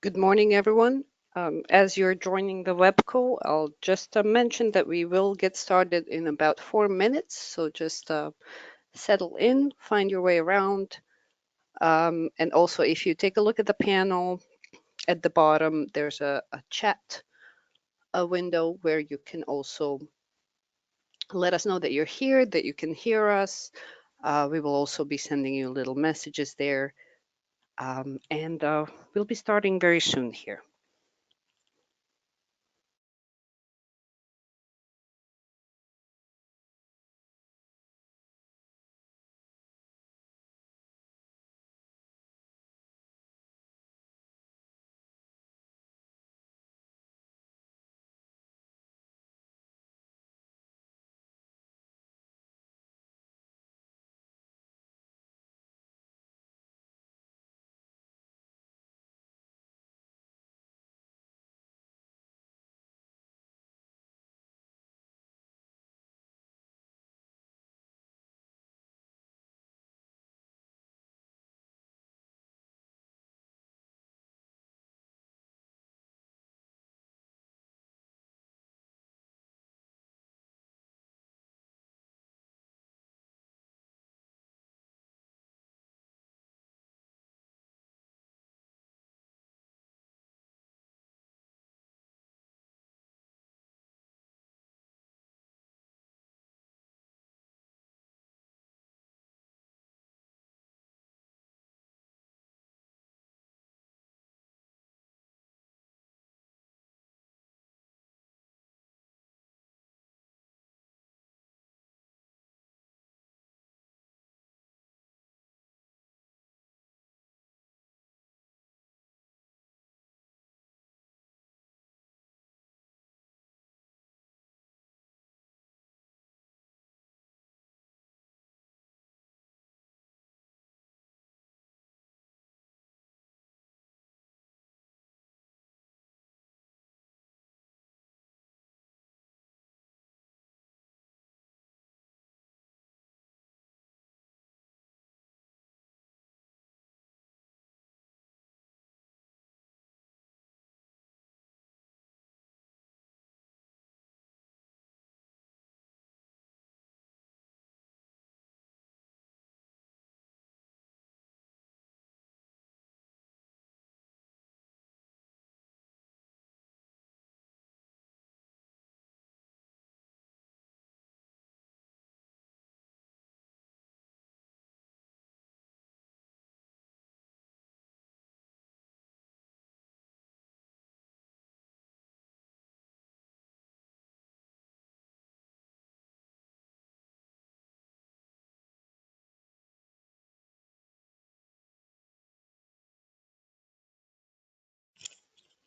Good morning, everyone. As you're joining the web call, I'll just mention that we will get started in about 4 minutes. So just settle in, find your way around. And also, if you take a look at the panel at the bottom, there's a chat window where you can also let us know that you're here, that you can hear us. We will also be sending you little messages there. And we'll be starting very soon here.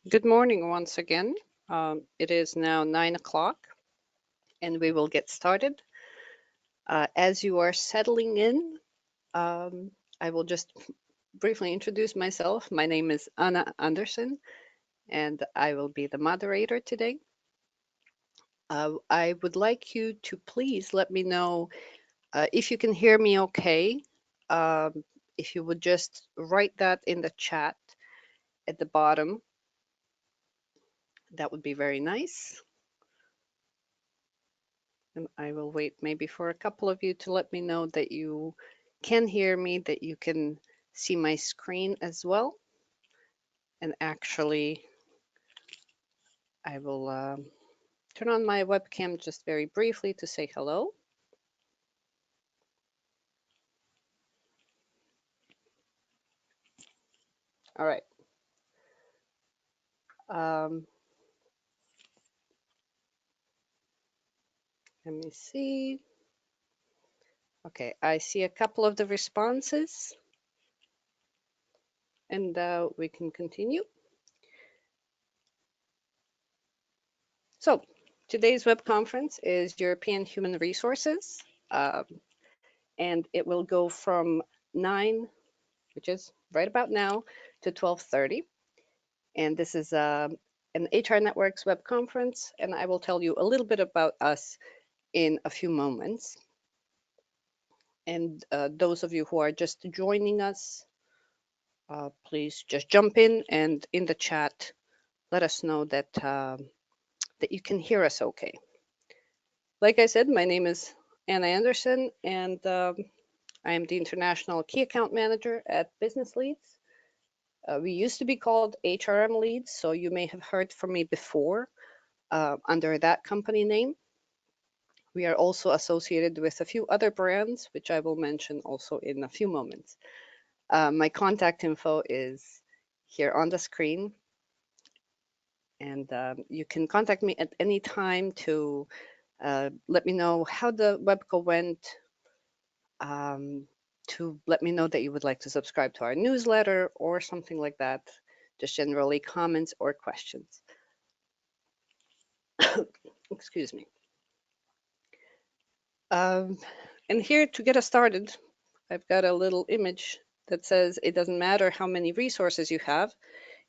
Good morning once again. It is now 9 o'clock and we will get started. As you are settling in, I will just briefly introduce myself. My name is Anna Anderson and I will be the moderator today. I would like you to please let me know if you can hear me okay. If you would just write that in the chat at the bottom, that would be very nice. And I will wait maybe for a couple of you to let me know that you can hear me, that you can see my screen as well. And actually, I will turn on my webcam just very briefly to say hello. All right. Let me see. Okay, I see a couple of the responses and we can continue. So today's web conference is European Human Resources, and it will go from 9, which is right about now, to 12:30. And this is an HR Networks web conference, and I will tell you a little bit about us in a few moments. And those of you who are just joining us, please just jump in and in the chat, let us know that that you can hear us okay. Like I said, my name is Anna Anderson, and I am the International Key Account Manager at Business Leads. We used to be called HRM Leads, so you may have heard from me before under that company name. We are also associated with a few other brands, which I will mention also in a few moments. My contact info is here on the screen, and you can contact me at any time to let me know how the webco went, to let me know that you would like to subscribe to our newsletter or something like that, just generally comments or questions. Excuse me. And here to get us started, I've got a little image that says it doesn't matter how many resources you have,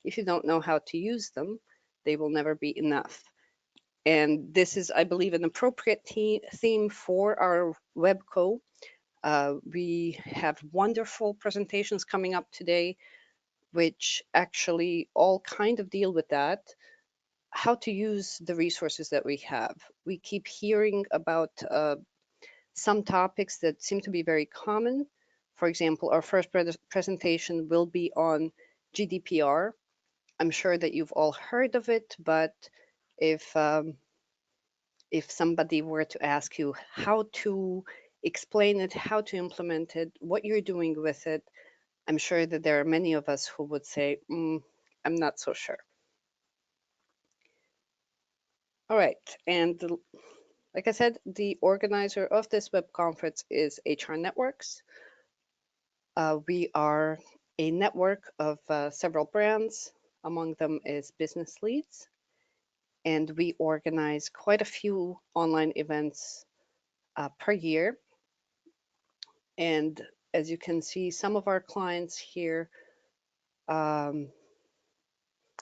if you don't know how to use them, they will never be enough. And this is, I believe, an appropriate theme for our webco. We have wonderful presentations coming up today, which actually all kind of deal with that, how to use the resources that we have. We keep hearing about some topics that seem to be very common. For example, our first presentation will be on GDPR. I'm sure that you've all heard of it, but if somebody were to ask you how to explain it, how to implement it, what you're doing with it, I'm sure that there are many of us who would say, I'm not so sure. All right, and like I said, the organizer of this web conference is HR Networks. We are a network of several brands. Among them is Business Leads, and we organize quite a few online events per year. And as you can see, some of our clients here are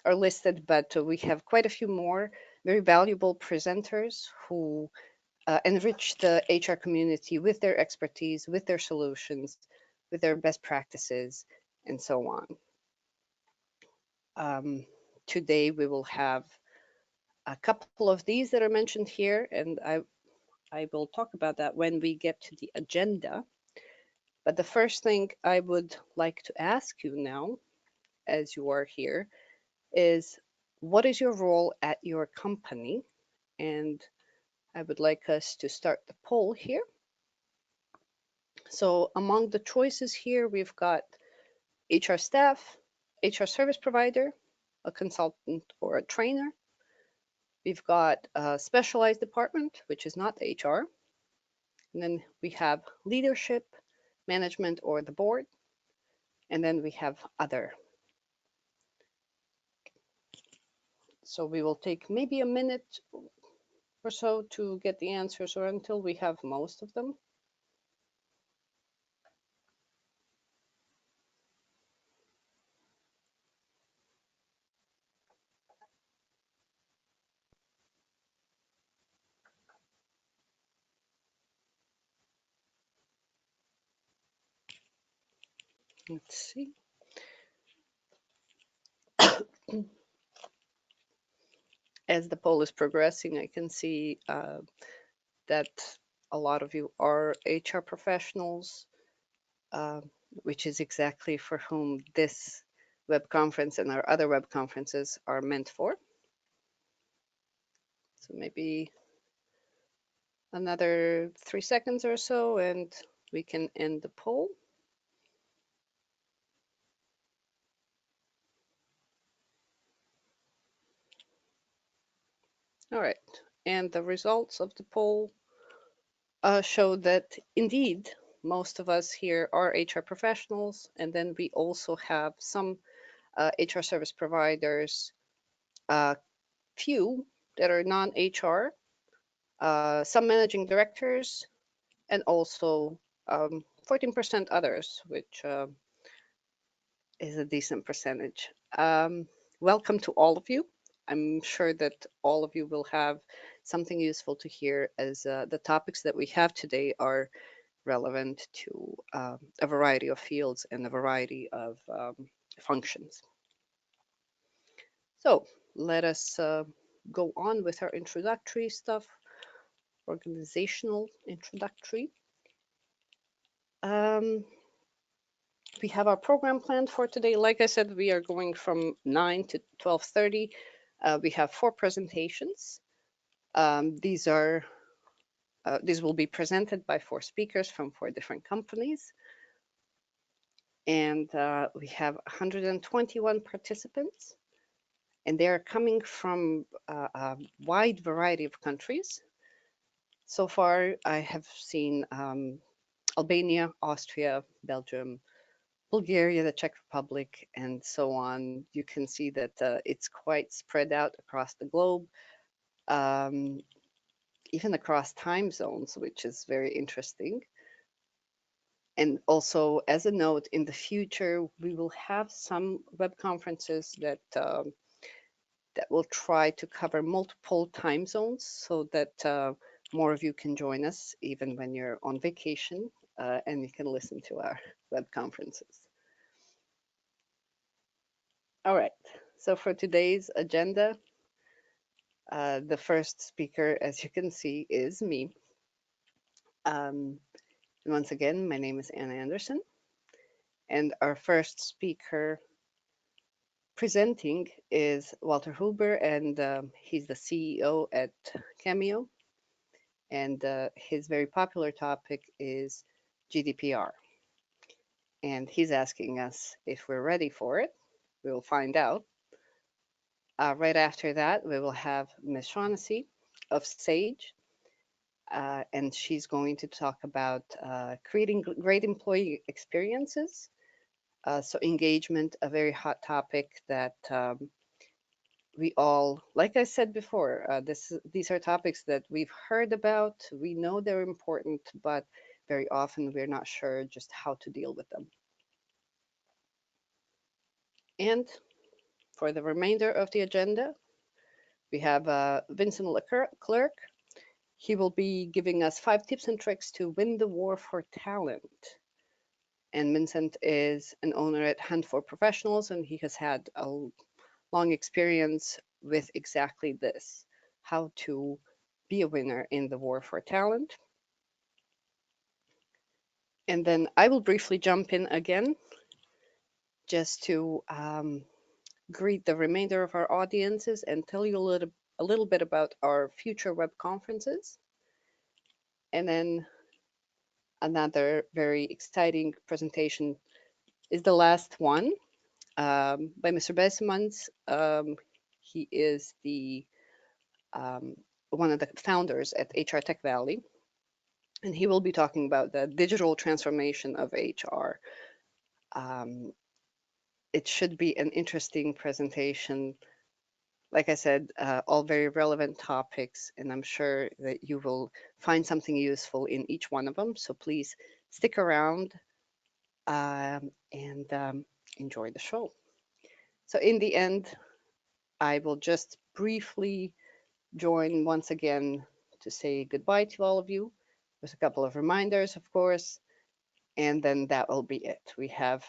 listed, but we have quite a few more very valuable presenters who enrich the HR community with their expertise, with their solutions, with their best practices, and so on. Today we will have a couple of these that are mentioned here, and I will talk about that when we get to the agenda. But the first thing I would like to ask you now, as you are here, is what is your role at your company? And I would like us to start the poll here. So among the choices here, we've got HR staff, HR service provider, a consultant or a trainer. We've got a specialized department, which is not HR. And then we have leadership, management, or the board. And then we have other. So we will take maybe a minute or so to get the answers, or until we have most of them. Let's see. As the poll is progressing, I can see that a lot of you are HR professionals, which is exactly for whom this web conference and our other web conferences are meant for. So maybe another 3 seconds or so, and we can end the poll. All right, and the results of the poll show that indeed most of us here are HR professionals, and then we also have some HR service providers, few that are non-HR, some managing directors, and also 14% others, which is a decent percentage. Welcome to all of you. I'm sure that all of you will have something useful to hear, as the topics that we have today are relevant to a variety of fields and a variety of functions. So let us go on with our introductory stuff, organizational introductory. We have our program planned for today. Like I said, we are going from 9 to 12:30. We have 4 presentations. These will be presented by 4 speakers from 4 different companies. And we have 121 participants, and they are coming from a wide variety of countries. So far, I have seen Albania, Austria, Belgium, Bulgaria, the Czech Republic, and so on. You can see that it's quite spread out across the globe, um, even across time zones, which is very interesting. And also, as a note, in the future, we will have some web conferences that will try to cover multiple time zones so that more of you can join us even when you're on vacation, and you can listen to our web conferences. All right, so for today's agenda, the first speaker, as you can see, is me. Once again, my name is Anna Anderson, and our first speaker presenting is Walter Hueber, and he's the CEO at Cammio, and his very popular topic is GDPR. And he's asking us if we're ready for it. We will find out. Right after that, we will have Ms. Shaughnessy of Sage, and she's going to talk about creating great employee experiences. So engagement, a very hot topic that we all, like I said before, these are topics that we've heard about. We know they're important, but very often we're not sure just how to deal with them. And for the remainder of the agenda, we have Vincent Clercq. He will be giving us 5 tips and tricks to win the war for talent. And Vincent is an owner at Hunt for Professionals, and he has had a long experience with exactly this, how to be a winner in the war for talent. And then I will briefly jump in again just to greet the remainder of our audiences and tell you a little bit about our future web conferences. And then another very exciting presentation is the last one by Mr. Bessemans. He is the one of the founders at HR Tech Valley, and he will be talking about the digital transformation of HR. It should be an interesting presentation. Like I said, all very relevant topics, and I'm sure that you will find something useful in each one of them. So please stick around and enjoy the show. So in the end, I will just briefly join once again to say goodbye to all of you with a couple of reminders, of course, and then that will be it. We have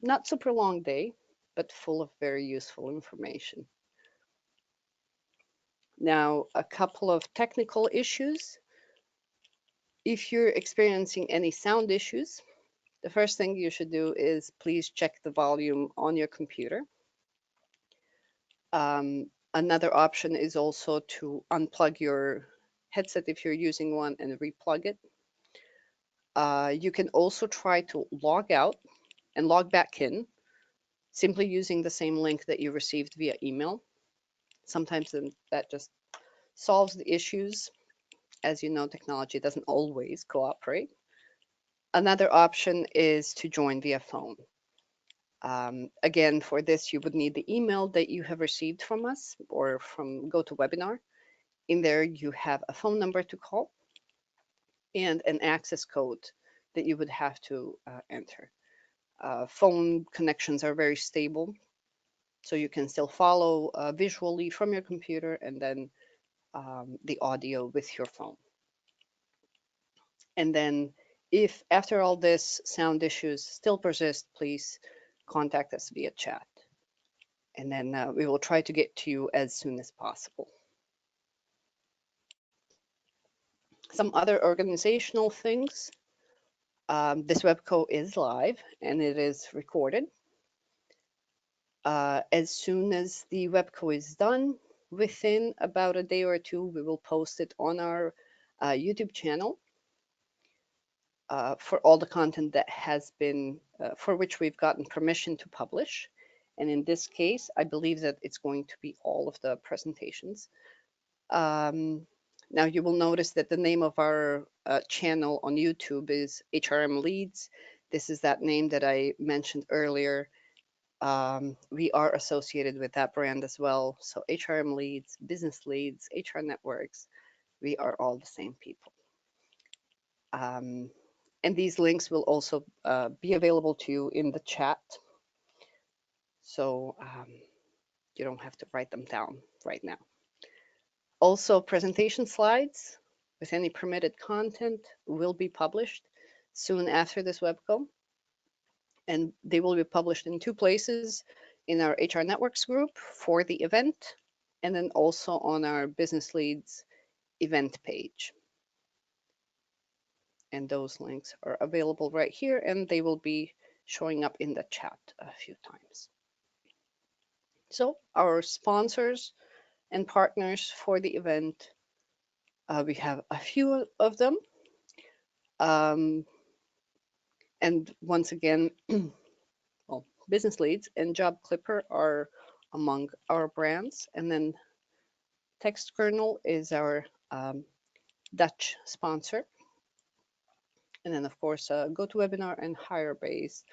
not super long day, but full of very useful information. Now, a couple of technical issues. If you're experiencing any sound issues, the first thing you should do is please check the volume on your computer. Another option is also to unplug your headset if you're using one and replug it. You can also try to log out and log back in, simply using the same link that you received via email. Sometimes that just solves the issues. As you know, technology doesn't always cooperate. Another option is to join via phone. Again, for this, you would need the email that you have received from us or from GoToWebinar. In there, you have a phone number to call and an access code that you would have to enter. Phone connections are very stable, so you can still follow visually from your computer and then the audio with your phone. And then if after all this sound issues still persist, please contact us via chat. And then we will try to get to you as soon as possible. Some other organizational things. This webco is live and it is recorded. As soon as the webco is done, within about a day or two, we will post it on our YouTube channel for all the content that has been, for which we've gotten permission to publish. And in this case, I believe that it's going to be all of the presentations. Now you will notice that the name of our channel on YouTube is HRM Leads. This is that name that I mentioned earlier. We are associated with that brand as well. So HRM Leads, Business Leads, HR Networks, we are all the same people. And these links will also be available to you in the chat. So you don't have to write them down right now. Also, presentation slides with any permitted content will be published soon after this webco. And they will be published in two places, in our HR Networks group for the event, and then also on our Business Leads event page. And those links are available right here, and they will be showing up in the chat a few times. So our sponsors and partners for the event, we have a few of them. And once again, well, Business Leads and Job Clipper are among our brands. And then TextKernel is our Dutch sponsor. And then, of course, GoToWebinar and HireBase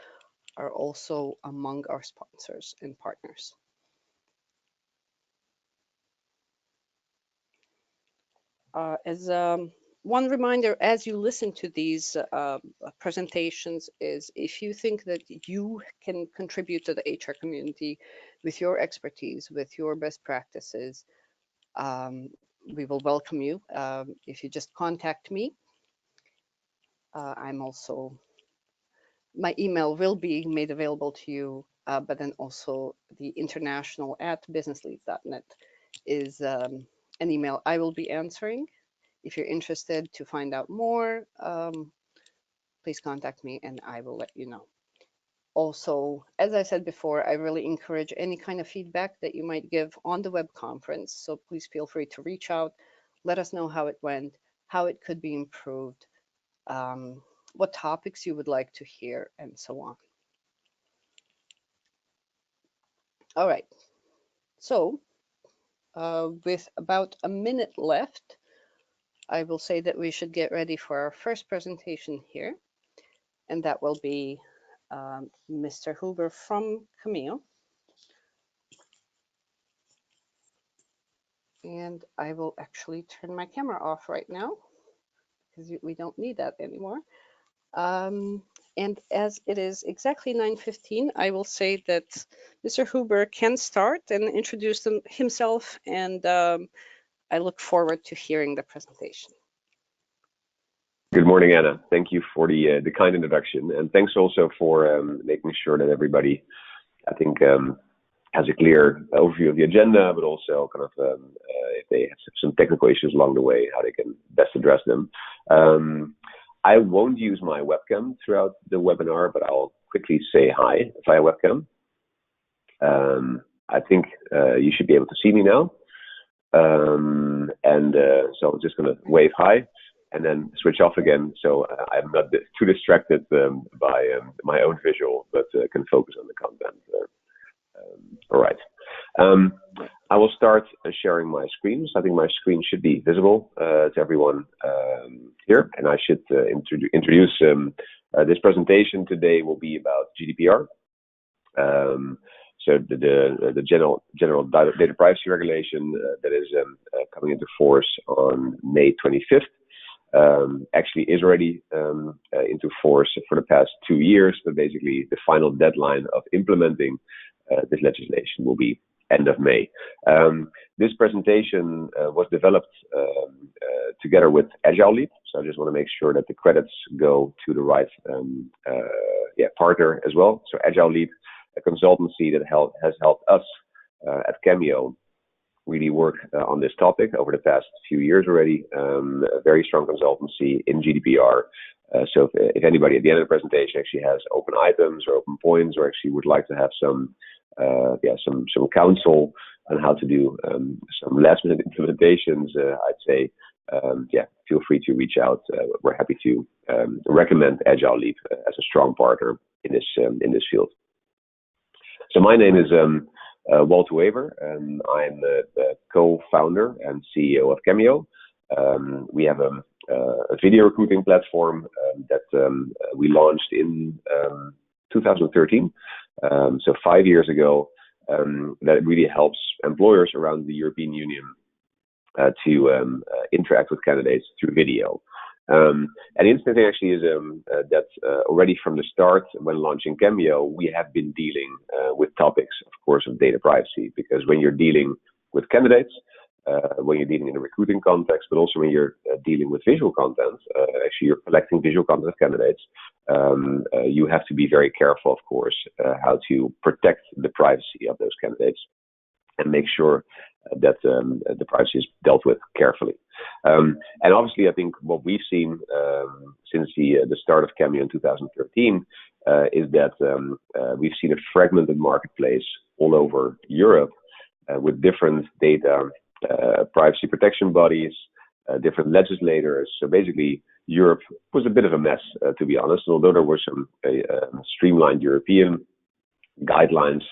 are also among our sponsors and partners. As one reminder, as you listen to these presentations, is if you think that you can contribute to the HR community with your expertise, with your best practices, we will welcome you. If you just contact me, I'm also, my email will be made available to you, but then also the international at businessleads.net is an email I will be answering. If you're interested to find out more, please contact me and I will let you know. Also, as I said before, I really encourage any kind of feedback that you might give on the web conference. So please feel free to reach out, let us know how it went, how it could be improved, what topics you would like to hear, and so on. All right, so with about a minute left, I will say that we should get ready for our first presentation here, and that will be Mr. Hueber from Cammio. And I will actually turn my camera off right now because we don't need that anymore. And as it is exactly 9:15, I will say that Mr. Hueber can start and introduce himself, and I look forward to hearing the presentation. Good morning, Anna. Thank you for the kind introduction, and thanks also for making sure that everybody, I think, has a clear overview of the agenda, but also kind of if they have some technical issues along the way, how they can best address them. I won't use my webcam throughout the webinar, but I'll quickly say hi via webcam. I think you should be able to see me now. So I'm just going to wave hi and then switch off again, so I'm not too distracted by my own visual, but can focus on the content. All right. I will start sharing my screen. So I think my screen should be visible to everyone here, and I should introduce this presentation today will be about GDPR. So the general data privacy regulation that is coming into force on May 25th. Actually is already into force for the past 2 years, but basically the final deadline of implementing this legislation will be end of May. This presentation was developed together with Agile Leap, so I just want to make sure that the credits go to the right partner as well. So Agile Leap a consultancy that has helped us at Cammio really work on this topic over the past few years already. A very strong consultancy in GDPR. So if anybody at the end of the presentation actually has open items or open points, or actually would like to have some counsel on how to do some last minute implementations, I'd say feel free to reach out. We're happy to recommend Agile Leap as a strong partner in this field. So my name is Walter Hueber, and I'm the co-founder and CEO of Cammio. We have a video recruiting platform that we launched in 2013, so 5 years ago, that really helps employers around the European Union to interact with candidates through video. And the interesting thing actually is that already from the start, when launching Cammio, we have been dealing with topics, of course, of data privacy, because when you're dealing with candidates, when you're dealing in a recruiting context, but also when you're dealing with visual content, actually you're collecting visual content of candidates, you have to be very careful, of course, how to protect the privacy of those candidates and make sure that the privacy is dealt with carefully. And obviously, I think what we've seen since the start of Cammio in 2013 is that we've seen a fragmented marketplace all over Europe with different data privacy protection bodies, different legislators. So basically, Europe was a bit of a mess, to be honest. And although there were some streamlined European guidelines,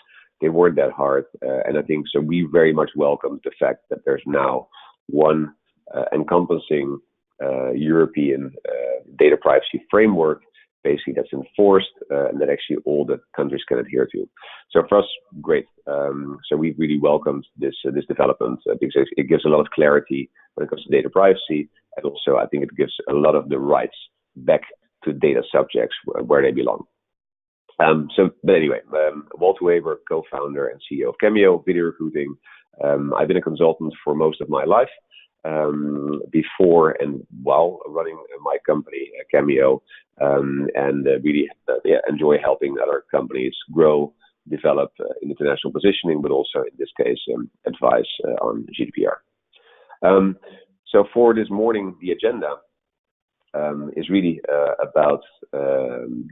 they weren't that hard. And I think so we very much welcome the fact that there's now one encompassing European data privacy framework, basically that's enforced and that actually all the countries can adhere to. So for us, great. So we really welcomed this development because it gives a lot of clarity when it comes to data privacy, and also I think it gives a lot of the rights back to data subjects where they belong. But anyway, Walter Hueber, co-founder and CEO of Cammio, video recruiting. I've been a consultant for most of my life, before and while running my company, Cammio, and really enjoy helping other companies grow, develop international positioning, but also in this case, advice on GDPR. So for this morning, the agenda is really about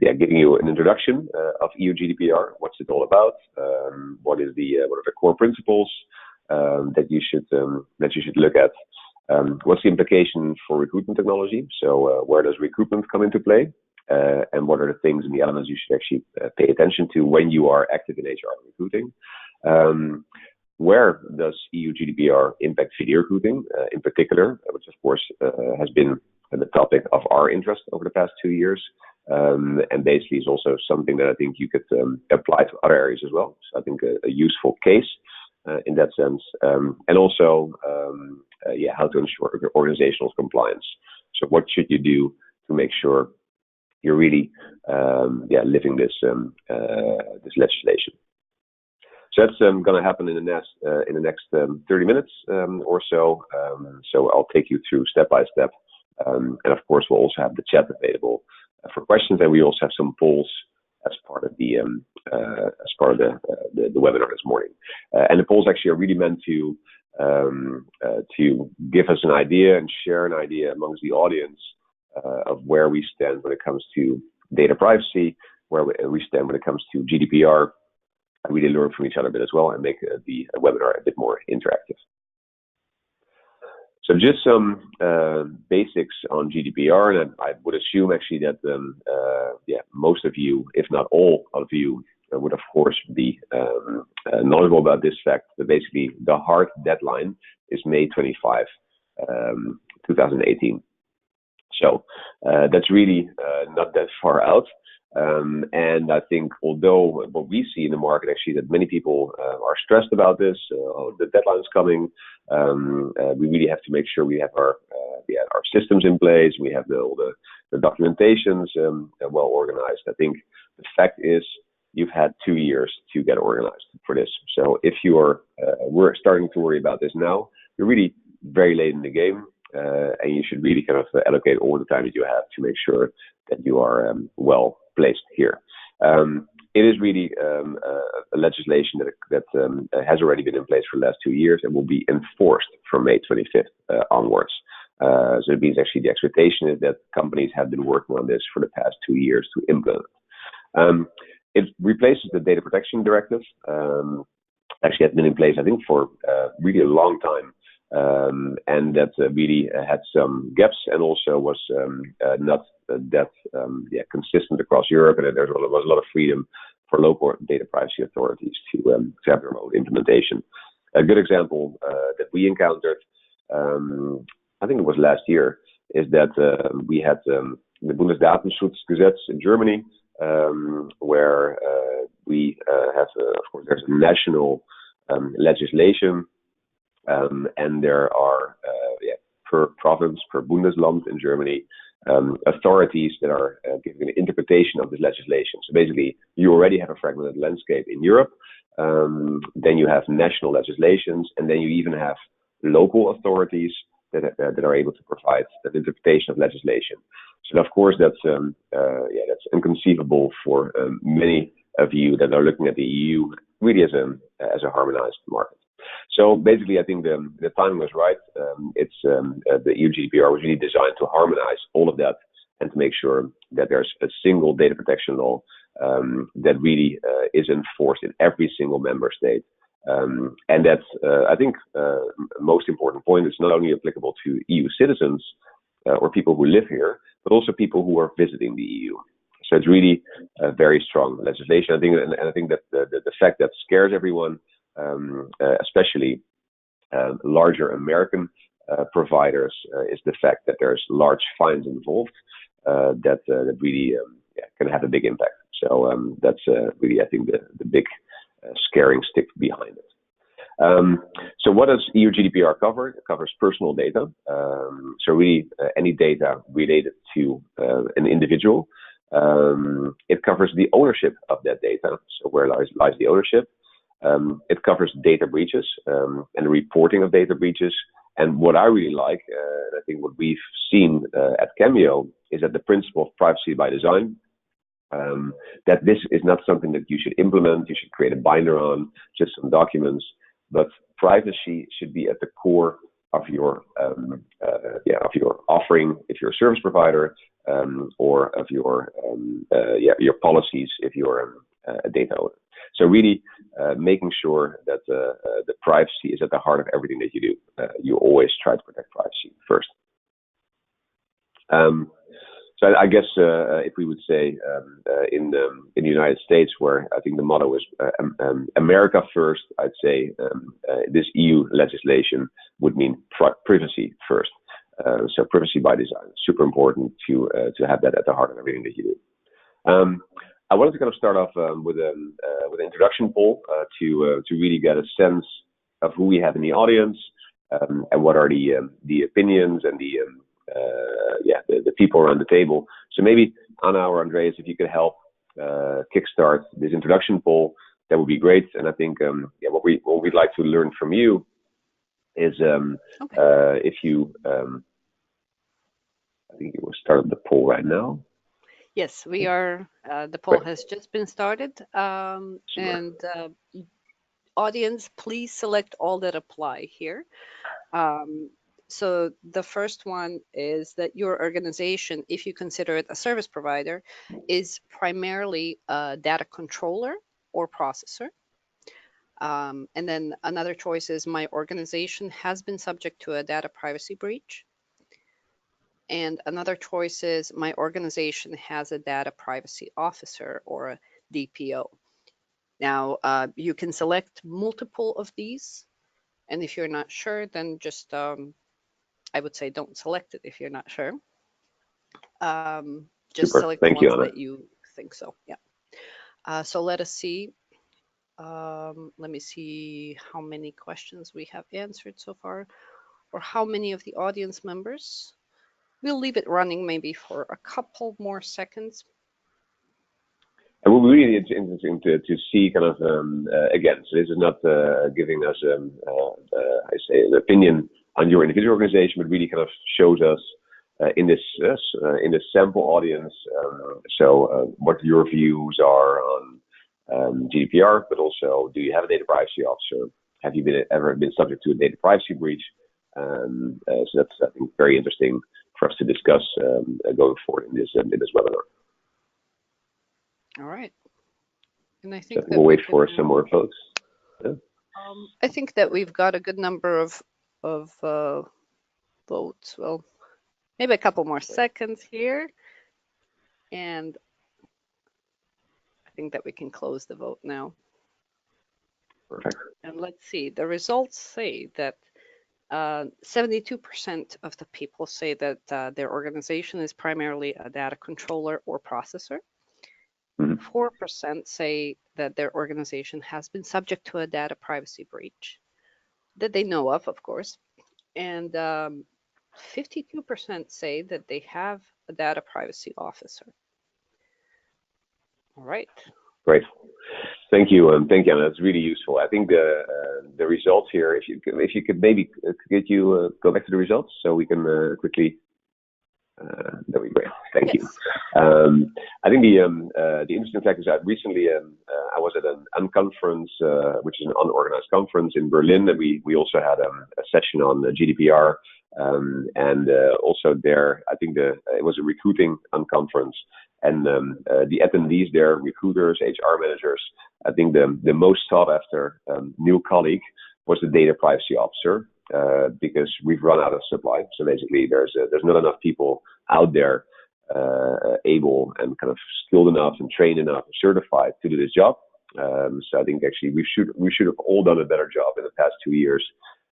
giving you an introduction of EU-GDPR. What's it all about? What are the core principles that you should look at? What's the implication for recruitment technology? So where does recruitment come into play? And what are the things and the elements you should actually pay attention to when you are active in HR recruiting? Where does EU-GDPR impact video recruiting in particular, which of course has been the topic of our interest over the past 2 years, and basically is also something that I think you could apply to other areas as well. So I think a useful case in that sense, and also how to ensure organizational compliance. So what should you do to make sure you're really living this legislation? So that's going to happen in the next 30 minutes or so. So I'll take you through step by step. And of course, we'll also have the chat available for questions, and we also have some polls as part of the webinar this morning. And the polls actually are really meant to give us an idea and share an idea amongst the audience of where we stand when it comes to data privacy, where we stand when it comes to GDPR, and really learn from each other a bit as well and make the webinar a bit more interactive. So just some basics on GDPR, and I would assume actually that most of you, if not all of you, would of course be knowledgeable about this fact. But basically, the hard deadline is May 25, 2018. So that's really not that far out. And I think although what we see in the market actually that many people are stressed about this, the deadline is coming, we really have to make sure we have our systems in place, we have all the documentations well organized. I think the fact is you've had 2 years to get organized for this. So if we're starting to worry about this now, you're really very late in the game, and you should really kind of allocate all the time that you have to make sure that you are well placed here. it is really a legislation that has already been in place for the last 2 years and will be enforced from May 25th onwards. So it means actually the expectation is that companies have been working on this for the past 2 years to implement. It replaces the data protection directive. Actually, had been in place, I think, for really a long time, and that really had some gaps and also was not that consistent across Europe, and there was a lot of freedom for local data privacy authorities to have their own implementation. A good example that we encountered, I think it was last year, is that we had the Bundesdatenschutzgesetz in Germany, where we have, of course, there's a national legislation, and there are per province, per Bundesland in Germany, authorities that are giving an interpretation of this legislation. So basically, you already have a fragmented landscape in Europe. Then you have national legislations, and then you even have local authorities that are able to provide an interpretation of legislation. So of course, that's inconceivable for many of you that are looking at the EU really as a harmonized market. So basically, I think the timing was right. The EU-GDPR was really designed to harmonize all of that and to make sure that there's a single data protection law that really is enforced in every single member state. And that's, I think, most important point. It's not only applicable to EU citizens or people who live here, but also people who are visiting the EU. So it's really a very strong legislation. I think, and I think that the fact that scares everyone, especially larger American providers, is the fact that there's large fines involved that really can have a big impact. So that's really, I think, the big scaring stick behind it. So what does EU GDPR cover? It covers personal data. So really any data related to an individual. It covers the ownership of that data. So where lies the ownership? It covers data breaches and reporting of data breaches. And what I really like, and I think what we've seen at Cammio, is that the principle of privacy by design, that this is not something that you should implement, you should create a binder on, just some documents, but privacy should be at the core of your offering if you're a service provider, or of your policies if you're a data owner. So really making sure that the privacy is at the heart of everything that you do. You always try to protect privacy first. So I guess if we would say in the United States, where I think the motto is America first, I'd say this EU legislation would mean privacy first. So privacy by design, super important to have that at the heart of everything that you do. I wanted to kind of start off with an introduction poll to really get a sense of who we have in the audience and what are the opinions and the people around the table. So maybe Anna or Andreas, if you could help kickstart this introduction poll, that would be great. And I think what we'd like to learn from you is if you I think you will start the poll right now. Yes, we are. The poll has just been started. And audience, please select all that apply here. So the first one is that your organization, if you consider it a service provider, is primarily a data controller or processor. And then another choice is my organization has been subject to a data privacy breach. And another choice is my organization has a data privacy officer or a DPO. Now, you can select multiple of these. And if you're not sure, then just, I would say don't select it if you're not sure. Just Super. select Thank the ones you, Anna. that you think so, yeah. So let us see. Let me see how many questions we have answered so far, or how many of the audience members. We'll leave it running maybe for a couple more seconds. It will be really interesting to see kind of, again, so this is not giving us, I say, an opinion on your individual organization, but really kind of shows us in this sample audience, what your views are on GDPR, but also, do you have a data privacy officer? Have you ever been subject to a data privacy breach? So that's, I think, very interesting for us to discuss going forward in this webinar. All right. And I So think that we'll wait for some more folks. Yeah. I think that we've got a good number of votes. Well, maybe a couple more seconds here, and I think that we can close the vote now. Perfect. And let's see. The results say that 72% of the people say that their organization is primarily a data controller or processor. 4% say that their organization has been subject to a data privacy breach that they know of course. And 52% say that they have a data privacy officer. All right. Great. Thank you, Anna. That's really useful. I think the results here, if you could maybe could you go back to the results so we can quickly. That would be great. Thank you. I think the interesting fact is that recently I was at an unconference, which is an unorganized conference in Berlin, and we also had a session on the GDPR, and also there I think it was a recruiting unconference, and the attendees there, recruiters, HR managers. I think the most sought after new colleague was the data privacy officer. Because we've run out of supply. So basically, there's not enough people out there able and kind of skilled enough and trained enough and certified to do this job. So I think actually we should have all done a better job in the past 2 years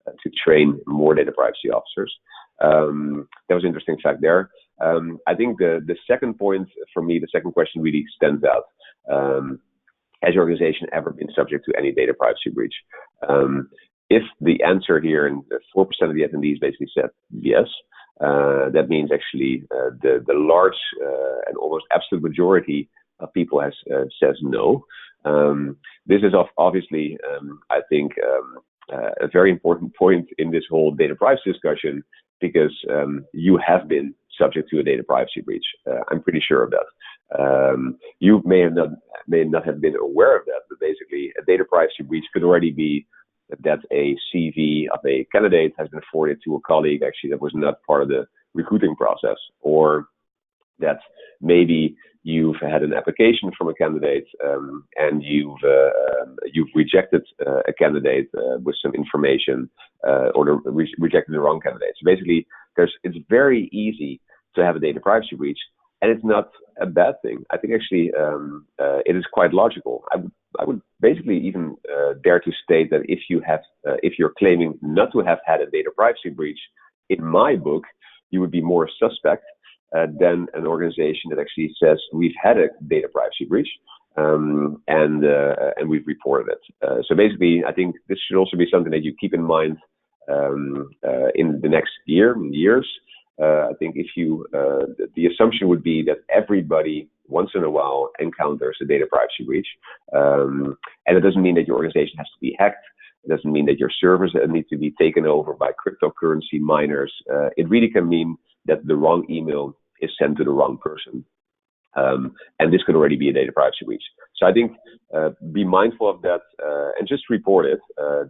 to train more data privacy officers. That was an interesting fact there. I think the second point for me, the second question really stands out. Has your organization ever been subject to any data privacy breach? If the answer here, and 4% of the attendees basically said yes, that means actually the large and almost absolute majority of people says no. This is obviously, I think, a very important point in this whole data privacy discussion, because you have been subject to a data privacy breach. I'm pretty sure of that. You may not have been aware of that, but basically a data privacy breach could already be that a CV of a candidate has been forwarded to a colleague actually that was not part of the recruiting process, or that maybe you've had an application from a candidate and you've rejected a candidate with some information or rejected the wrong candidate. So basically, it's very easy to have a data privacy breach, and it's not a bad thing. I think actually it is quite logical. I would basically even dare to state that if you're claiming not to have had a data privacy breach, in my book, you would be more suspect than an organization that actually says we've had a data privacy breach and we've reported it. So basically, I think this should also be something that you keep in mind in the next years. I think if the assumption would be that everybody once in a while encounters a data privacy breach, and it doesn't mean that your organization has to be hacked. It doesn't mean that your servers need to be taken over by cryptocurrency miners. It really can mean that the wrong email is sent to the wrong person, and this could already be a data privacy breach. So I think be mindful of that and just report it.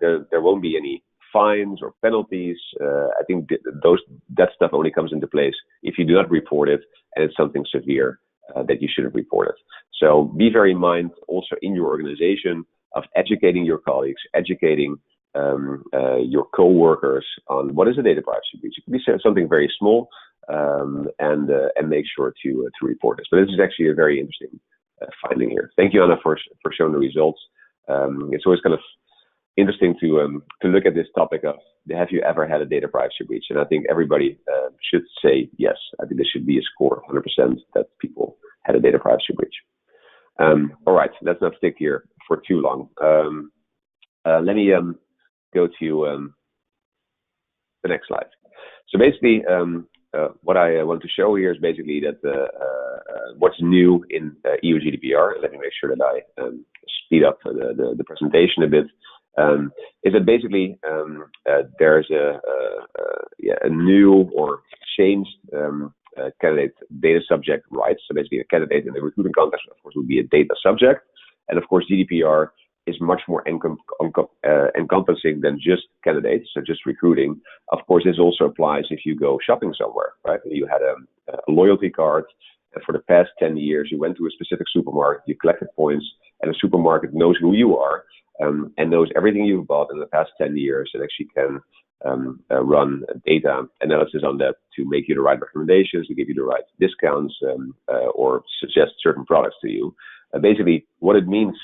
There won't be any fines or penalties. I think that stuff only comes into place if you do not report it and it's something severe that you should have reported. So be very mind also in your organization of educating your colleagues, educating your co-workers on what is a data privacy breach. It can be something very small, and make sure to report this. But this is actually a very interesting finding here. Thank you, Anna, for showing the results. It's always kind of interesting to look at this topic of have you ever had a data privacy breach, and I think everybody should say yes. I think this should be a score of 100% that people had a data privacy breach. All right, let's not stick here for too long. Let me go to the next slide. So basically, what I want to show here is basically that what's new in EU-GDPR. Let me make sure that I speed up the presentation a bit. Is that basically there's a new or changed candidate data subject rights. So basically, a candidate in the recruiting context, of course, would be a data subject, And of course, GDPR is much more encompassing than just candidates, so just recruiting. Of course, this also applies if you go shopping somewhere, right? You had a loyalty card, and for the past 10 years, you went to a specific supermarket, you collected points, and the supermarket knows who you are and knows everything you've bought in the past 10 years, and actually can run data analysis on that to make you the right recommendations, to give you the right discounts, or suggest certain products to you. Basically, what it means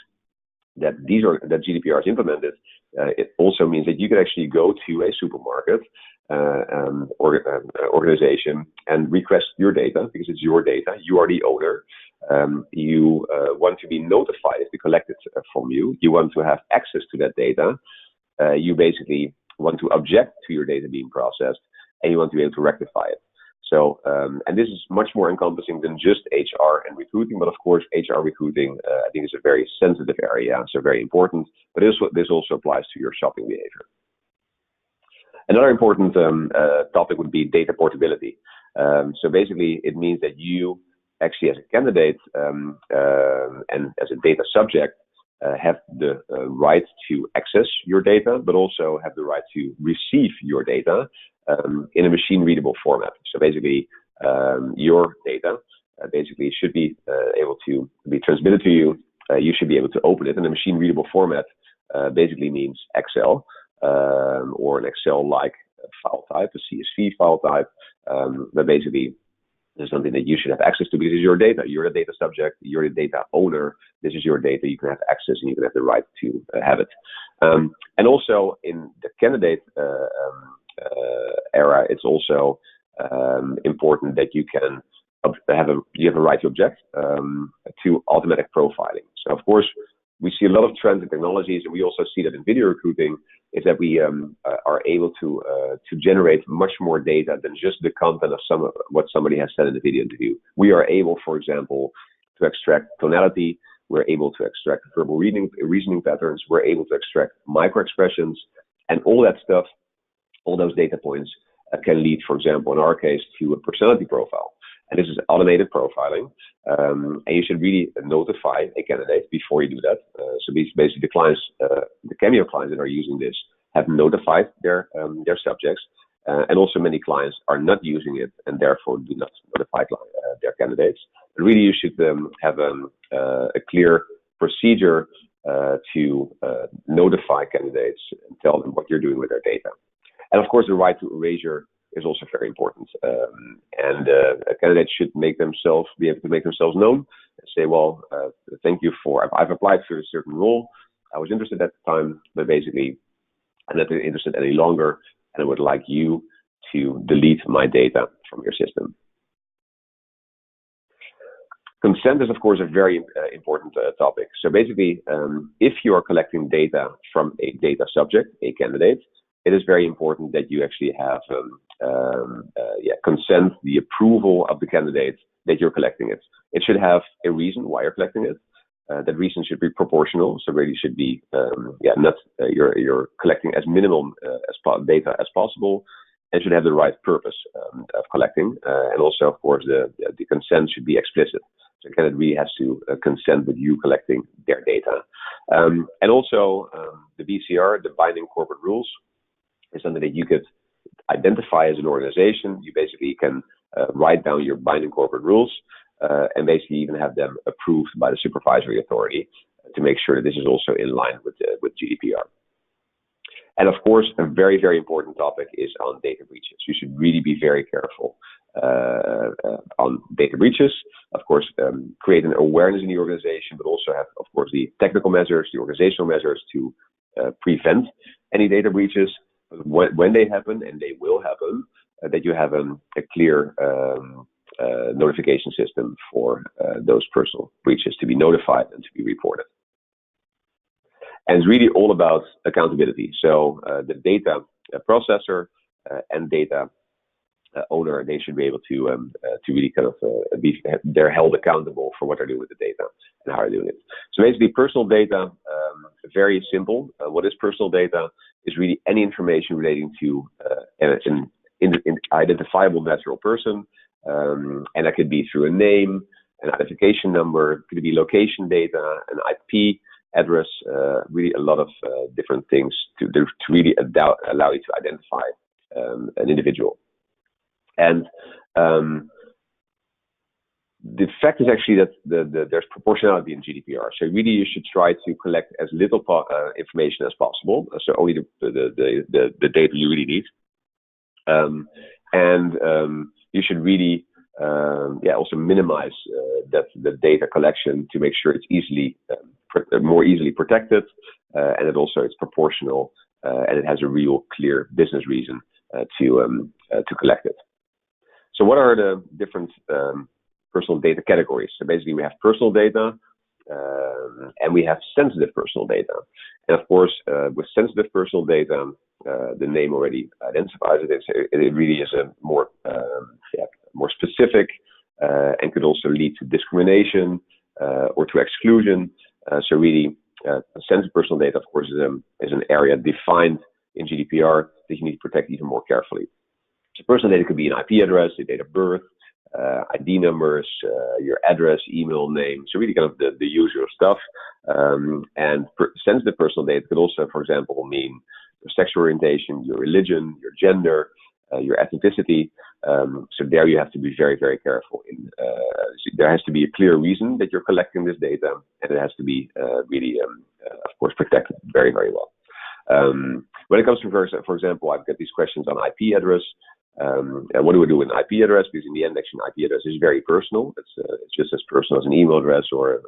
that GDPR is implemented, it also means that you can actually go to a supermarket organization and request your data, because it's your data. You are the owner. You want to be notified if we collect it from you. You want to have access to that data. You basically want to object to your data being processed, and you want to be able to rectify it. So, and this is much more encompassing than just HR and recruiting, but of course, HR recruiting, I think, is a very sensitive area, so very important, but this also applies to your shopping behavior. Another important topic would be data portability. So basically, it means that you actually, as a candidate and as a data subject, have the right to access your data, but also have the right to receive your data in a machine-readable format. So basically, your data basically should be able to be transmitted to you. You should be able to open it in a machine-readable format. Basically means Excel or an Excel-like file type, a CSV file type. But basically, this is something that you should have access to because it's your data. You're the data subject. You're the data owner. This is your data. You can have access and you can have the right to have it. And also in the candidate era, it's also important that you can have a right to object to automatic profiling. So of course, we see a lot of trends in technologies, and we also see that in video recruiting, is that we are able to generate much more data than just the content of what somebody has said in the video interview. We are able, for example, to extract tonality. We're able to extract verbal reasoning patterns. We're able to extract micro-expressions, and all that stuff, all those data points can lead, for example, in our case, to a personality profile. And this is automated profiling, and you should really notify a candidate before you do that. So basically, the clients, the Cammio clients that are using this, have notified their subjects, and also many clients are not using it and therefore do not notify their candidates. But really, you should have a clear procedure to notify candidates and tell them what you're doing with their data. And of course, the right to erasure is also very important. Candidates should be able to make themselves known and say, well, thank you I've applied for a certain role. I was interested at the time, but basically I'm not interested any longer, and I would like you to delete my data from your system. Consent is, of course, a very important topic. So basically, if you are collecting data from a data subject, a candidate, it is very important that you actually have consent, the approval of the candidate that you're collecting it. It should have a reason why you're collecting it. That reason should be proportional, so really should be not you're collecting as minimum data as possible, and should have the right purpose of collecting. And also, of course, the consent should be explicit. So the candidate really has to consent with you collecting their data. And also, the BCR, the binding corporate rules, is something that you could identify as an organization. You basically can write down your binding corporate rules and basically even have them approved by the supervisory authority to make sure that this is also in line with GDPR. And of course, a very, very important topic is on data breaches. You should really be very careful on data breaches. Of course, create an awareness in the organization, but also have, of course, the technical measures, the organizational measures to prevent any data breaches. When they happen, and they will happen, that you have a clear notification system for those personal breaches to be notified and to be reported. And it's really all about accountability. So the data processor and data owner, they should be able to really kind of they're held accountable for what they're doing with the data and how they're doing it. So basically, personal data, very simple. What is personal data? Is really any information relating to an identifiable natural person, and that could be through a name, an identification number, could be location data, an IP address, really a lot of different things to really allow you to identify an individual. And the fact is actually that there's proportionality in GDPR. So really, you should try to collect as little information as possible. So only the data you really need. You should really, also minimize the data collection to make sure it's more easily protected, and it's proportional, and it has a real clear business reason to collect it. So what are the different personal data categories? So basically, we have personal data, and we have sensitive personal data. And of course, with sensitive personal data, the name already identifies it. It really is a more specific, and could also lead to discrimination or to exclusion. So really, sensitive personal data, of course, is an area defined in GDPR that you need to protect even more carefully. So personal data could be an IP address, a date of birth, ID numbers, your address, email, name. So really kind of the usual stuff. Sensitive personal data could also, for example, mean your sexual orientation, your religion, your gender, your ethnicity. So there you have to be very, very careful. There has to be a clear reason that you're collecting this data, and it has to be really, of course, protected very, very well. When it comes to, for example, I've got these questions on IP address. What do we do with an IP address? Because in the end, actually, an IP address is very personal. It's just as personal as an email address or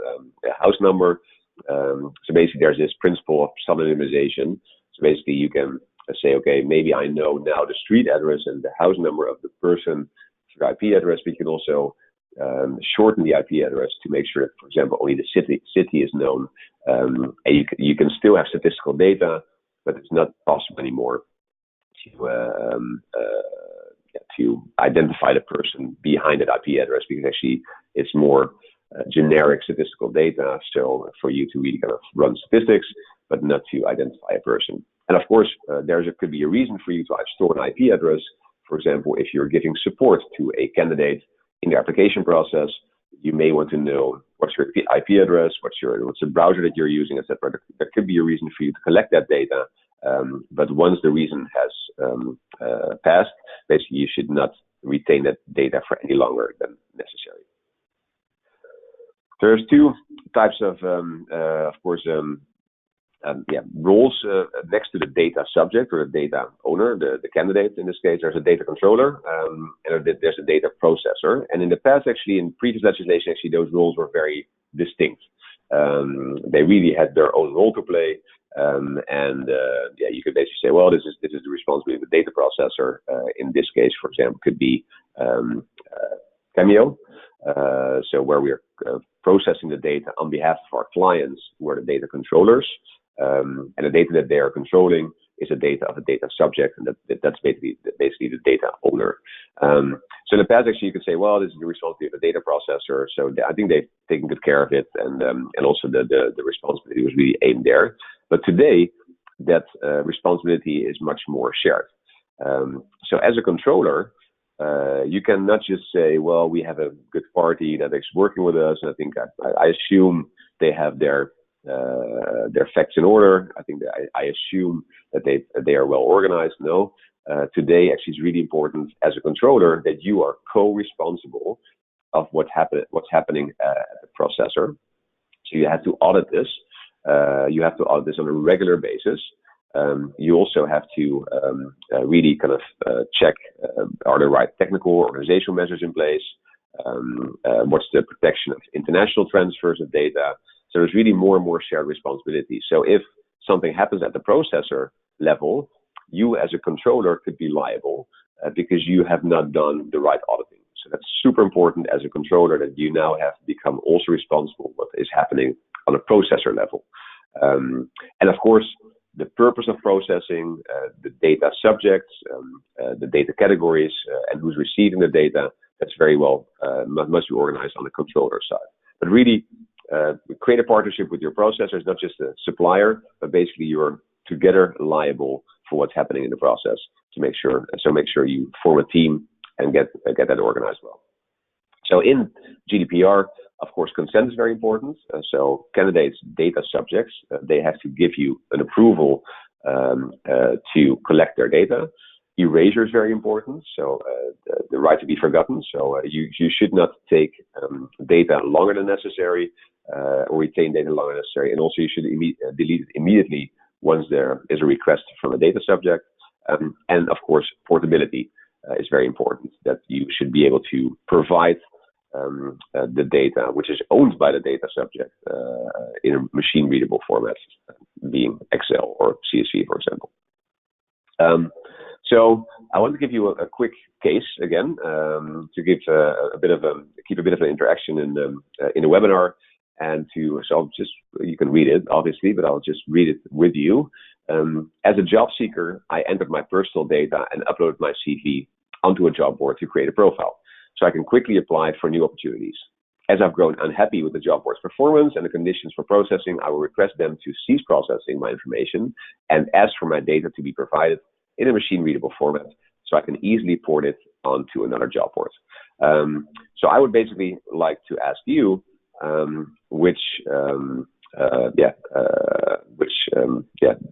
a house number. So basically, there's this principle of pseudonymization. So basically, you can say, okay, maybe I know now the street address and the house number of the person for the IP address, but you can also shorten the IP address to make sure that, for example, only the city is known. And you can still have statistical data, but it's not possible anymore to identify the person behind that IP address, because actually it's more generic statistical data. So for you to really kind of run statistics, but not to identify a person. And of course, there could be a reason for you to store an IP address. For example, if you're giving support to a candidate in the application process, you may want to know what's your IP address, what's the browser that you're using, etc. There could be a reason for you to collect that data. But once the reason has passed, basically you should not retain that data for any longer than necessary. There's two types of course, roles next to the data subject or the data owner, the candidate. In this case, there's a data controller, and there's a data processor. And in the past, actually, in previous legislation, actually, those roles were very distinct. They really had their own role to play. You could basically say, well, this is the responsibility of the data processor. In this case, for example, could be Cammio. So where we are processing the data on behalf of our clients, who are the data controllers, and the data that they are controlling is the data of the data subject, and that's basically the data owner. So in the past, actually, you could say, well, this is the responsibility of the data processor. So I think they've taken good care of it, and also the responsibility was really aimed there. But today, that responsibility is much more shared. So as a controller, you cannot just say, well, we have a good party that is working with us, and I think I assume they have their facts in order. I think I assume that they are well organized. No, today actually it's really important as a controller that you are co-responsible of what's happening at the processor. So you have to audit this. You have to audit this on a regular basis. You also have to really kind of check are the right technical organizational measures in place. What's the protection of international transfers of data? So there's really more and more shared responsibility. So if something happens at the processor level, you as a controller could be liable because you have not done the right auditing. So that's super important as a controller, that you now have become also responsible for what is happening on a processor level. And of course, the purpose of processing, the data subjects, the data categories, and who's receiving the data, that's very well must be organized on the controller side. But really, create a partnership with your processors, not just a supplier, but basically you're together liable for what's happening in the process to make sure you form a team and get that organized well. So in GDPR, Of course, consent is very important. So candidates, data subjects, they have to give you an approval to collect their data. Erasure is very important. So the right to be forgotten. So you should not take data longer than necessary or retain data longer than necessary. And also you should delete it immediately once there is a request from a data subject. And of course, portability is very important, that you should be able to provide the data, which is owned by the data subject, in a machine readable format, being Excel or CSV, for example. So I want to give you a quick case again, to give keep a bit of an interaction in the webinar, and so I'll just, you can read it obviously, but I'll just read it with you. As a job seeker, I entered my personal data and uploaded my CV onto a job board to create a profile, so I can quickly apply for new opportunities. As I've grown unhappy with the job board's performance and the conditions for processing, I will request them to cease processing my information and ask for my data to be provided in a machine readable format, so I can easily port it onto another job board. So I would basically like to ask you which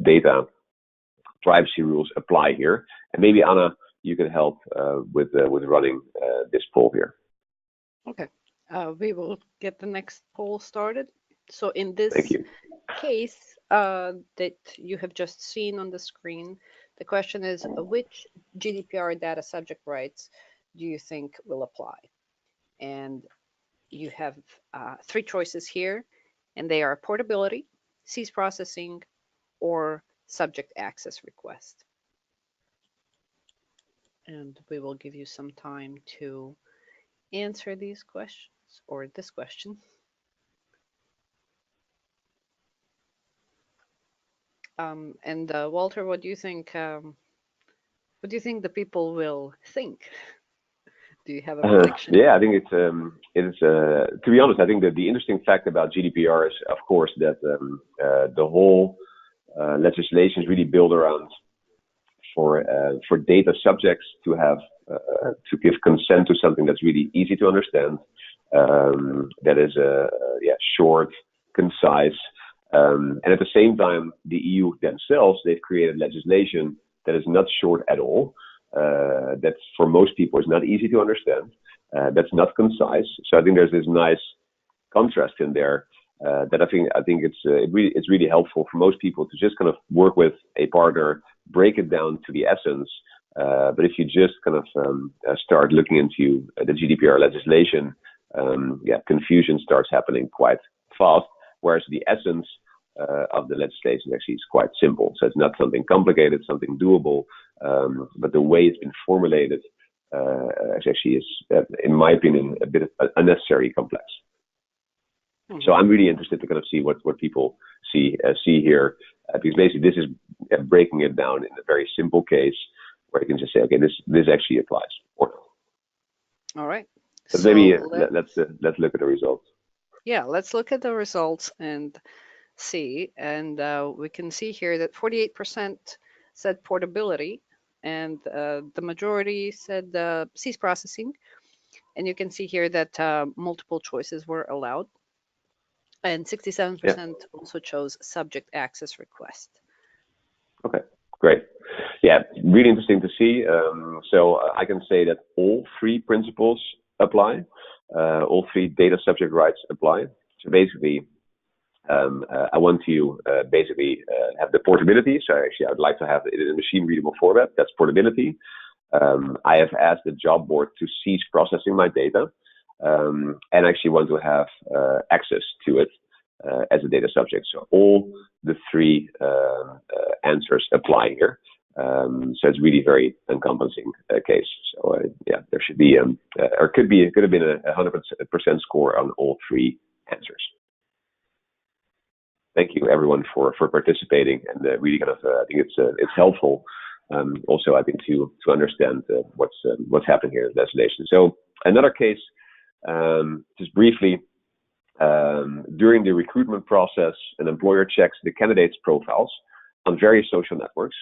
data privacy rules apply here, and maybe Anna, you can help with running this poll here. Okay, we will get the next poll started. So in this case that you have just seen on the screen, the question is, which GDPR data subject rights do you think will apply? And you have 3 choices here, and they are portability, cease processing, or subject access request. And we will give you some time to answer these questions, or this question. And Walter, what do you think? What do you think the people will think? Do you have a prediction? Yeah, I think it's to be honest, I think that the interesting fact about GDPR is, of course, that the whole legislation is really built around for data subjects to have to give consent to something that's really easy to understand, that is short, concise, and at the same time, the EU themselves, they've created legislation that is not short at all. That for most people is not easy to understand. That's not concise. So I think there's this nice contrast in there that I think it's really helpful for most people to just kind of work with a partner, break it down to the essence. But if you just kind of start looking into the GDPR legislation, confusion starts happening quite fast. Whereas the essence of the legislation actually is quite simple. So it's not something complicated, something doable, but the way it's been formulated actually is, in my opinion, a bit unnecessarily complex. Mm-hmm. So I'm really interested to kind of see what people see here, because basically this is breaking it down in a very simple case where you can just say, okay, this actually applies. All right. So maybe let's look at the results. Yeah, let's look at the results and see. And we can see here that 48% said portability, and the majority said cease processing. And you can see here that multiple choices were allowed. And 67% also chose subject access request. Okay, great. Yeah, really interesting to see. So I can say that all 3 principles apply. All 3 data subject rights apply. So basically, I want to have the portability. So actually, I would like to have it in a machine readable format. That's portability. I have asked the job board to cease processing my data, and actually want to have access to it as a data subject. So all the 3 answers apply here. So it's really very encompassing case. So there should be or could have been a 100% score on all 3 answers. Thank you everyone for participating, and really kind of I think it's helpful also I think to understand what's happening here in the legislation. So another case, just briefly, during the recruitment process, an employer checks the candidates' profiles on various social networks,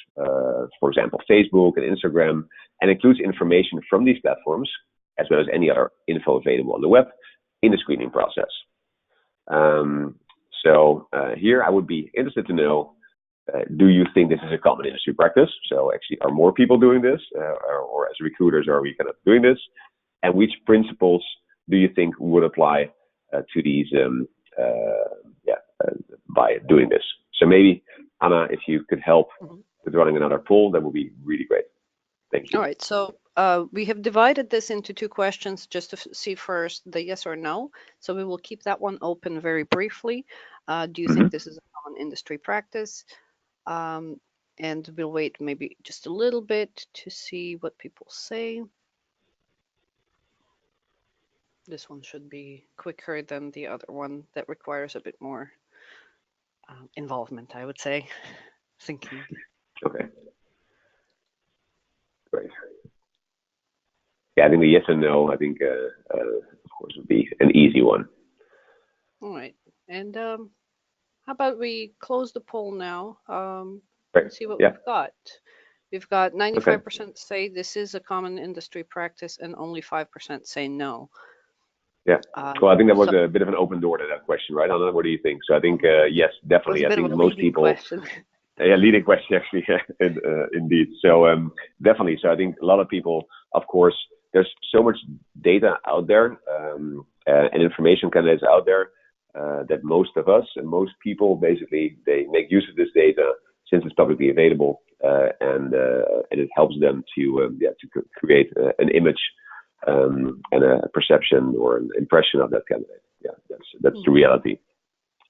for example, Facebook and Instagram, and includes information from these platforms, as well as any other info available on the web, in the screening process. Here I would be interested to know, do you think this is a common industry practice? So actually, are more people doing this, or as recruiters, are we kind of doing this? And which principles do you think would apply to these by doing this? So maybe, Anna, if you could help with running another poll, that would be really great. Thank you. All right, so we have divided this into two questions just to see first the yes or no. So we will keep that one open very briefly. Do you think this is a common industry practice? And we'll wait maybe just a little bit to see what people say. This one should be quicker than the other one that requires a bit more involvement, I would say, thinking. Okay. Great. Yeah, I think the yes and no, I think, of course, would be an easy one. All right. And how about we close the poll now Right. and see what we've got. We've got 95% say this is a common industry practice and only 5% say no. Yeah. Well, I think that was a bit of an open door to that question, right, Anna? What do you think? So I think, yes, definitely. I think most people. Question. Yeah, leading question actually, indeed. So definitely. So I think a lot of people, of course, there's so much data out there and information candidates out there that most of us and most people basically they make use of this data since it's publicly available and it helps them to create an image and a perception or an impression of that candidate. Yeah, that's the reality.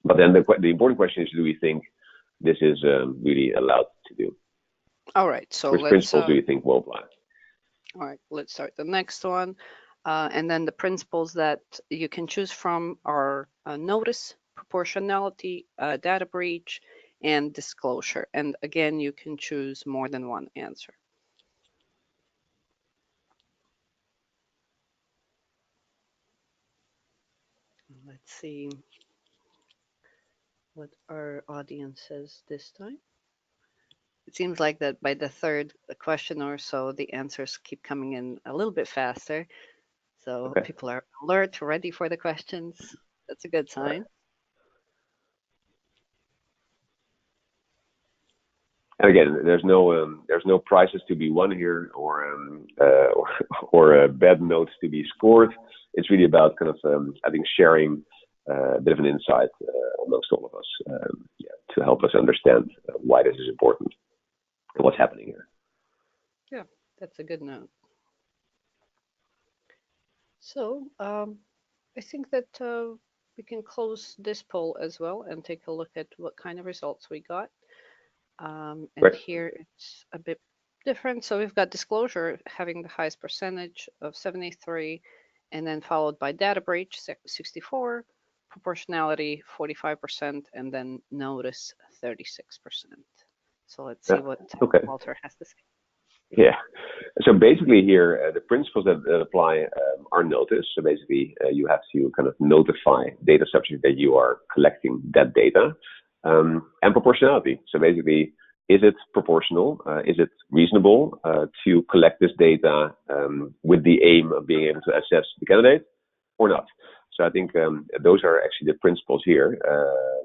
But then the important question is, do we think this is really allowed to do? All right. So which principles do you think will apply? All right. Let's start the next one. And then the principles that you can choose from are notice, proportionality, data breach, and disclosure. And again, you can choose more than one answer. Let's see what our audience says this time. It seems like that by the third question or so, the answers keep coming in a little bit faster. So people are alert, ready for the questions. That's a good sign. And again, there's no prizes to be won here or bad notes to be scored. It's really about kind of I think sharing a bit of an insight amongst all of us to help us understand why this is important and what's happening here. Yeah, that's a good note. So I think that we can close this poll as well and take a look at what kind of results we got. And here it's a bit different. So we've got disclosure having the highest percentage of 73, and then followed by data breach 64, proportionality 45%, and then notice 36%. So let's see what Walter has to say. Yeah. So basically here, the principles that apply are notice. So basically, you have to kind of notify data subject that you are collecting that data. And proportionality. So basically, is it proportional? Is it reasonable to collect this data with the aim of being able to assess the candidate or not? So I think those are actually the principles here,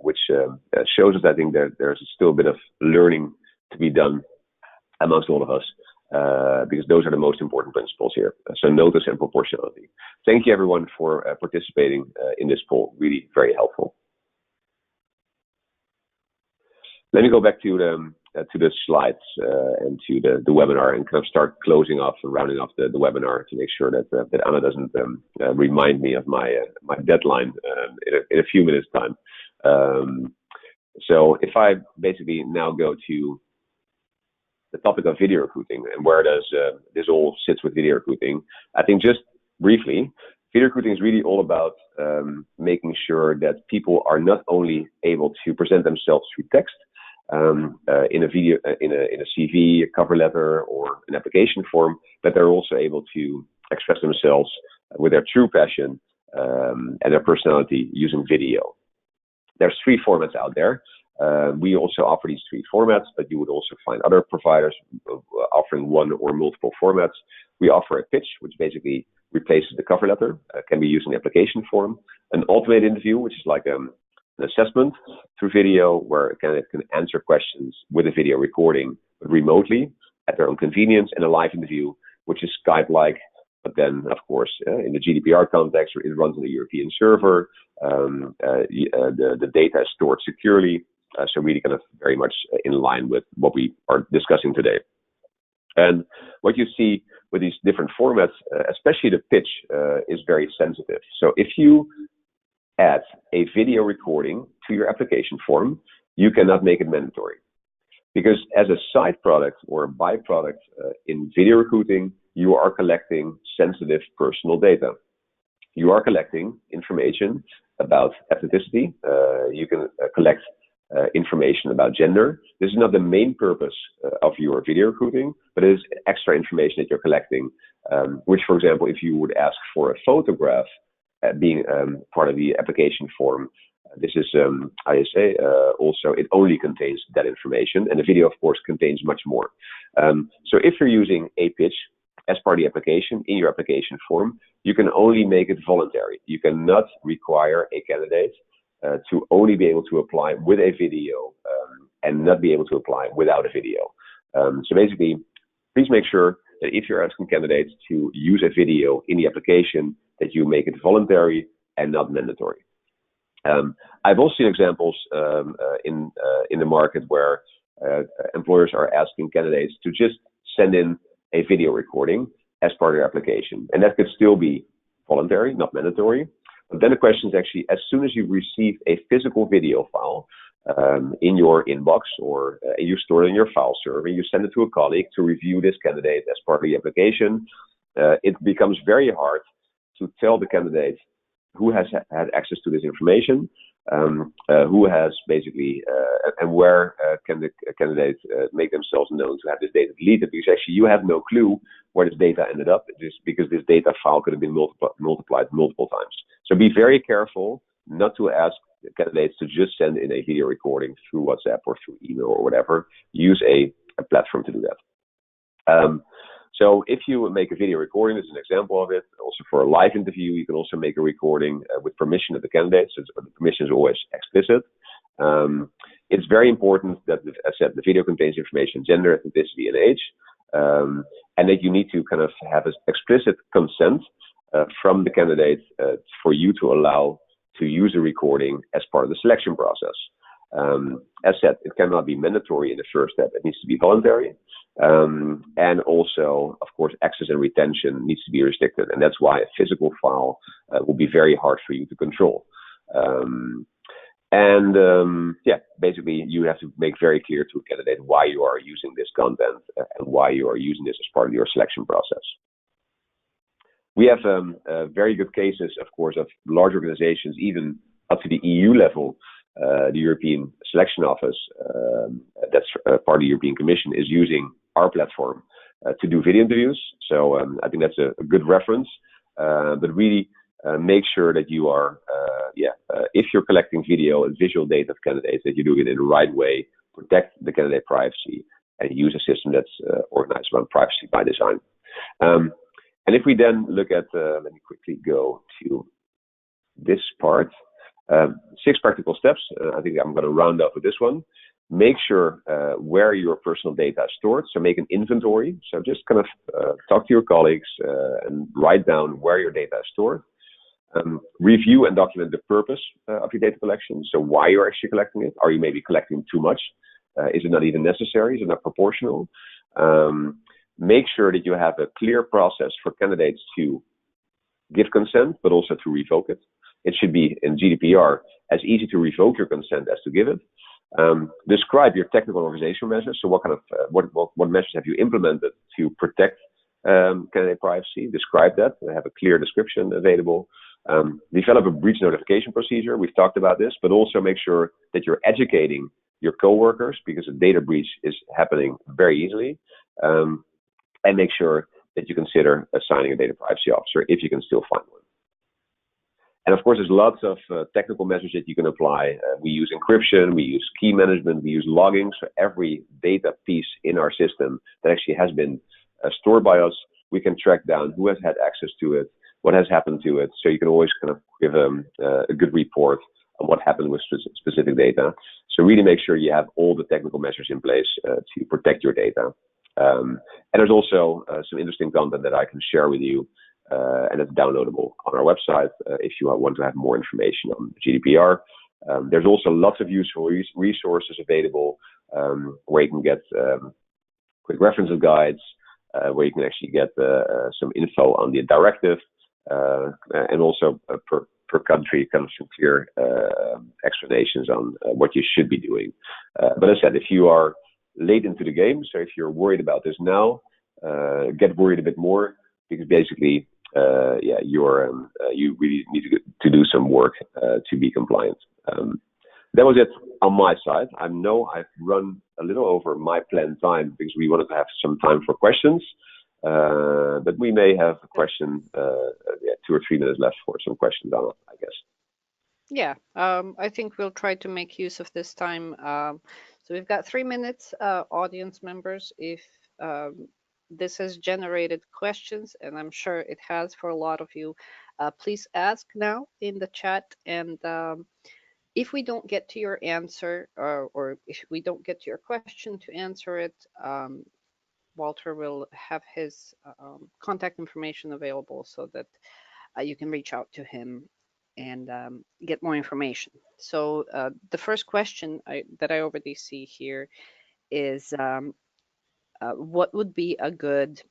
which shows us, I think, that there's still a bit of learning to be done amongst all of us, because those are the most important principles here. So notice and proportionality. Thank you, everyone, for participating in this poll. Really very helpful. Let me go back to the slides and to the webinar and kind of start closing off and rounding off the webinar to make sure that Anna doesn't remind me of my deadline in a few minutes time. So if I basically now go to the topic of video recruiting and where does this all sits with video recruiting, I think just briefly, video recruiting is really all about making sure that people are not only able to present themselves through text, in a video, in a CV, a cover letter, or an application form, but they're also able to express themselves with their true passion and their personality using video. There's 3 formats out there. We also offer these 3 formats, but you would also find other providers offering 1 or multiple formats. We offer a pitch, which basically replaces the cover letter, can be used in the application form. An automated interview, which is like an assessment through video, where a candidate can answer questions with a video recording, but remotely at their own convenience, and a live interview, which is Skype-like, but then, of course, in the GDPR context, it runs on a European server. The data is stored securely, so really kind of very much in line with what we are discussing today. And what you see with these different formats, especially the pitch, is very sensitive. So if you add a video recording to your application form, you cannot make it mandatory. Because as a side product or a byproduct in video recruiting, you are collecting sensitive personal data. You are collecting information about ethnicity. You can collect information about gender. This is not the main purpose of your video recruiting, but it is extra information that you're collecting, which, for example, if you would ask for a photograph being part of the application form, this is ISA. Also, it only contains that information, and the video, of course, contains much more. So if you're using a pitch as part of the application in your application form, you can only make it voluntary. You cannot require a candidate to only be able to apply with a video and not be able to apply without a video. So basically, please make sure that if you're asking candidates to use a video in the application, that you make it voluntary and not mandatory. I've also seen examples in the market where employers are asking candidates to just send in a video recording as part of their application, and that could still be voluntary, not mandatory. But then the question is actually, as soon as you receive a physical video file in your inbox, or you store it in your file server, you send it to a colleague to review this candidate as part of the application, it becomes very hard to tell the candidate who has had access to this information, who has basically, and where can the candidates make themselves known to have this data deleted, because actually you have no clue where this data ended up, just because this data file could have been multiplied multiple times. So be very careful not to ask candidates to just send in a video recording through WhatsApp or through email or whatever. Use a platform to do that. So if you make a video recording, this is an example of it. Also for a live interview, you can also make a recording with permission of the candidate. So the permission is always explicit. It's very important that, as I said, the video contains information, gender, ethnicity, and age, and that you need to kind of have an explicit consent from the candidate for you to allow to use a recording as part of the selection process. As said, it cannot be mandatory in the first step. It needs to be voluntary. And also, of course, access and retention needs to be restricted. And that's why a physical file will be very hard for you to control. Yeah, basically, you have to make very clear to a candidate why you are using this content and why you are using this as part of your selection process. We have very good cases, of course, of large organizations, even up to the EU level. The European Selection Office, that's part of the European Commission, is using our platform to do video interviews. So I think that's a good reference. But really make sure that you are, if you're collecting video and visual data of candidates, that you do it in the right way, protect the candidate privacy, and use a system that's organized around privacy by design. And if we then look at, let me quickly go to this part. 6 practical steps. I think I'm going to round up with this one. Make sure where your personal data is stored. So make an inventory. So just kind of talk to your colleagues and write down where your data is stored. Review and document the purpose of your data collection. So why you're actually collecting it. Are you maybe collecting too much? Is it not even necessary? Is it not proportional? Make sure that you have a clear process for candidates to give consent, but also to revoke it. It should be in GDPR as easy to revoke your consent as to give it. Describe your technical organizational measures. So what kind of what measures have you implemented to protect candidate privacy? Describe that. Have a clear description available. Develop a breach notification procedure. We've talked about this, but also make sure that you're educating your coworkers, because a data breach is happening very easily. And make sure that you consider assigning a data privacy officer if you can still find one. And of course, there's lots of technical measures that you can apply. We use encryption, we use key management, we use logging. So every data piece in our system that actually has been stored by us, we can track down who has had access to it. what has happened to it. So you can always kind of give a good report on what happened with specific data. So really make sure you have all the technical measures in place to protect your data. And there's also some interesting content that I can share with you, and it's downloadable on our website if you want to have more information on GDPR. There's also lots of useful resources available where you can get quick reference guides, where you can actually get some info on the directive, and also per country kind of some clear explanations on what you should be doing. But as I said, if you are late into the game, so if you're worried about this now, get worried a bit more, because basically, you really need to do some work to be compliant. That was it on my side. I know I've run a little over my planned time because we wanted to have some time for questions, but we may have a question, 2 or 3 minutes left for some questions on it, I guess. Yeah, I think we'll try to make use of this time. So we've got 3 minutes, audience members. If this has generated questions, and I'm sure it has for a lot of you, please ask now in the chat. And if we don't get to your answer, or if we don't get to your question to answer it, Walter will have his contact information available so that you can reach out to him and get more information. So the first question that I already see here is what would be a good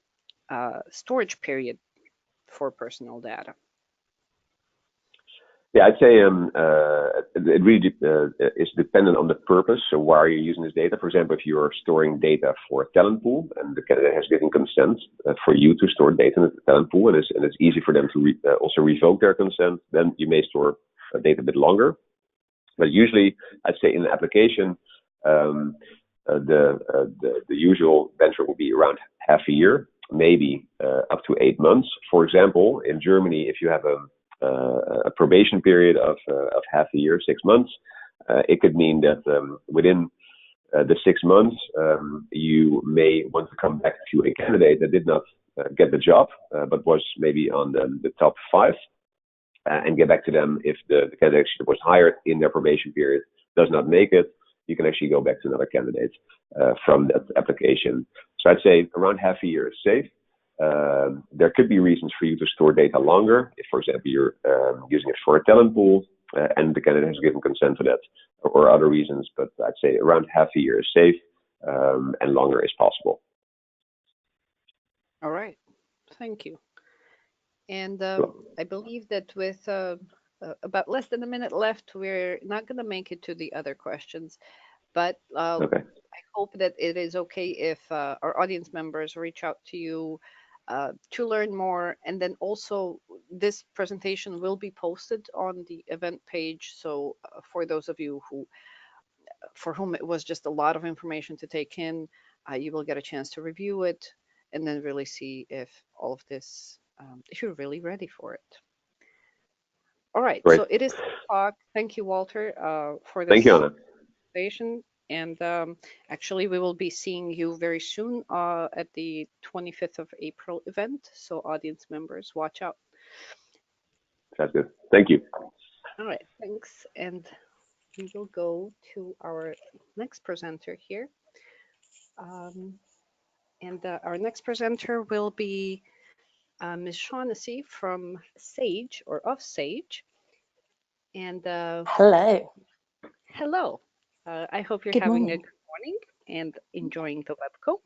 storage period for personal data? Yeah, I'd say it really is dependent on the purpose. So why are you using this data? For example, if you're storing data for a talent pool and the candidate has given consent for you to store data in the talent pool, and it's easy for them to also revoke their consent, then you may store data a bit longer. But usually, I'd say in an application, the usual benchmark will be around half a year, maybe up to 8 months. For example, in Germany, if you have a probation period of half a year, 6 months, it could mean that within the 6 months, you may want to come back to a candidate that did not get the job, but was maybe on the top 5, and get back to them if the candidate actually was hired in their probation period does not make it. You can actually go back to another candidate from that application. So I'd say around half a year is safe. There could be reasons for you to store data longer. If, for example, you're using it for a talent pool and the candidate has given consent to that, or other reasons, but I'd say around half a year is safe, and longer is possible. All right, thank you. And I believe that with about less than a minute left, we're not going to make it to the other questions, but Okay. I hope that it is okay if our audience members reach out to you to learn more. And then also this presentation will be posted on the event page. So for those of you for whom it was just a lot of information to take in, you will get a chance to review it and then really see if all of this, if you're really ready for it. All right, Great. so it is talk. Thank you, Walter, for this Thank you, Anna. presentation. And actually, we will be seeing you very soon at the 25th of April event. So audience members, watch out. That's good. Thank you. All right, thanks. And we will go to our next presenter here. And our next presenter will be Ms. Shaughnessy from Sage, or of Sage. And hello. Hello. I hope you're Good having morning. a good morning and enjoying the WebCo.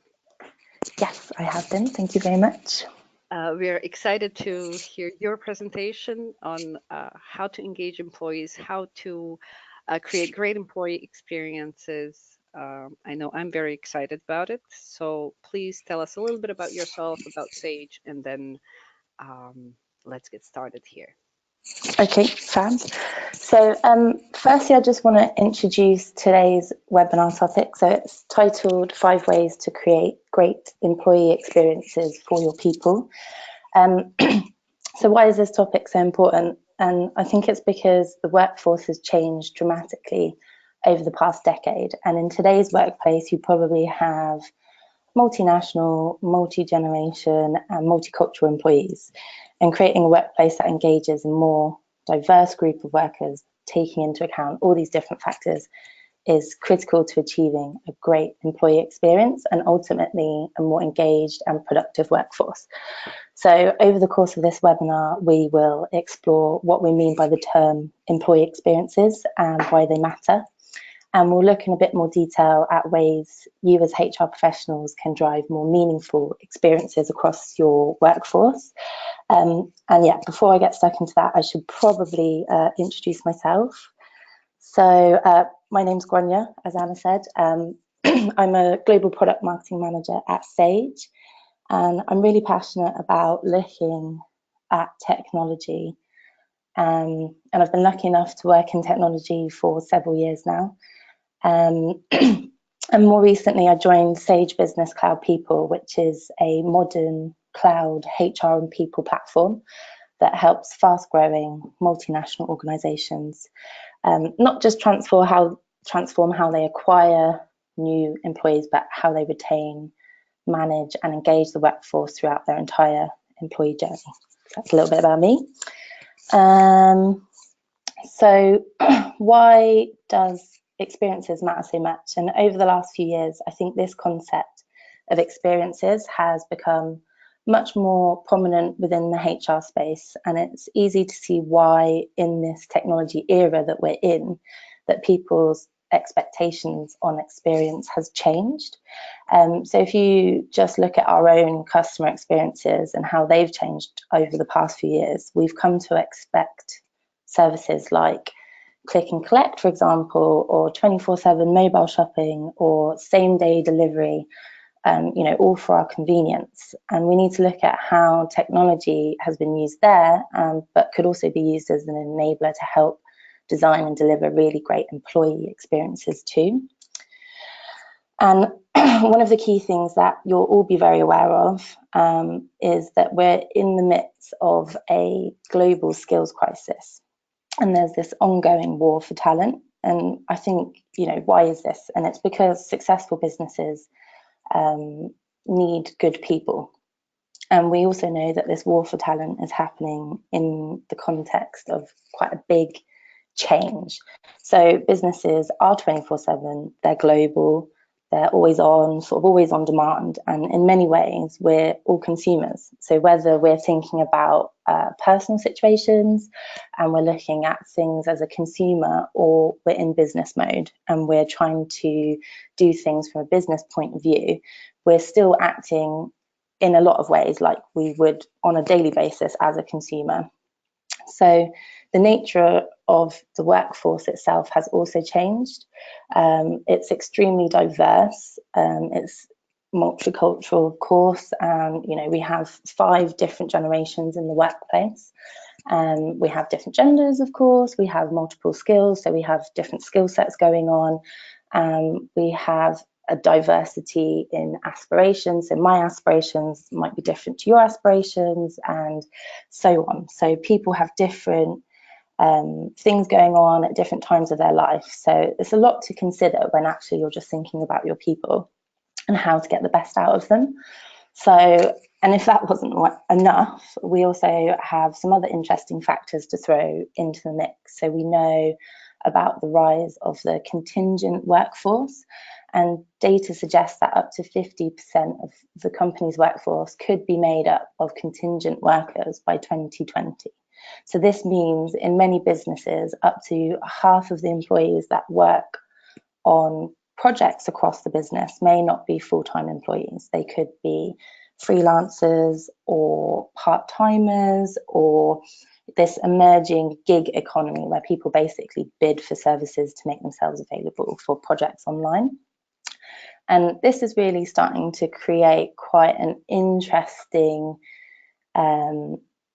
Yes, I have been. Thank you very much. We are excited to hear your presentation on how to engage employees, how to create great employee experiences. I know I'm very excited about it. So please tell us a little bit about yourself, about Sage, and then let's get started here. Okay, fab. So firstly, I just want to introduce today's webinar topic. So it's titled 5 Ways to Create Great Employee Experiences for Your People. So why is this topic so important? And I think it's because the workforce has changed dramatically over the past decade. And in today's workplace, you probably have multinational, multi-generation and multicultural employees. And creating a workplace that engages a more diverse group of workers, taking into account all these different factors, is critical to achieving a great employee experience and ultimately a more engaged and productive workforce. So over the course of this webinar, we will explore what we mean by the term employee experiences and why they matter. And we'll look in a bit more detail at ways you as HR professionals can drive more meaningful experiences across your workforce. And yeah, before I get stuck into that, I should probably introduce myself. So my name's Grainne, as Anna said. I'm a global product marketing manager at Sage, and I'm really passionate about looking at technology. And I've been lucky enough to work in technology for several years now. And more recently, I joined Sage Business Cloud People, which is a modern cloud HR and people platform that helps fast-growing multinational organizations not just transform how they acquire new employees, but how they retain, manage, and engage the workforce throughout their entire employee journey. That's a little bit about me. So why does experiences matter so much? And over the last few years, I think this concept of experiences has become much more prominent within the HR space, and it's easy to see why in this technology era that we're in, that people's expectations on experience has changed. So if you just look at our own customer experiences and how they've changed over the past few years, we've come to expect services like click and collect, for example, or 24/7 mobile shopping or same-day delivery, all for our convenience. And we need to look at how technology has been used there, but could also be used as an enabler to help design and deliver really great employee experiences too. And one of the key things that you'll all be very aware of is that we're in the midst of a global skills crisis. And there's this ongoing war for talent. And I think, why is this? And it's because successful businesses need good people. And we also know that this war for talent is happening in the context of quite a big change. So businesses are 24/7, they're global, they're always on, sort of always on demand. And in many ways, we're all consumers. So whether we're thinking about personal situations and we're looking at things as a consumer, or we're in business mode and we're trying to do things from a business point of view, we're still acting in a lot of ways like we would on a daily basis as a consumer. So the nature of the workforce itself has also changed. It's extremely diverse. It's multicultural, of course. We have 5 different generations in the workplace. We have different genders, of course. We have multiple skills, so we have different skill sets going on. We have a diversity in aspirations. So my aspirations might be different to your aspirations, and so on. So people have different things going on at different times of their life. So it's a lot to consider when actually you're just thinking about your people and how to get the best out of them. So, and if that wasn't enough, we also have some other interesting factors to throw into the mix. So we know about the rise of the contingent workforce, and data suggests that up to 50% of the company's workforce could be made up of contingent workers by 2020. So this means in many businesses, up to half of the employees that work on projects across the business may not be full-time employees. They could be freelancers or part-timers, or this emerging gig economy where people basically bid for services to make themselves available for projects online. And this is really starting to create quite an interesting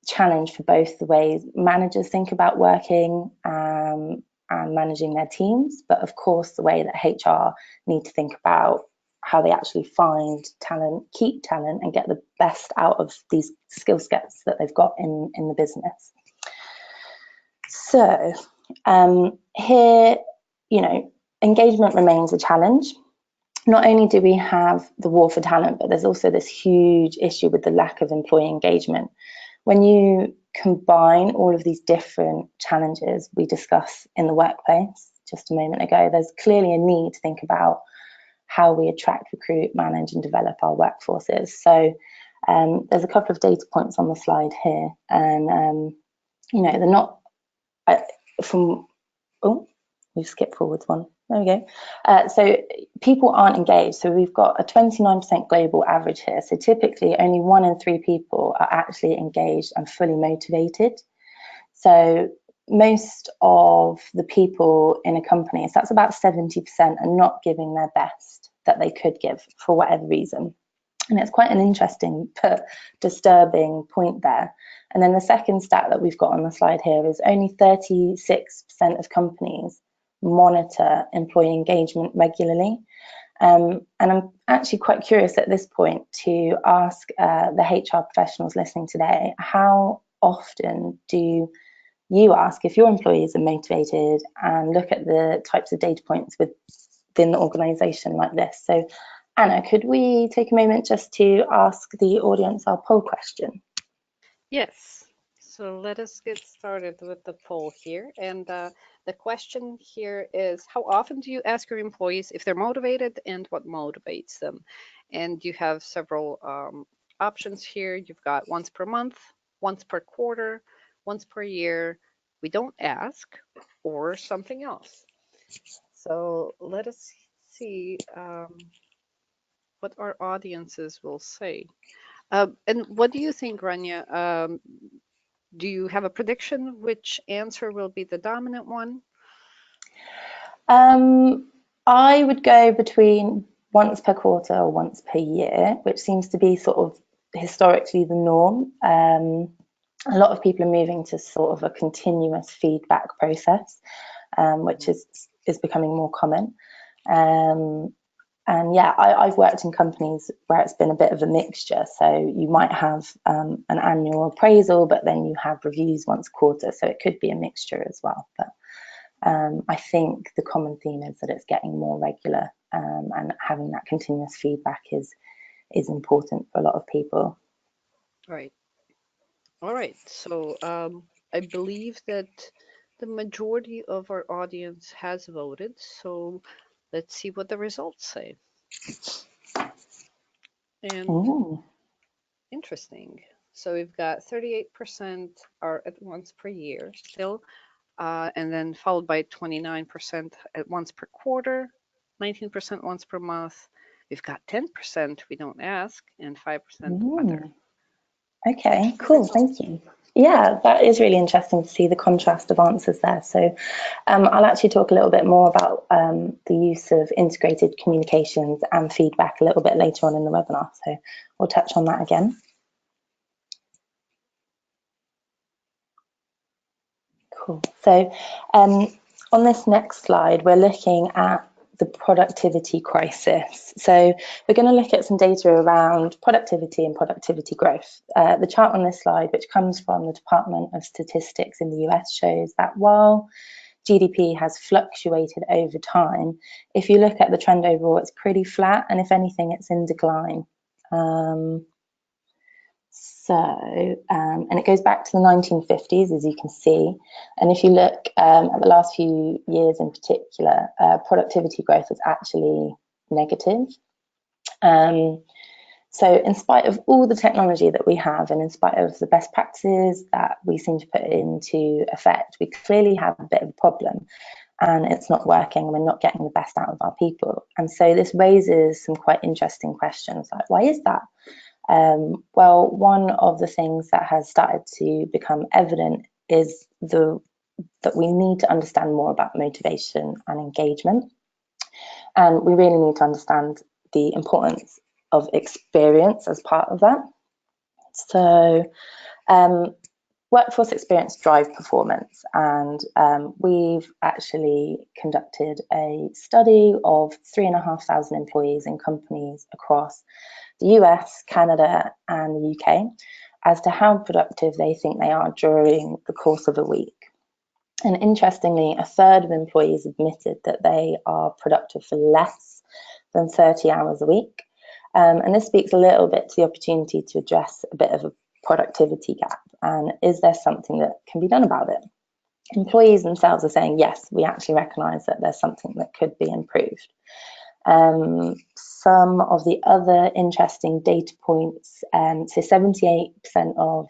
challenge for both the ways managers think about working and managing their teams, but of course the way that HR need to think about how they actually find talent, keep talent, and get the best out of these skill sets that they've got in the business. So here, engagement remains a challenge. Not only do we have the war for talent, but there's also this huge issue with the lack of employee engagement, when you combine all of these different challenges we discussed in the workplace just a moment ago, there's clearly a need to think about how we attract, recruit, manage and develop our workforces. So there's a couple of data points on the slide here, and they're not we've skipped forwards one. There we go. So people aren't engaged. So we've got a 29% global average here. So typically only 1 in 3 people are actually engaged and fully motivated. So most of the people in a company, so that's about 70%, are not giving their best that they could give for whatever reason. And it's quite an interesting but disturbing point there. And then the second stat that we've got on the slide here is only 36% of companies monitor employee engagement regularly. And I'm actually quite curious at this point to ask the HR professionals listening today, how often do you ask if your employees are motivated and look at the types of data points within the organisation like this? So Anna, could we take a moment just to ask the audience our poll question? Yes. So let us get started with the poll here. And the question here is, how often do you ask your employees if they're motivated and what motivates them? And you have several options here. You've got once per month, once per quarter, once per year, we don't ask, or something else. So let us see what our audiences will say. And what do you think, Grainne? Do you have a prediction which answer will be the dominant one? I would go between once per quarter or once per year, which seems to be sort of historically the norm. A lot of people are moving to sort of a continuous feedback process, which is becoming more common. And yeah, I've worked in companies where it's been a bit of a mixture. So you might have an annual appraisal, but then you have reviews once a quarter. So it could be a mixture as well. But I think the common theme is that it's getting more regular, and having that continuous feedback is important for a lot of people. Right. All right. So I believe that the majority of our audience has voted. So let's see what the results say. And Ooh. interesting. So we've got 38% are at once per year still, and then followed by 29% at once per quarter, 19% once per month. We've got 10% we don't ask, and 5% other. Okay, cool. Thank you. Yeah, that is really interesting to see the contrast of answers there. So I'll actually talk a little bit more about the use of integrated communications and feedback a little bit later on in the webinar. So we'll touch on that again. Cool. So on this next slide, we're looking at the productivity crisis. So we're going to look at some data around productivity and productivity growth. The chart on this slide, which comes from the Department of Statistics in the US, shows that while GDP has fluctuated over time, if you look at the trend overall, it's pretty flat, and if anything, it's in decline. And it goes back to the 1950s, as you can see. And if you look at the last few years in particular, productivity growth is actually negative. So in spite of all the technology that we have, and in spite of the best practices that we seem to put into effect, we clearly have a bit of a problem, and it's not working, and we're not getting the best out of our people. And so this raises some quite interesting questions, like, why is that? Well, one of the things that has started to become evident is that we need to understand more about motivation and engagement. And we really need to understand the importance of experience as part of that. So workforce experience drive performance, and we've actually conducted a study of 3,500 employees in companies across the US, Canada, and the UK as to how productive they think they are during the course of a week. And interestingly, a third of employees admitted that they are productive for less than 30 hours a week. And this speaks a little bit to the opportunity to address a bit of a productivity gap. and is there something that can be done about it? Employees themselves are saying, yes, we actually recognise that there's something that could be improved. Some of the other interesting data points, so 78% of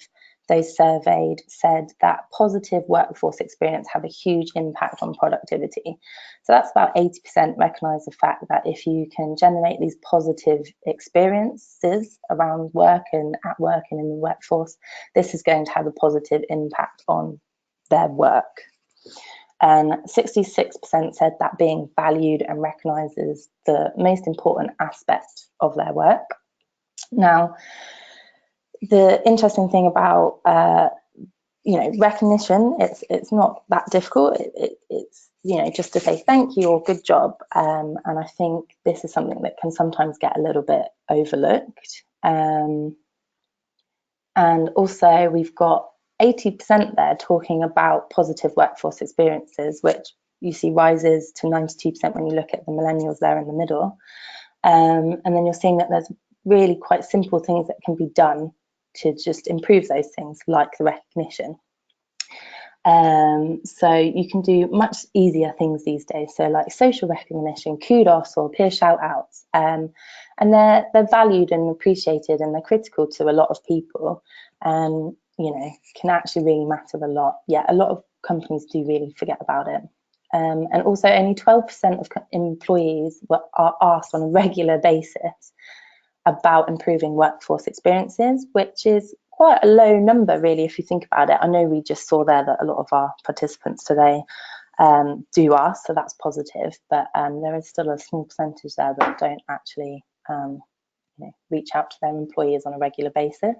those surveyed said that positive workforce experience have a huge impact on productivity. So that's about 80% recognise the fact that if you can generate these positive experiences around work and at work and in the workforce, this is going to have a positive impact on their work. And 66% said that being valued and recognised is the most important aspect of their work. Now, the interesting thing about recognition, it's not that difficult. It's just to say thank you or good job. And I think this is something that can sometimes get a little bit overlooked. And also we've got 80% there talking about positive workforce experiences, which you see rises to 92% when you look at the millennials there in the middle. And then you're seeing that there's really quite simple things that can be done to just improve those things, like the recognition. So you can do much easier things these days. So like social recognition, kudos or peer shout outs. And they're valued and appreciated, and they're critical to a lot of people. Can actually really matter a lot. Yeah, a lot of companies do really forget about it. And also only 12% of employees are asked on a regular basis about improving workforce experiences, which is quite a low number really if you think about it. I know we just saw there that a lot of our participants today do ask, so that's positive, but there is still a small percentage there that don't actually reach out to their employees on a regular basis.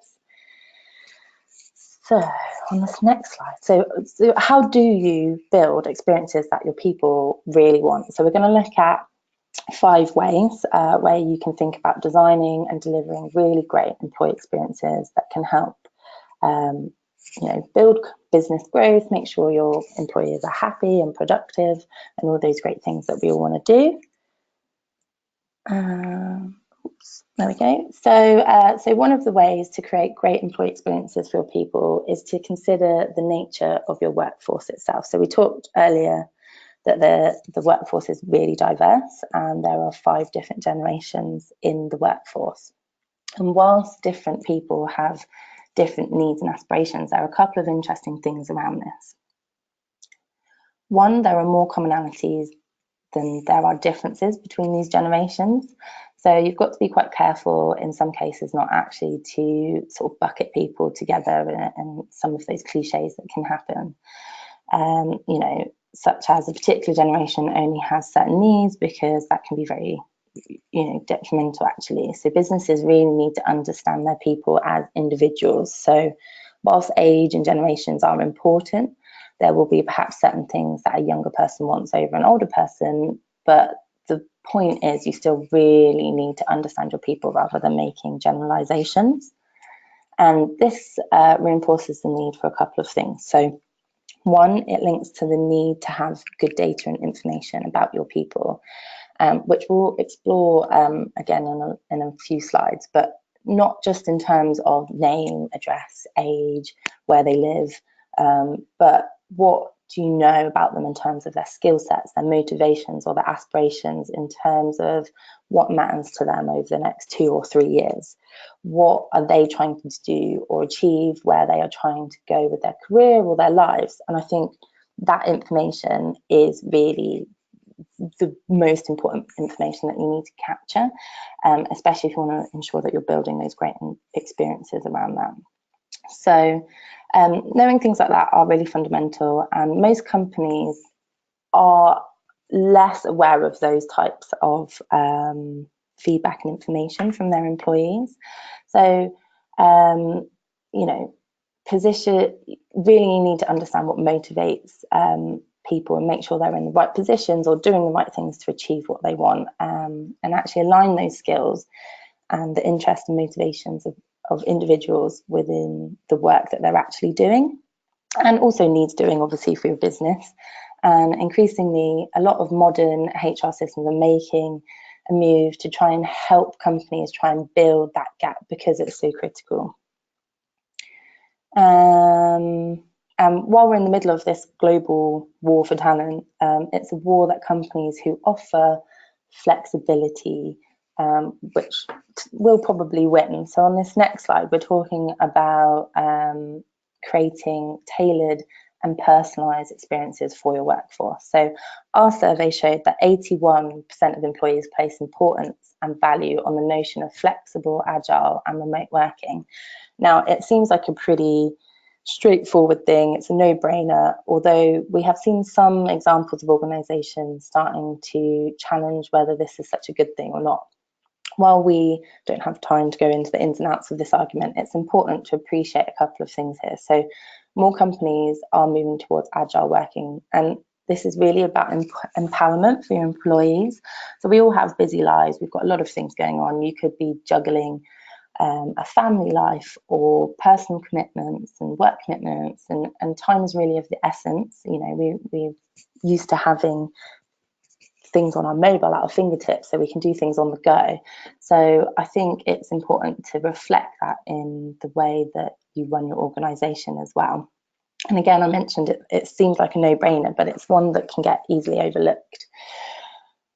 So on this next slide, so how do you build experiences that your people really want? So we're going to look at 5 ways where you can think about designing and delivering really great employee experiences that can help build business growth, make sure your employees are happy and productive, and all those great things that we all want to do. There we go. So one of the ways to create great employee experiences for your people is to consider the nature of your workforce itself. So we talked earlier that the workforce is really diverse, and there are 5 different generations in the workforce. And whilst different people have different needs and aspirations, there are a couple of interesting things around this. One, there are more commonalities than there are differences between these generations. So you've got to be quite careful in some cases not actually to sort of bucket people together and some of those cliches that can happen. Such as a particular generation only has certain needs, because that can be very detrimental actually. So businesses really need to understand their people as individuals. So whilst age and generations are important, there will be perhaps certain things that a younger person wants over an older person, but the point is you still really need to understand your people rather than making generalizations. And this reinforces the need for a couple of things. So one, it links to the need to have good data and information about your people, which we'll explore again in a few slides, but not just in terms of name, address, age, where they live, but what do you know about them in terms of their skill sets, their motivations or their aspirations in terms of what matters to them over the next 2 or 3 years? What are they trying to do or achieve, where they are trying to go with their career or their lives? And I think that information is really the most important information that you need to capture, especially if you want to ensure that you're building those great experiences around that. So knowing things like that are really fundamental, and most companies are less aware of those types of feedback and information from their employees. So really you need to understand what motivates people and make sure they're in the right positions or doing the right things to achieve what they want, and actually align those skills and the interests and motivations of individuals within the work that they're actually doing, and also needs doing obviously for your business. And increasingly a lot of modern HR systems are making a move to try and help companies try and build that gap because it's so critical. And while we're in the middle of this global war for talent, it's a war that companies who offer flexibility, which will probably win. So on this next slide, we're talking about creating tailored and personalised experiences for your workforce. So our survey showed that 81% of employees place importance and value on the notion of flexible, agile and remote working. Now, it seems like a pretty straightforward thing. It's a no-brainer, although we have seen some examples of organisations starting to challenge whether this is such a good thing or not. While we don't have time to go into the ins and outs of this argument, it's important to appreciate a couple of things here. So more companies are moving towards agile working, and this is really about empowerment for your employees. So we all have busy lives. We've got a lot of things going on. You could be juggling a family life or personal commitments and work commitments, and time is really of the essence. You know, we're used to having things on our mobile at our fingertips so we can do things on the go. So I think it's important to reflect that in the way that you run your organization as well. And again, I mentioned it seems like a no-brainer, but it's one that can get easily overlooked.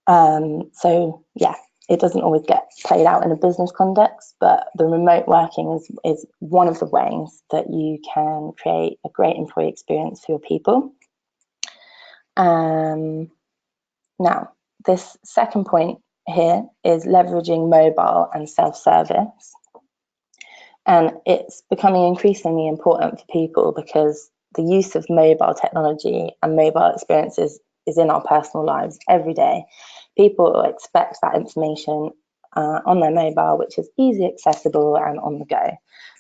So yeah, it doesn't always get played out in a business context, but the remote working is one of the ways that you can create a great employee experience for your people. Now, this second point here is leveraging mobile and self-service. And it's becoming increasingly important for people because the use of mobile technology and mobile experiences is in our personal lives every day. People expect that information on their mobile, which is easy accessible and on the go.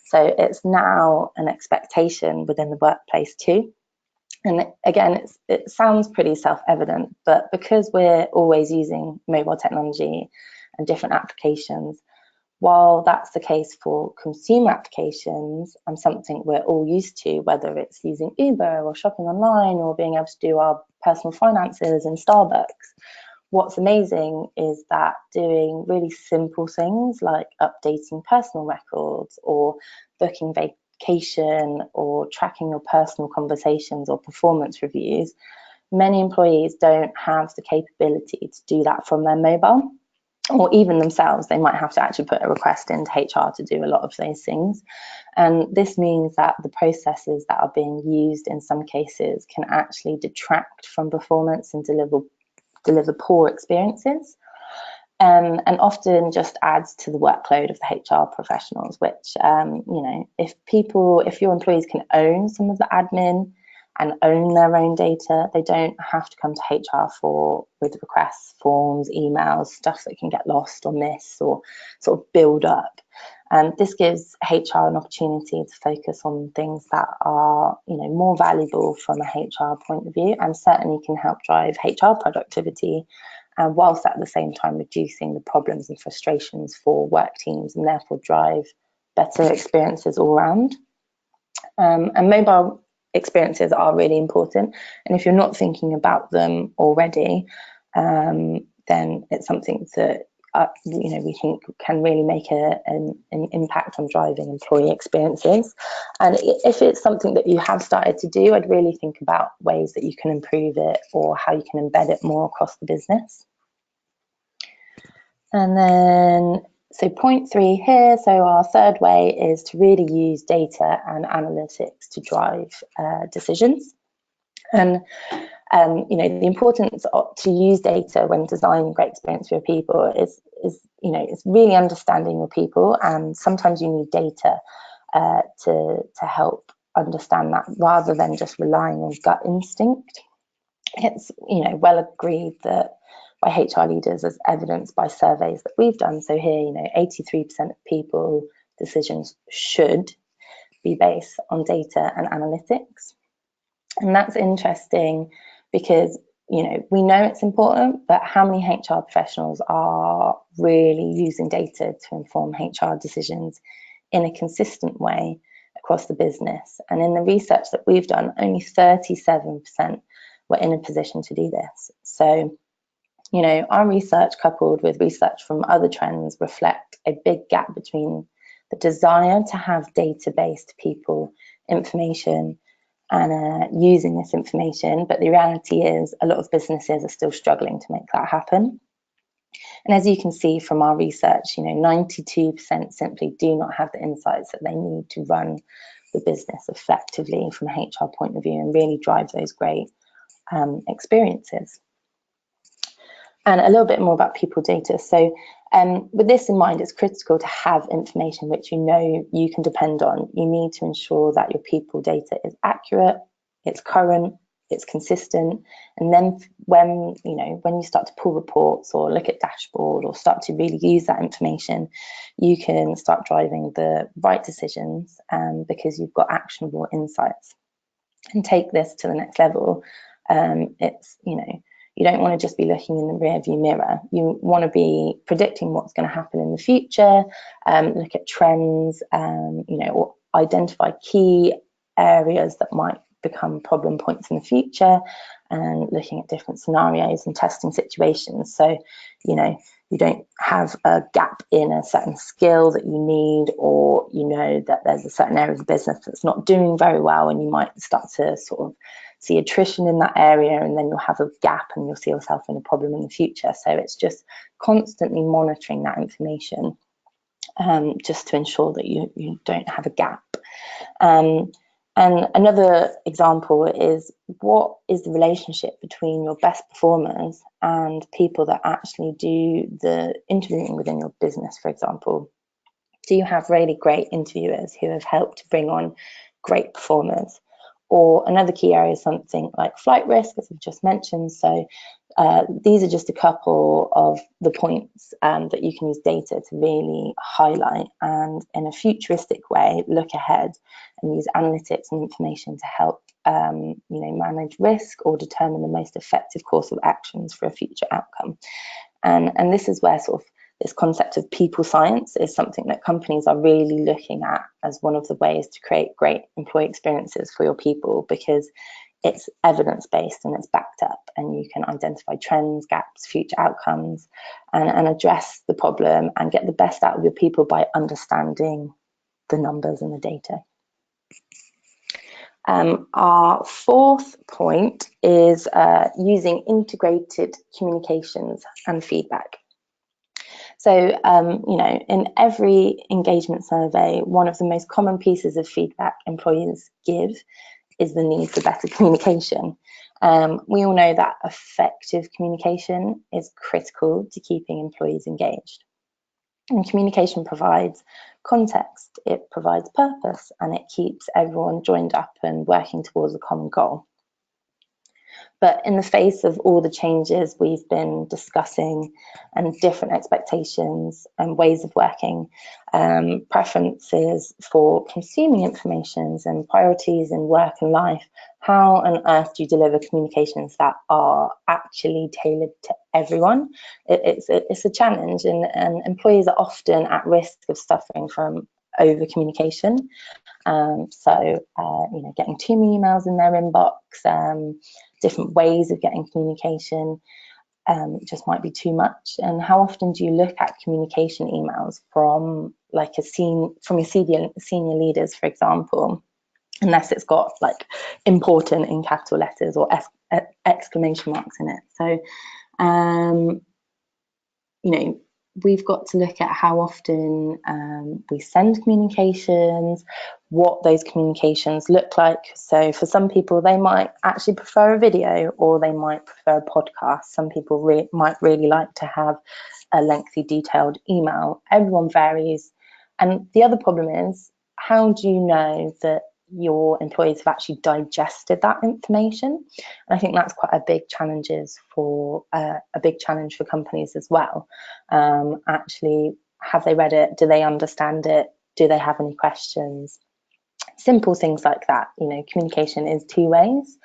So it's now an expectation within the workplace too. And again, it sounds pretty self-evident, but because we're always using mobile technology and different applications, while that's the case for consumer applications and something we're all used to, whether it's using Uber or shopping online or being able to do our personal finances in Starbucks, what's amazing is that doing really simple things like updating personal records or booking vacation or tracking your personal conversations or performance reviews, many employees don't have the capability to do that from their mobile, or even themselves. They might have to actually put a request into HR to do a lot of those things. And this means that the processes that are being used in some cases can actually detract from performance and deliver poor experiences. And often just adds to the workload of the HR professionals, which, you know, if your employees can own some of the admin and own their own data, they don't have to come to HR with requests, forms, emails, stuff that can get lost or miss or sort of build up. And this gives HR an opportunity to focus on things that are, you know, more valuable from a HR point of view, and certainly can help drive HR productivity, whilst at the same time reducing the problems and frustrations for work teams, and therefore drive better experiences all around. And mobile experiences are really important, and if you're not thinking about them already, then it's something that you know, we think can really make an impact on driving employee experiences. And if it's something that you have started to do, I'd really think about ways that you can improve it or how you can embed it more across the business. And then, so point 3 here, so our third way is to really use data and analytics to drive decisions. And you know, the importance to use data when designing great experience for your people is you know, it's really understanding your people, and sometimes you need data to help understand that, rather than just relying on gut instinct. It's, you know, well agreed that by HR leaders, as evidenced by surveys that we've done. So here, you know, 83% of people decisions should be based on data and analytics. And that's interesting because, you know, we know it's important, but how many HR professionals are really using data to inform HR decisions in a consistent way across the business? And in the research that we've done, only 37% were in a position to do this. So, you know, our research coupled with research from other trends reflect a big gap between the desire to have data-based people information and using this information, but the reality is a lot of businesses are still struggling to make that happen. And as you can see from our research, 92% simply do not have the insights that they need to run the business effectively from a HR point of view and really drive those great experiences. And a little bit more about people data. So with this in mind, it's critical to have information which you can depend on. You need to ensure that your people data is accurate, it's current, it's consistent, and then when you start to pull reports or look at dashboard or start to really use that information, you can start driving the right decisions because you've got actionable insights. And take this to the next level. It's you don't want to just be looking in the rearview mirror. You want to be predicting what's going to happen in the future, look at trends, or identify key areas that might become problem points in the future, and looking at different scenarios and testing situations. So, you don't have a gap in a certain skill that you need, or that there's a certain area of the business that's not doing very well, and you might start to sort of see attrition in that area, and then you'll have a gap and you'll see yourself in a problem in the future. So it's just constantly monitoring that information just to ensure that you don't have a gap. And another example is, what is the relationship between your best performers and people that actually do the interviewing within your business, for example? Do you have really great interviewers who have helped to bring on great performers? Or another key area is something like flight risk, as I've just mentioned. So these are just a couple of the points that you can use data to really highlight, and in a futuristic way, look ahead and use analytics and information to help manage risk or determine the most effective course of actions for a future outcome. And this is where sort of this concept of people science is something that companies are really looking at as one of the ways to create great employee experiences for your people, because it's evidence-based and it's backed up, and you can identify trends, gaps, future outcomes, and address the problem and get the best out of your people by understanding the numbers and the data. Our fourth point is using integrated communications and feedback. So, in every engagement survey, one of the most common pieces of feedback employees give is the need for better communication. We all know that effective communication is critical to keeping employees engaged. And communication provides context, it provides purpose, and it keeps everyone joined up and working towards a common goal. But in the face of all the changes we've been discussing and different expectations and ways of working, preferences for consuming information and priorities in work and life, how on earth do you deliver communications that are actually tailored to everyone? It's a challenge, and employees are often at risk of suffering from over communication. Getting too many emails in their inbox, different ways of getting communication just might be too much. And how often do you look at communication emails from your senior leaders, for example, unless it's got like important in capital letters or exclamation marks in it? So we've got to look at how often we send communications, what those communications look like. So for some people, they might actually prefer a video, or they might prefer a podcast. Some people might really like to have a lengthy, detailed email. Everyone varies. And the other problem is, how do you know that your employees have actually digested that information? And I think that's quite a big challenge for companies as well. Actually, have they read it? Do they understand it? Do they have any questions? Simple things like that. Communication is two ways.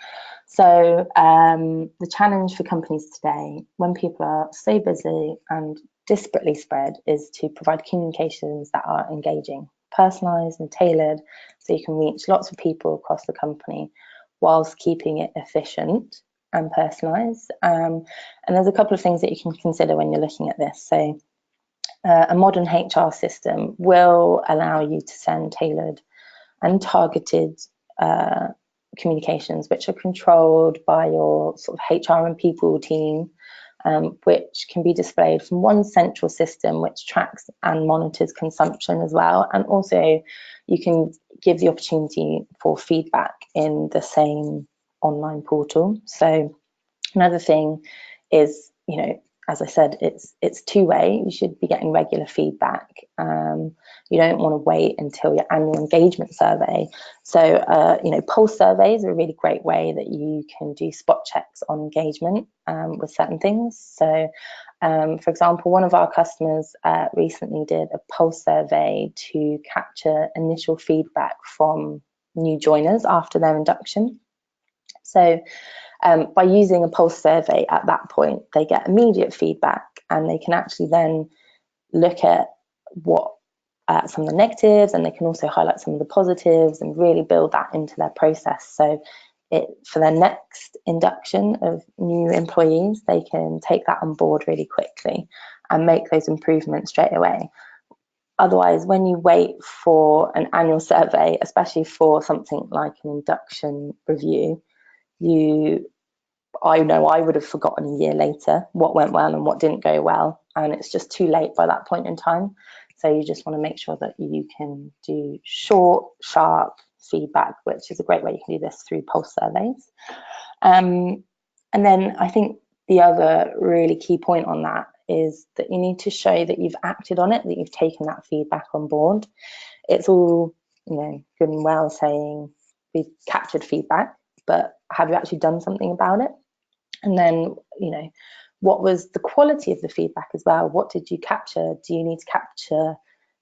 So the challenge for companies today, when people are so busy and disparately spread, is to provide communications that are engaging, personalised and tailored, so you can reach lots of people across the company whilst keeping it efficient and personalised. And there's a couple of things that you can consider when you're looking at this. So a modern HR system will allow you to send tailored and targeted communications, which are controlled by your sort of HR and people team, which can be displayed from one central system which tracks and monitors consumption as well. And also you can give the opportunity for feedback in the same online portal. So another thing is, you know, as I said, it's two-way. You should be getting regular feedback. You don't want to wait until your annual engagement survey. So, you know, pulse surveys are a really great way that you can do spot checks on engagement with certain things. So, for example, one of our customers recently did a pulse survey to capture initial feedback from new joiners after their induction. So, by using a pulse survey at that point, they get immediate feedback, and they can actually then look at what some of the negatives, and they can also highlight some of the positives and really build that into their process. So for their next induction of new employees, they can take that on board really quickly and make those improvements straight away. Otherwise, when you wait for an annual survey, especially for something like an induction review, I know I would have forgotten a year later what went well and what didn't go well, and it's just too late by that point in time. So you just want to make sure that you can do short, sharp feedback, which is a great way you can do this through pulse surveys. And then I think the other really key point on that is that you need to show that you've acted on it, that you've taken that feedback on board. It's all, you know, good and well saying we've captured feedback, but have you actually done something about it? And then, you know, what was the quality of the feedback as well? What did you capture? Do you need to capture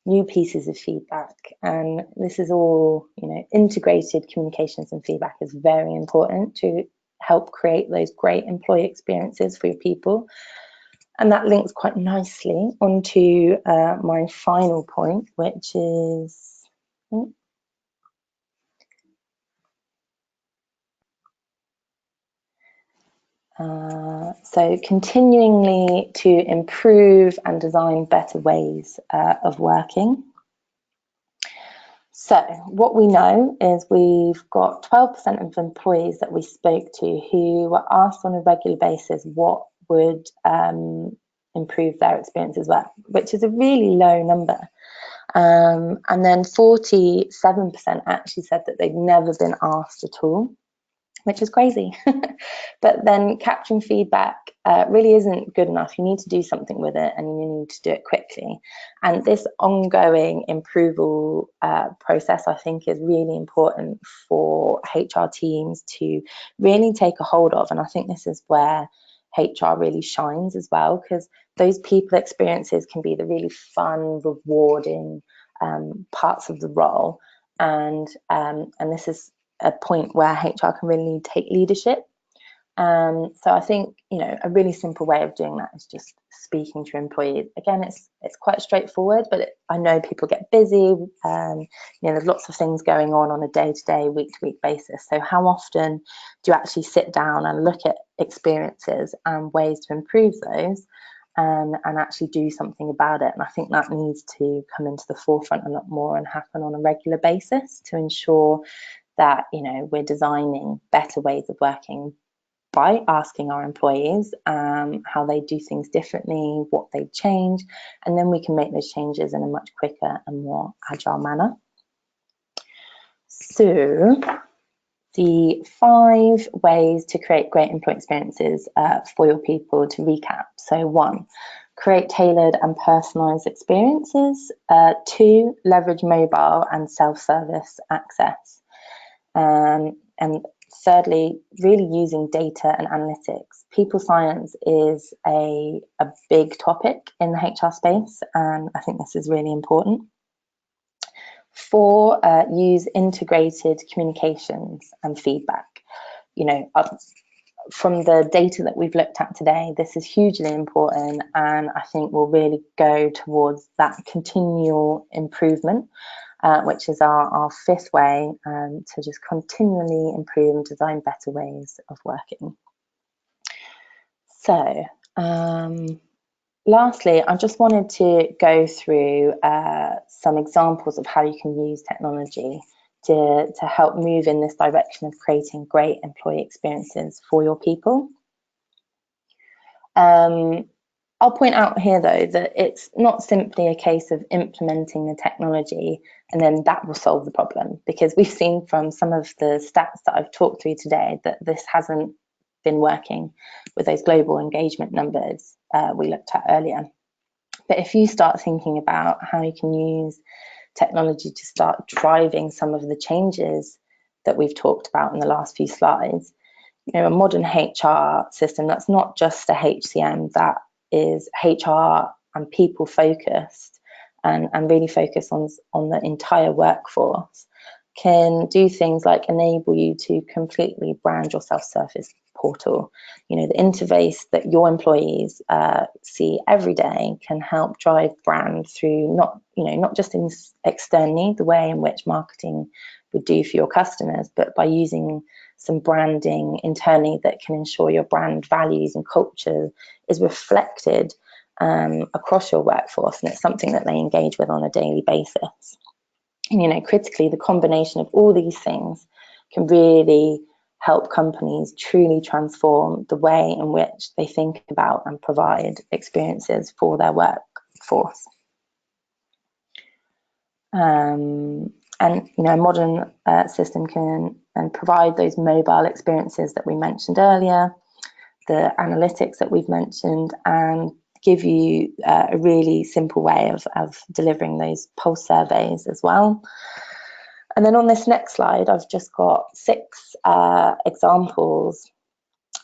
new pieces of feedback? And this is all, you know, integrated communications and feedback is very important to help create those great employee experiences for your people. And that links quite nicely onto my final point, which is, so continually to improve and design better ways of working. So what we know is we've got 12% of employees that we spoke to who were asked on a regular basis what would improve their experience as well, which is a really low number. And then 47% actually said that they'd never been asked at all, which is crazy. But then capturing feedback really isn't good enough. You need to do something with it, and you need to do it quickly. And this ongoing improval process, I think, is really important for HR teams to really take a hold of. And I think this is where HR really shines as well, because those people experiences can be the really fun, rewarding parts of the role. And this is a point where HR can really take leadership. So I think, you know, a really simple way of doing that is just speaking to employees. Again, it's quite straightforward, but I know people get busy. You know, there's lots of things going on a day-to-day, week-to-week basis. So how often do you actually sit down and look at experiences and ways to improve those and actually do something about it? And I think that needs to come into the forefront a lot more and happen on a regular basis to ensure that, you know, we're designing better ways of working by asking our employees how they do things differently, what they change, and then we can make those changes in a much quicker and more agile manner. So the 5 ways to create great employee experiences for your people, to recap. So 1, create tailored and personalized experiences. 2, leverage mobile and self-service access. And thirdly, really using data and analytics. People science is a big topic in the HR space, and I think this is really important. 4, use integrated communications and feedback. You know, from the data that we've looked at today, this is hugely important, and I think will really go towards that continual improvement, which is our 5th way, to just continually improve and design better ways of working. So lastly, I just wanted to go through some examples of how you can use technology to help move in this direction of creating great employee experiences for your people. I'll point out here, though, that it's not simply a case of implementing the technology and then that will solve the problem, because we've seen from some of the stats that I've talked through today that this hasn't been working with those global engagement numbers we looked at earlier. But if you start thinking about how you can use technology to start driving some of the changes that we've talked about in the last few slides, a modern HR system that's not just a HCM, that is HR and people focused and really focus on the entire workforce, can do things like enable you to completely brand your self-service portal. The interface that your employees see every day can help drive brand through not just externally, the way in which marketing would do for your customers, but by using some branding internally that can ensure your brand values and culture is reflected across your workforce, and it's something that they engage with on a daily basis. And critically, the combination of all these things can really help companies truly transform the way in which they think about and provide experiences for their workforce. And a modern system can provide those mobile experiences that we mentioned earlier, the analytics that we've mentioned, and give you a really simple way of delivering those pulse surveys as well. And then on this next slide, I've just got 6 examples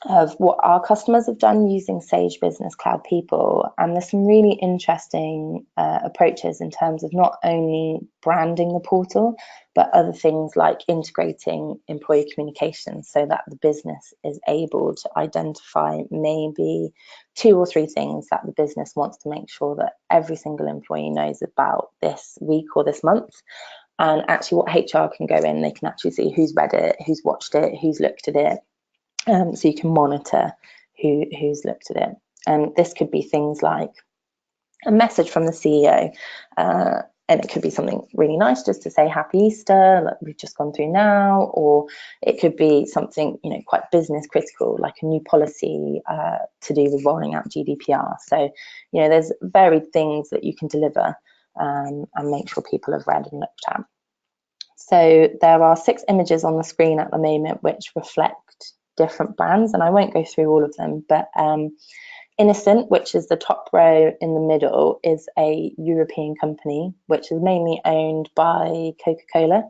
of what our customers have done using Sage Business Cloud People. And there's some really interesting approaches in terms of not only branding the portal, but other things like integrating employee communications so that the business is able to identify maybe 2 or 3 things that the business wants to make sure that every single employee knows about this week or this month. And actually what HR can go in, they can actually see who's read it, who's watched it, who's looked at it. So you can monitor who's looked at it. And this could be things like a message from the CEO, and it could be something really nice just to say Happy Easter, like we've just gone through now, or it could be something quite business critical, like a new policy to do with rolling out GDPR. So there's varied things that you can deliver and make sure people have read and looked at. So there are 6 images on the screen at the moment which reflect different brands, and I won't go through all of them, but Innocent, which is the top row in the middle, is a European company which is mainly owned by Coca-Cola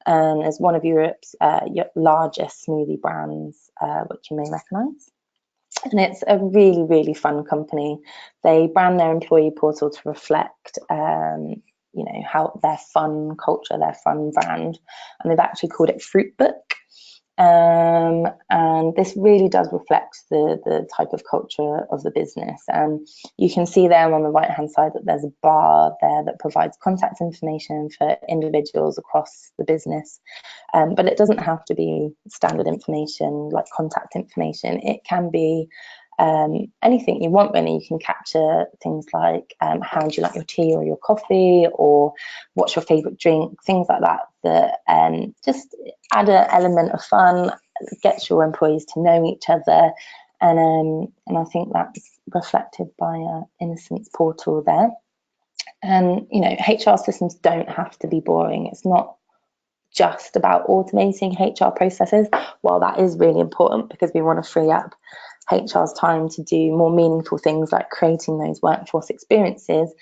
and is one of Europe's largest smoothie brands, which you may recognise. And it's a really, really fun company. They brand their employee portal to reflect how their fun culture, their fun brand, and they've actually called it Fruit Book. And this really does reflect the type of culture of the business. And you can see there on the right hand side that there's a bar there that provides contact information for individuals across the business. But it doesn't have to be standard information like contact information. It can be anything you want, really. You can capture things like how do you like your tea or your coffee, or what's your favorite drink, things like that, that just add an element of fun, gets your employees to know each other, and I think that's reflected by Innocent's portal there. And HR systems don't have to be boring. It's not just about automating HR processes, while that is really important because we want to free up HR's time to do more meaningful things like creating those workforce experiences.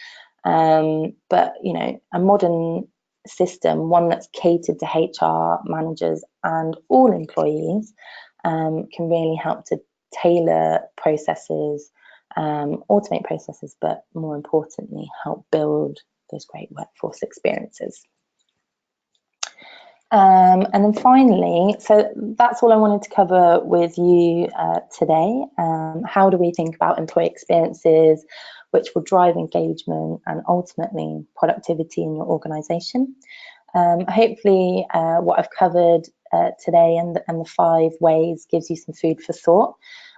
But a modern system, one that's catered to HR managers and all employees, can really help to tailor processes, automate processes, but more importantly, help build those great workforce experiences. And then finally, so that's all I wanted to cover with you today. How do we think about employee experiences which will drive engagement and ultimately productivity in your organisation? Hopefully what I've covered today and the 5 ways gives you some food for thought.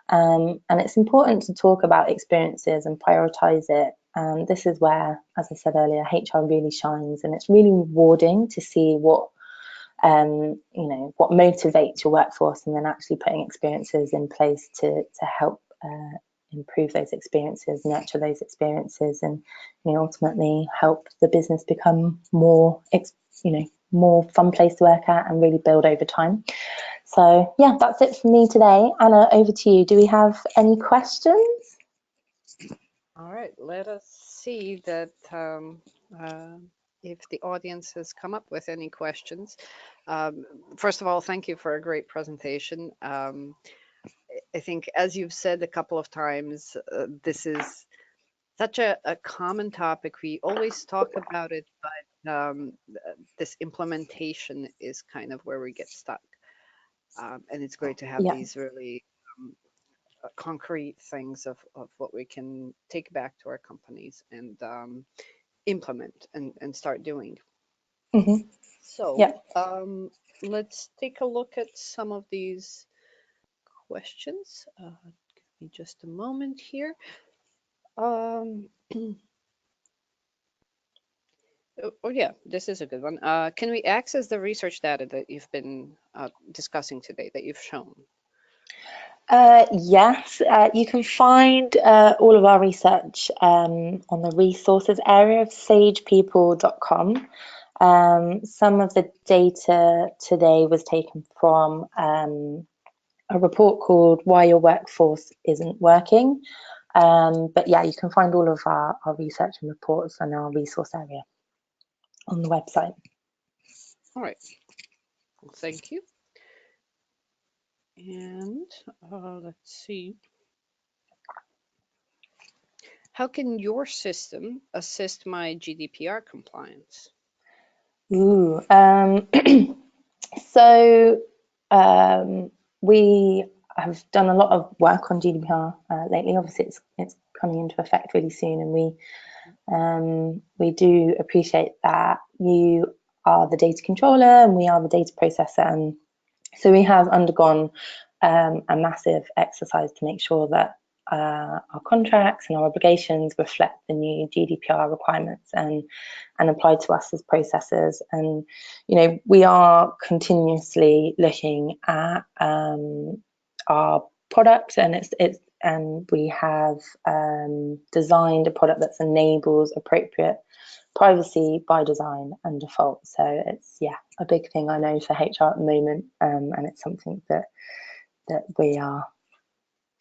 And it's important to talk about experiences and prioritise it. And this is where, as I said earlier, HR really shines, and it's really rewarding to see what you know, what motivates your workforce, and then actually putting experiences in place to help improve those experiences, nurture those experiences, and, you know, ultimately help the business become more, you know, more fun place to work at and really build over time. So yeah, that's it from me today. Anna, over to you. Do we have any questions? All right, let us see that if the audience has come up with any questions. First of all, thank you for a great presentation. I think, as you've said a couple of times, this is such a common topic. We always talk about it, but this implementation is kind of where we get stuck. And it's great to have Yeah. these really concrete things of what we can take back to our companies and implement and start doing. Mm-hmm. So Yeah. let's take a look at some of these questions. Give me just a moment here. Um, oh yeah, this is a good one. Can we access the research data that you've been discussing today, that you've shown? Yes, you can find all of our research on the resources area of sagepeople.com. Some of the data today was taken from a report called Why Your Workforce Isn't Working. But yeah, you can find all of our research and reports in our resource area on the website. All right, well, thank you. And let's see. How can your system assist my GDPR compliance? Ooh, so we have done a lot of work on GDPR lately. Obviously, it's coming into effect really soon, and we do appreciate that you are the data controller and we are the data processor, and so we have undergone a massive exercise to make sure that our contracts and our obligations reflect the new GDPR requirements and apply to us as processors. And, you know, we are continuously looking at our product, and and we have designed a product that enables appropriate privacy by design and default. So it's, yeah, a big thing I know for HR at the moment, and it's something that we are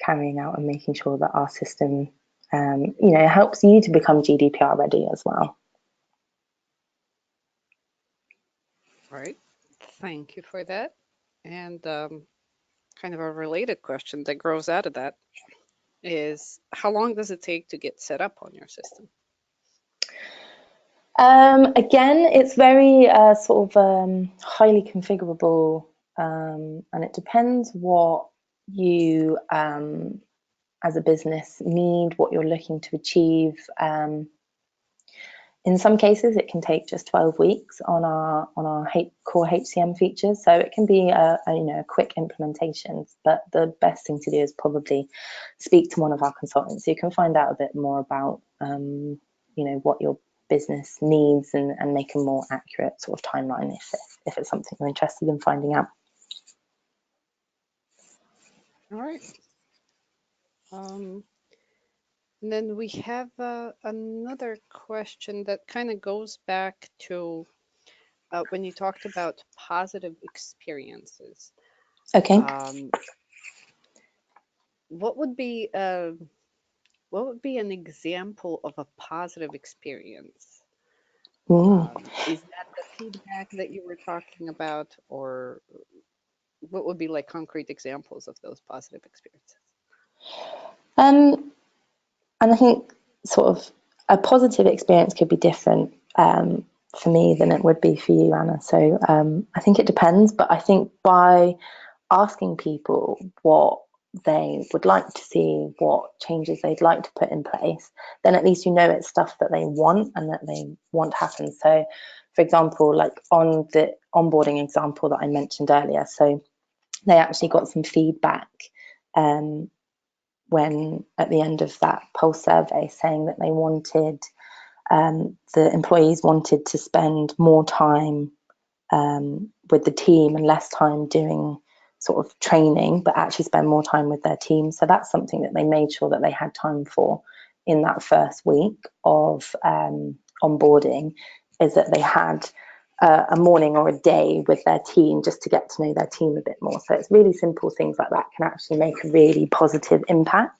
carrying out and making sure that our system, you know, helps you to become GDPR ready as well. Right. Thank you for that. And kind of a related question that grows out of that is, how long does it take to get set up on your system? Again, it's very sort of highly configurable, and it depends what you as a business need, what you're looking to achieve. In some cases, it can take just 12 weeks on our core HCM features, so it can be a quick implementation. But the best thing to do is probably speak to one of our consultants, so you can find out a bit more about you know, what your business needs and make a more accurate sort of timeline if it's something you're interested in finding out. All right. And then we have another question that kind of goes back to when you talked about positive experiences. Okay. What would be an example of a positive experience? Is that the feedback that you were talking about, or what would be like concrete examples of those positive experiences? And I think sort of a positive experience could be different for me than it would be for you, Anna. So I think it depends, but I think by asking people what they would like to see, what changes they'd like to put in place, then at least you know it's stuff that they want and that they want to happen. So, for example, like on the onboarding example that I mentioned earlier, so they actually got some feedback when at the end of that pulse survey saying that they wanted, the employees wanted to spend more time with the team and less time doing sort of training, but actually spend more time with their team. So that's something that they made sure that they had time for in that first week of onboarding, is that they had a morning or a day with their team just to get to know their team a bit more. So it's really simple things like that can actually make a really positive impact.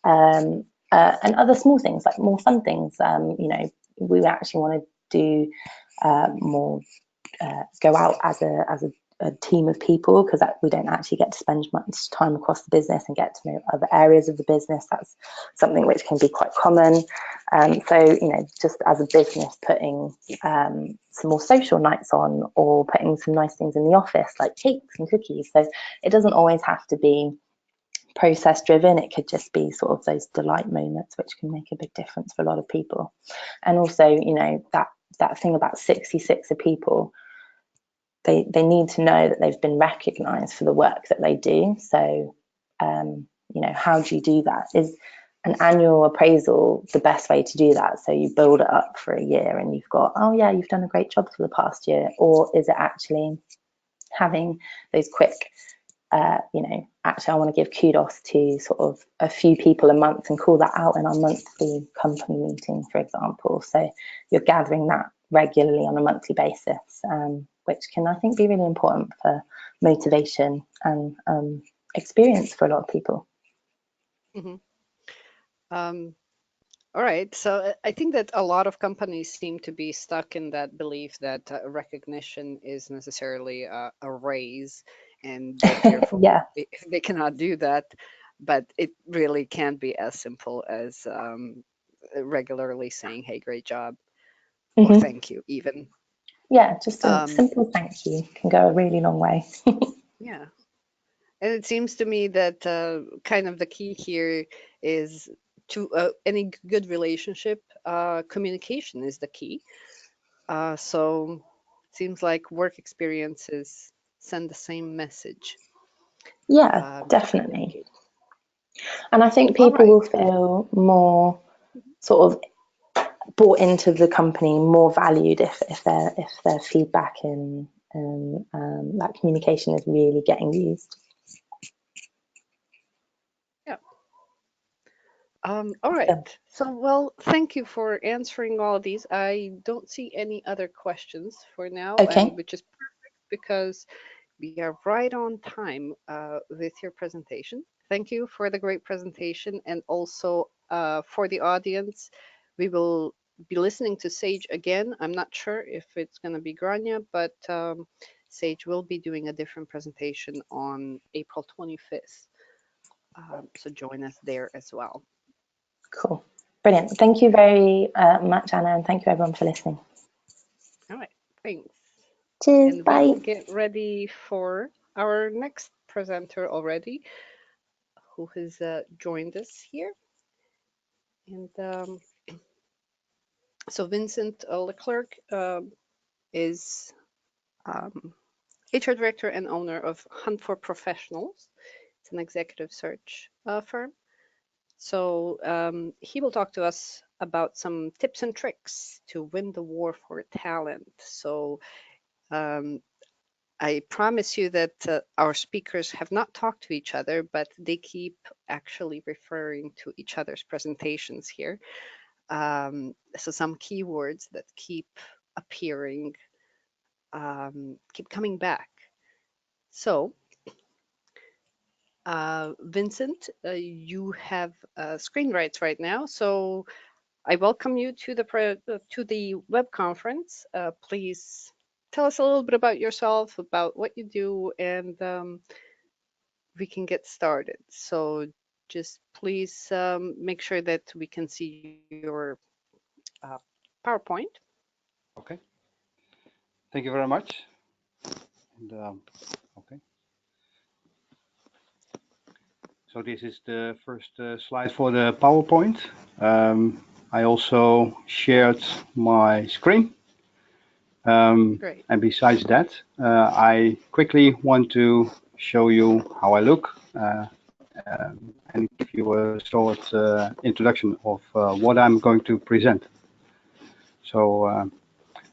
And other small things, like more fun things. You know, we actually want to do more, go out as a team of people, because we don't actually get to spend much time across the business and get to know other areas of the business. That's something which can be quite common. So, you know, just as a business, putting some more social nights on, or putting some nice things in the office like cakes and cookies. So it doesn't always have to be process driven. It could just be sort of those delight moments which can make a big difference for a lot of people. And also, you know, that thing about 66 of people, they need to know that they've been recognized for the work that they do. So you know, how do you do that? Is an annual appraisal the best way to do that? So you build it up for a year and you've got, oh yeah, you've done a great job for the past year. Or is it actually having those quick you know, actually I want to give kudos to sort of a few people a month and call that out in our monthly company meeting, for example. So you're gathering that regularly on a monthly basis, which can, I think, be really important for motivation and experience for a lot of people. Mm-hmm. All right, so I think that a lot of companies seem to be stuck in that belief that recognition is necessarily a raise, and that therefore Yeah. they cannot do that. But it really can be as simple as regularly saying, "Hey, great job," or Mm-hmm. "Thank you," even. Yeah, just a Um, simple thank you can go a really long way. yeah, and it seems to me that kind of the key here is to any good relationship, communication is the key. So it seems like work experiences send the same message. Yeah, To definitely. communicate. And I think All people right. will feel more sort of brought into the company, more valued if their feedback and that communication is really getting used. Yeah. All right. So, well, thank you for answering all of these. I don't see any other questions for now, Okay, and which is perfect because we are right on time with your presentation. Thank you for the great presentation, and also for the audience. We will be listening to Sage again. I'm not sure if it's going to be Grainne, but Sage will be doing a different presentation on April 25th. So join us there as well. cool. Brilliant. Thank you very much, Anna, and thank you everyone for listening. All right, thanks. Cheers, And we bye. will get ready for our next presenter already, who has joined us here. And so Vincent Clercq is HR director and owner of Hunt for Professionals. It's an executive search firm. So he will talk to us about some tips and tricks to win the war for talent. So I promise you that our speakers have not talked to each other, but they keep actually referring to each other's presentations here. So some keywords that keep appearing, keep coming back. So, Vincent, you have screen rights right now, so I welcome you to the web conference. Please tell us a little bit about yourself, about what you do, and we can get started. So just please make sure that we can see your PowerPoint. Okay. Thank you very much. And, okay. So this is the first slide for the PowerPoint. I also shared my screen. Great. And besides that, I quickly want to show you how I look and give you a short introduction of what I'm going to present. So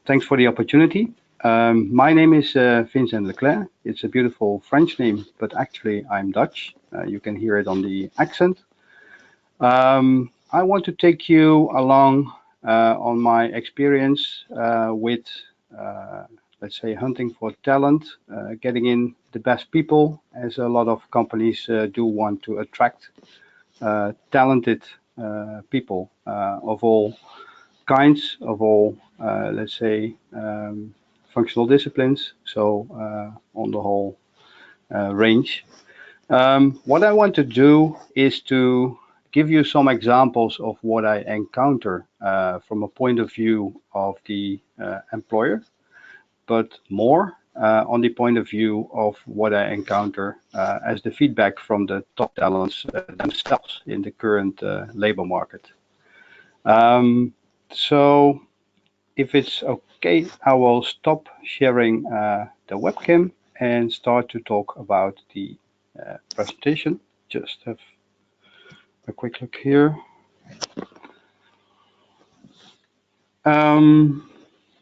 thanks for the opportunity. My name is Vincent Leclerc. It's a beautiful French name, but actually I'm Dutch. You can hear it on the accent. I want to take you along on my experience with, let's say, hunting for talent, getting in the best people, as a lot of companies do want to attract talented people of all kinds, of all, let's say, functional disciplines, so on the whole range. What I want to do is to give you some examples of what I encounter from a point of view of the employer, but more on the point of view of what I encounter as the feedback from the top talents themselves in the current labor market. So if it's okay, I will stop sharing the webcam and start to talk about the presentation. Just have a quick look here.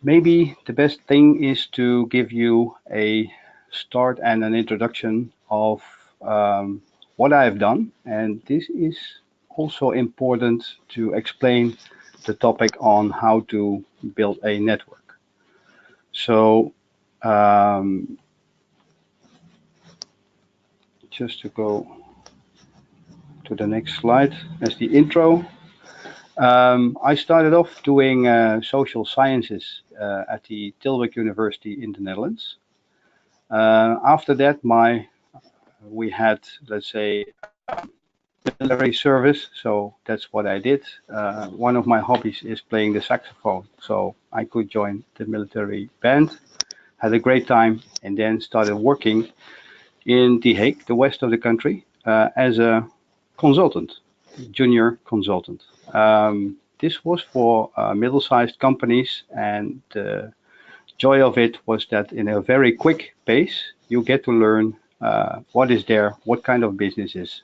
Maybe the best thing is to give you a start and an introduction of what I have done, and this is also important to explain the topic on how to build a network. So just to go to the next slide as the intro. I started off doing social sciences at the Tilburg University in the Netherlands. After that, we had, let's say, military service, so that's what I did. One of my hobbies is playing the saxophone, so I could join the military band, had a great time, and then started working in The Hague, the west of the country, as a consultant, junior consultant. This was for middle-sized companies, and the joy of it was that in a very quick pace, you get to learn what is there, what kind of businesses,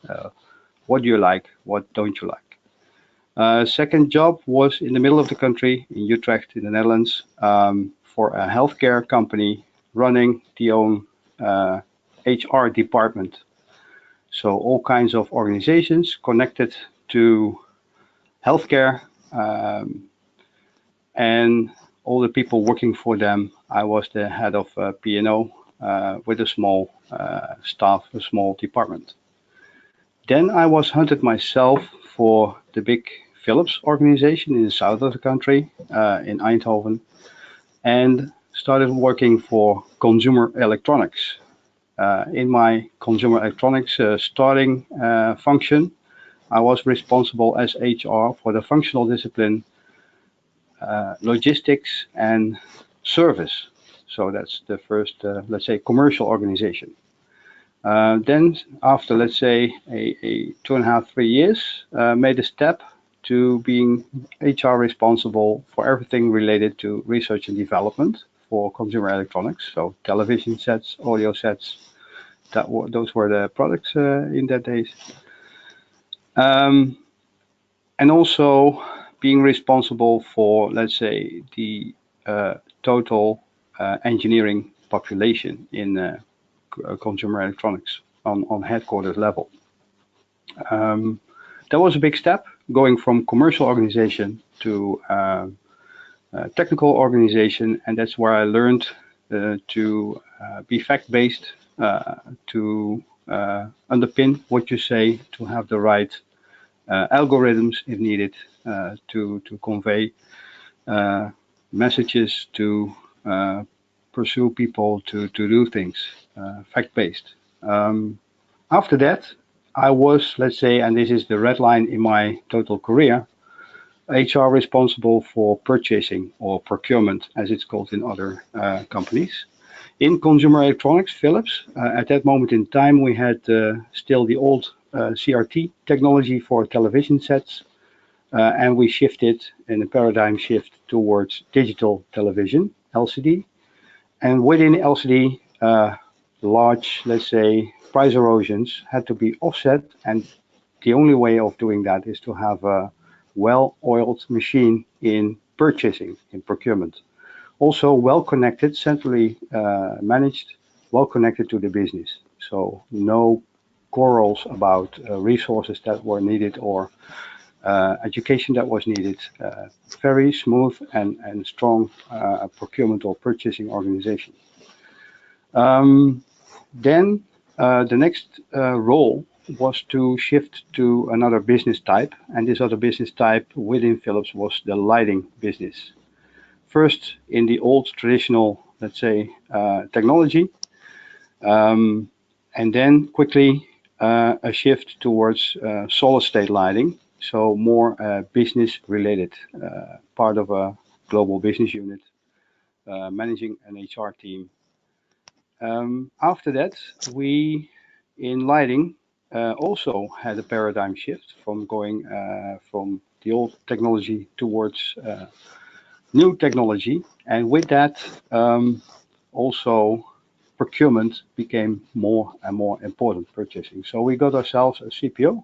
what do you like, what don't you like. Second job was in the middle of the country, in Utrecht, in the Netherlands, for a healthcare company running the own HR department. So all kinds of organizations connected to healthcare, and all the people working for them. I was the head of P&O with a small staff, a small department. Then I was hunted myself for the big Philips organization in the south of the country, in Eindhoven, and started working for consumer electronics. In my consumer electronics starting function, I was responsible as HR for the functional discipline, logistics and service. So that's the first, let's say, commercial organization. Then after, let's say, a 2.5, 3 years, made a step to being HR responsible for everything related to research and development for consumer electronics. So television sets, audio sets, those were the products in that days. And also being responsible for, let's say, the total engineering population in consumer electronics on headquarters level. That was a big step, going from commercial organization to technical organization, and that's where I learned to be fact-based, to underpin what you say, to have the right algorithms if needed, to convey messages, to pursue people to do things, fact-based. After that, I was, let's say, and this is the red line in my total career, HR responsible for purchasing or procurement, as it's called in other companies. In consumer electronics, Philips, at that moment in time, we had still the old CRT technology for television sets, and we shifted in a paradigm shift towards digital television, LCD. And within LCD, large, let's say, price erosions had to be offset, and the only way of doing that is to have a well-oiled machine in purchasing, in procurement. Also well connected, centrally managed, well connected to the business. So no quarrels about resources that were needed or education that was needed. Very smooth and strong procurement or purchasing organization. Then the next role was to shift to another business type, and this other business type within Philips was the lighting business. First in the old traditional, let's say, technology, and then quickly a shift towards solid state lighting, so more business related, part of a global business unit, managing an HR team. After that, we in lighting also had a paradigm shift from going from the old technology towards new technology, and with that also procurement became more and more important, purchasing. So we got ourselves a CPO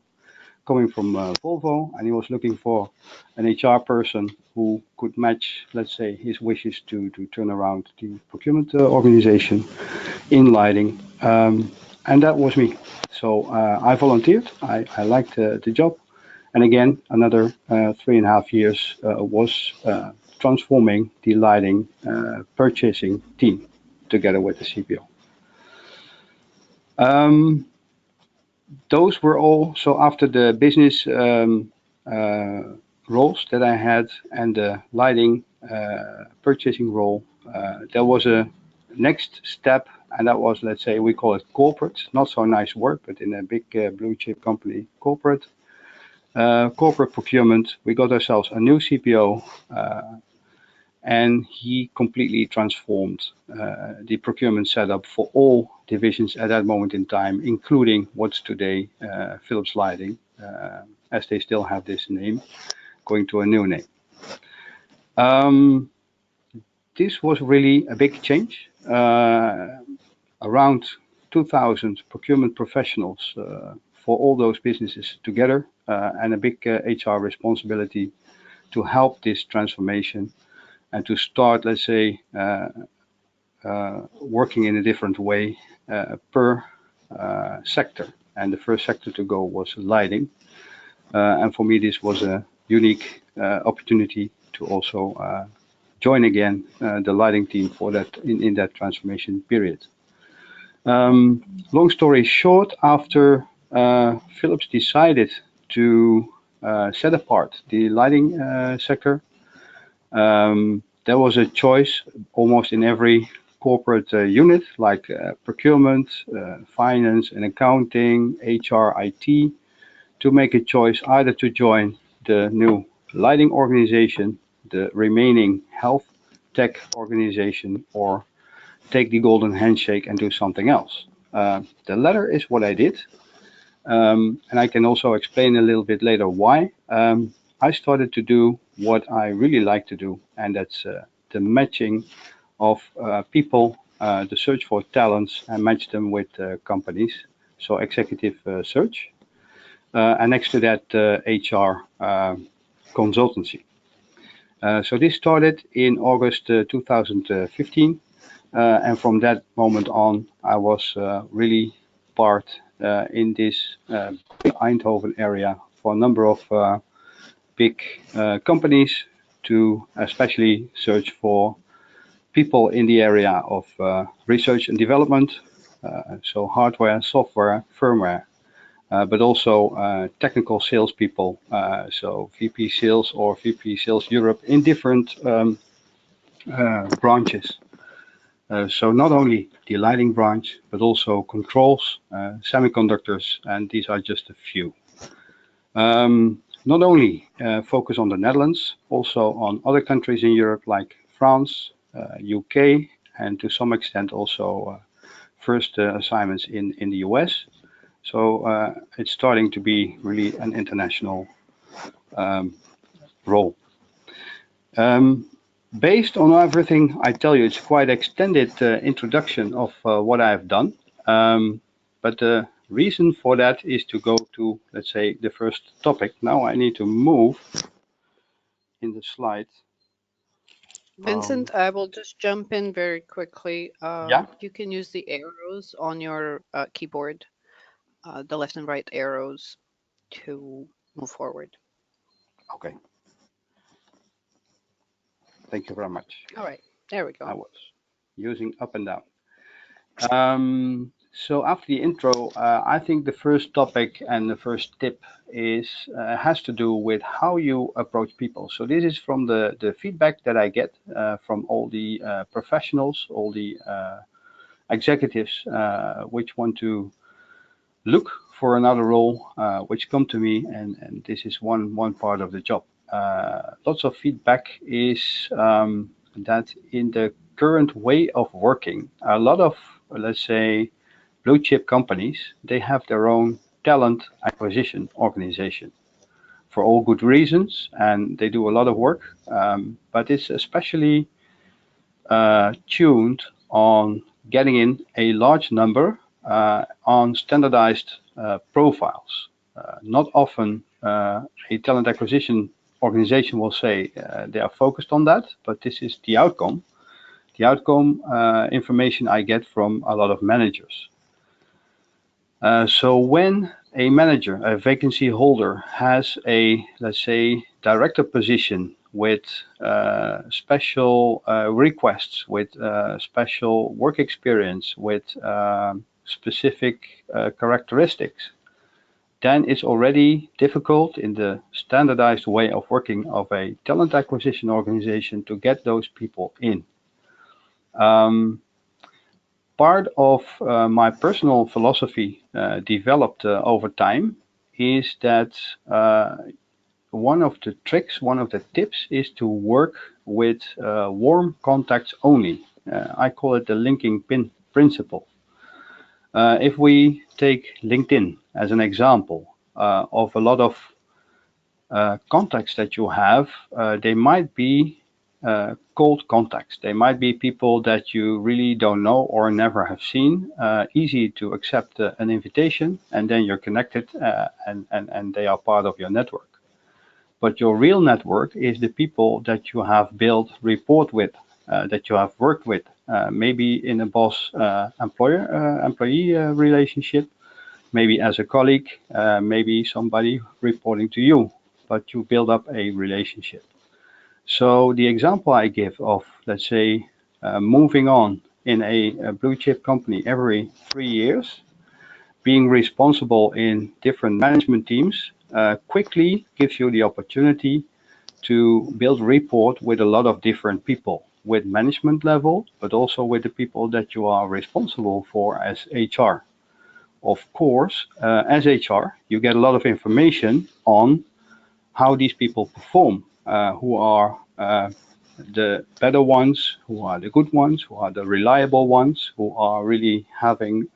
coming from Volvo, and he was looking for an HR person who could match, let's say, his wishes to turn around the procurement organization in lighting, and that was me. So I volunteered. I liked the job, and again, another 3.5 years was transforming the lighting purchasing team together with the CPO. Those were all, so after the business roles that I had and the lighting purchasing role, there was a next step, and that was, let's say, we call it corporate, not so nice word, but in a big blue chip company, corporate procurement. We got ourselves a new CPO, and he completely transformed the procurement setup for all divisions at that moment in time, including what's today Philips Lighting, as they still have this name, going to a new name. This was really a big change. Around 2,000 procurement professionals for all those businesses together, and a big HR responsibility to help this transformation and to start, let's say, working in a different way per sector. And the first sector to go was lighting. And for me, this was a unique opportunity to also join again the lighting team for that in that transformation period. Long story short, after Philips decided to set apart the lighting sector, there was a choice almost in every corporate unit, like procurement, finance and accounting, HR, IT, to make a choice either to join the new lighting organization, the remaining health tech organization, or take the golden handshake and do something else. The latter is what I did, and I can also explain a little bit later why. I started to do what I really like to do, and that's the matching of people, the search for talents, and match them with companies. So executive search, and next to that HR consultancy. So this started in August 2015, and from that moment on, I was really part in this Eindhoven area for a number of big companies to especially search for people in the area of research and development, so hardware, software, firmware, but also technical salespeople, so VP Sales or VP Sales Europe in different branches. So not only the lighting branch, but also controls, semiconductors, and these are just a few. Not only focus on the Netherlands, also on other countries in Europe like France, UK, and to some extent also first assignments in the US. So it's starting to be really an international role. Based on everything I tell you, it's quite extended introduction of what I've done. But the reason for that is to go to, let's say, the first topic. Now I need to move in the slide Vincent, I will just jump in very quickly. Yeah. You can use the arrows on your keyboard, the left and right arrows, to move forward. Okay. Thank you very much. All right, there we I go. was using up and down. So after the intro, I think the first topic and the first tip is has to do with how you approach people. So this is from the feedback that I get from all the professionals, all the executives which want to look for another role, which come to me, and this is one part of the job. Lots of feedback is that in the current way of working, a lot of, let's say, blue chip companies, they have their own talent acquisition organization for all good reasons, and they do a lot of work, but it's especially tuned on getting in a large number on standardized profiles. Not often a talent acquisition organization will say they are focused on that, but this is the outcome. The outcome information I get from a lot of managers. So when a manager, a vacancy holder, has a, let's say, director position with special requests, with special work experience, with specific characteristics, then it's already difficult in the standardized way of working of a talent acquisition organization to get those people in. Part of my personal philosophy developed over time is that one of the tricks, one of the tips is to work with warm contacts only. I call it the linking pin principle. If we take LinkedIn as an example of a lot of contacts that you have, they might be cold contacts. They might be people that you really don't know or never have seen. Easy to accept an invitation, and then you're connected, and they are part of your network. But your real network is the people that you have built rapport with, that you have worked with, maybe in a boss employee relationship, maybe as a colleague, maybe somebody reporting to you, but you build up a relationship. So the example I give of, let's say, moving on in a blue chip company every 3 years, being responsible in different management teams, quickly gives you the opportunity to build rapport with a lot of different people, with management level, but also with the people that you are responsible for as HR. Of course, as HR, you get a lot of information on how these people perform, who are the better ones, who are the good ones, who are the reliable ones, who are really having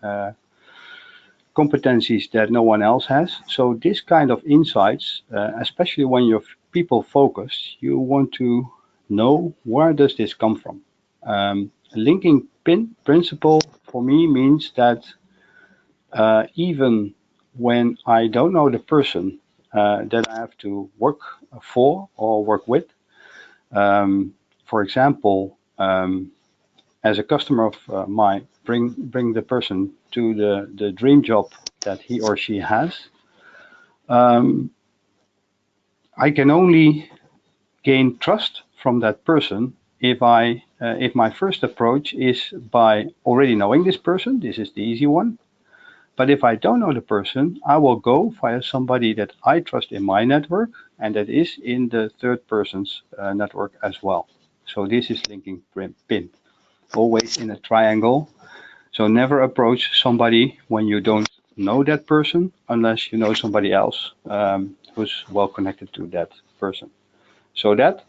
competencies that no one else has. So this kind of insights, especially when you're people focused, you want to know where does this come from. Linking pin principle for me means that even when I don't know the person that I have to work for or work with, for example, as a customer of mine, bring the person to the dream job that he or she has, I can only gain trust from that person if my first approach is by already knowing this person. This is the easy one. But if I don't know the person, I will go via somebody that I trust in my network and that is in the third person's network as well. So this is linking pin, always in a triangle. So never approach somebody when you don't know that person unless you know somebody else who's well connected to that person. So that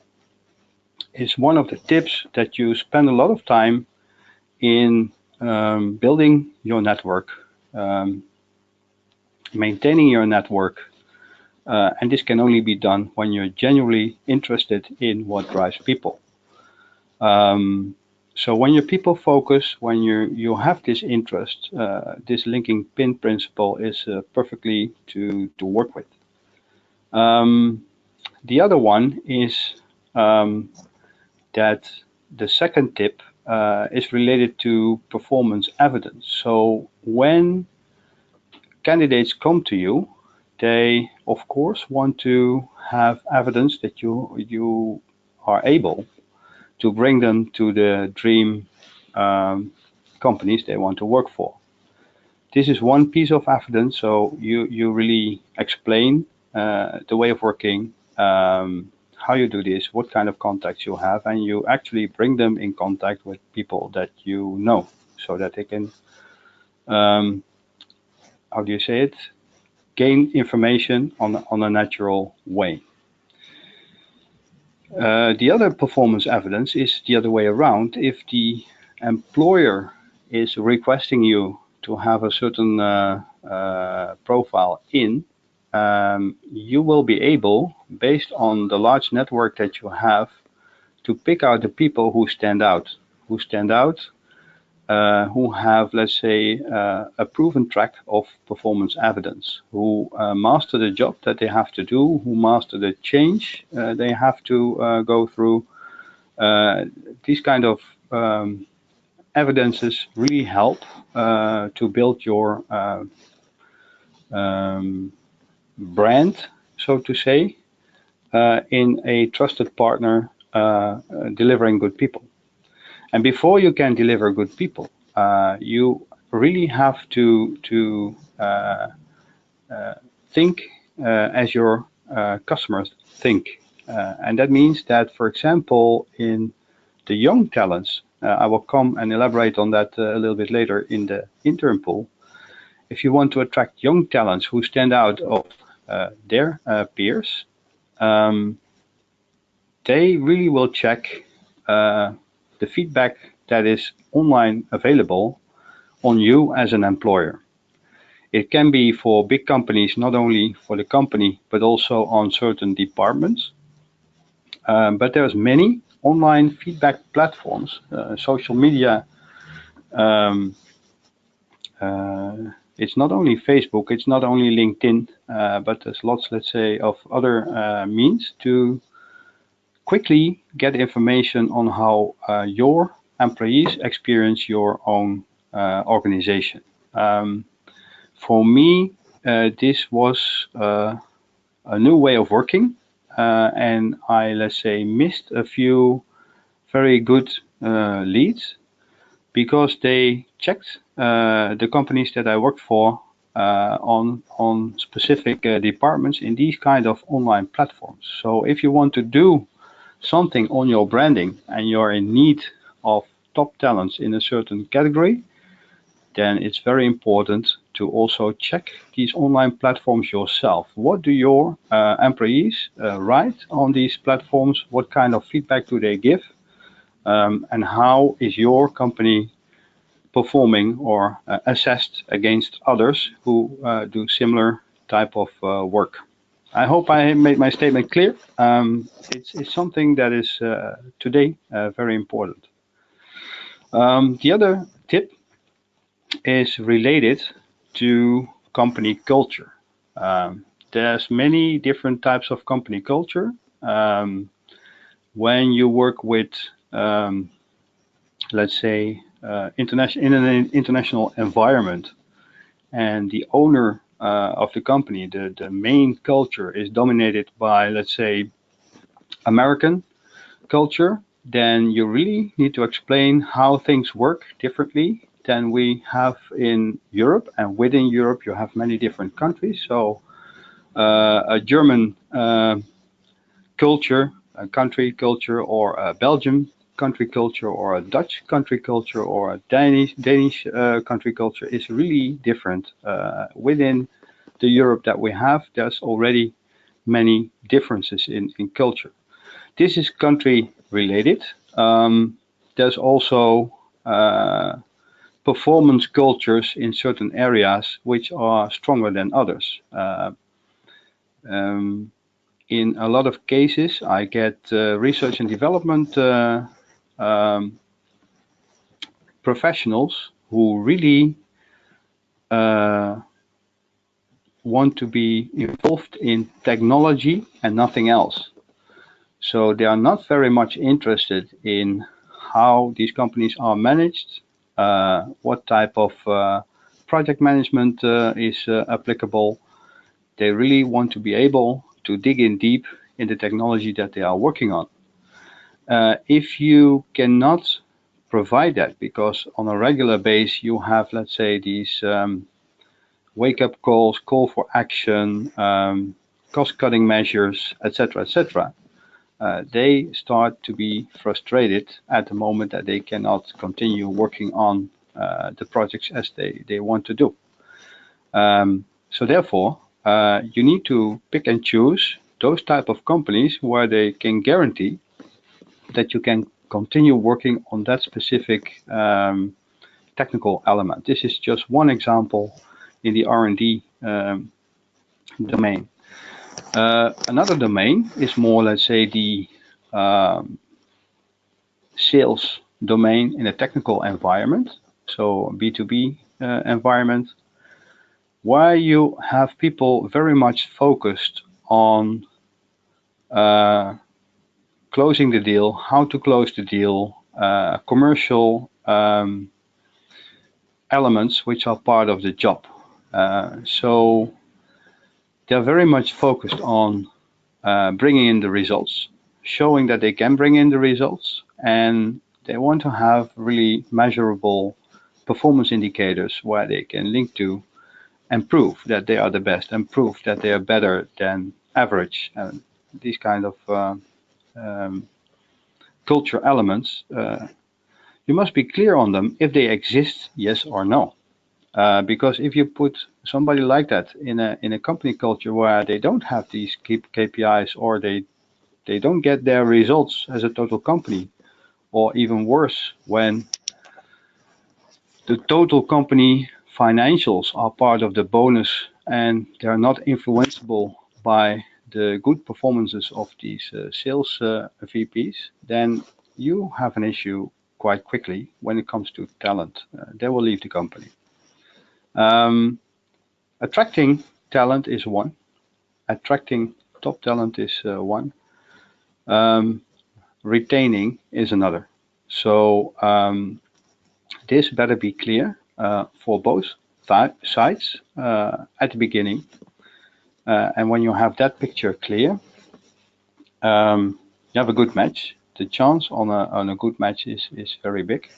is one of the tips, that you spend a lot of time in building your network, maintaining your network, and this can only be done when you're genuinely interested in what drives people. So when you're people focused, when you have this interest, this linking pin principle is perfectly to work with. The other one is that the second tip is related to performance evidence. So when candidates come to you, they of course want to have evidence that you are able to bring them to the dream companies they want to work for. This is one piece of evidence, so you really explain the way of working, how you do this, what kind of contacts you have, and you actually bring them in contact with people that you know, so that they can, how do you say it, gain information on a natural way. The other performance evidence is the other way around. If the employer is requesting you to have a certain profile in, you will be able, based on the large network that you have, to pick out the people who stand out, who have, let's say, a proven track of performance evidence, who master the job that they have to do, who master the change they have to go through. These kind of evidences really help to build your brand, so to say, in a trusted partner delivering good people. And before you can deliver good people, you really have to think as your customers think. And that means that, for example, in the young talents, I will come and elaborate on that a little bit later in the intern pool. If you want to attract young talents who stand out of their peers, they really will check the feedback that is online available on you as an employer. It can be for big companies, not only for the company, but also on certain departments. But there's many online feedback platforms, social media. It's not only Facebook, it's not only LinkedIn, but there's lots, let's say, of other means to quickly get information on how your employees experience your own organization. For me, this was a new way of working, and I, let's say, missed a few very good leads because they checked the companies that I worked for on specific departments in these kind of online platforms. So if you want to do something on your branding and you're in need of top talents in a certain category, then it's very important to also check these online platforms yourself. What do your employees write on these platforms? What kind of feedback do they give? And how is your company performing or assessed against others who do similar type of work? I hope I made my statement clear. It's something that is today very important. The other tip is related to company culture. There's many different types of company culture. When you work with, let's say, in an international environment, and the owner of the company, the main culture is dominated by, let's say, American culture, then you really need to explain how things work differently than we have in Europe. And within Europe, you have many different countries. So a German culture, a country culture, or a Belgian country culture, or a Dutch country culture, or a Danish country culture is really different. Within the Europe that we have, there's already many differences in culture. This is country related. There's also performance cultures in certain areas which are stronger than others. In a lot of cases, I get research and development professionals who really want to be involved in technology and nothing else. So they are not very much interested in how these companies are managed, what type of project management is applicable. They really want to be able to dig in deep in the technology that they are working on. If you cannot provide that, because on a regular base you have, let's say, these wake-up calls, call for action, cost-cutting measures, etc., etc., they start to be frustrated at the moment that they cannot continue working on the projects as they want to do. So therefore, you need to pick and choose those type of companies where they can guarantee that you can continue working on that specific technical element. This is just one example in the R&D domain. Another domain is more, let's say, the sales domain in a technical environment, so B2B environment, where you have people very much focused on closing the deal, how to close the deal, commercial elements which are part of the job. So they're very much focused on bringing in the results, showing that they can bring in the results, and they want to have really measurable performance indicators where they can link to and prove that they are the best and prove that they are better than average. And these kind of culture elements, you must be clear on them if they exist, yes or no. Because if you put somebody like that in a company culture where they don't have these KPIs, or they don't get their results as a total company, or even worse, when the total company financials are part of the bonus and they're not influenceable by the good performances of these sales VPs, then you have an issue quite quickly when it comes to talent. They will leave the company. Attracting talent is one. Attracting top talent is one. Retaining is another. So this better be clear for both sides at the beginning. And when you have that picture clear, you have a good match. The chance on a good match is very big.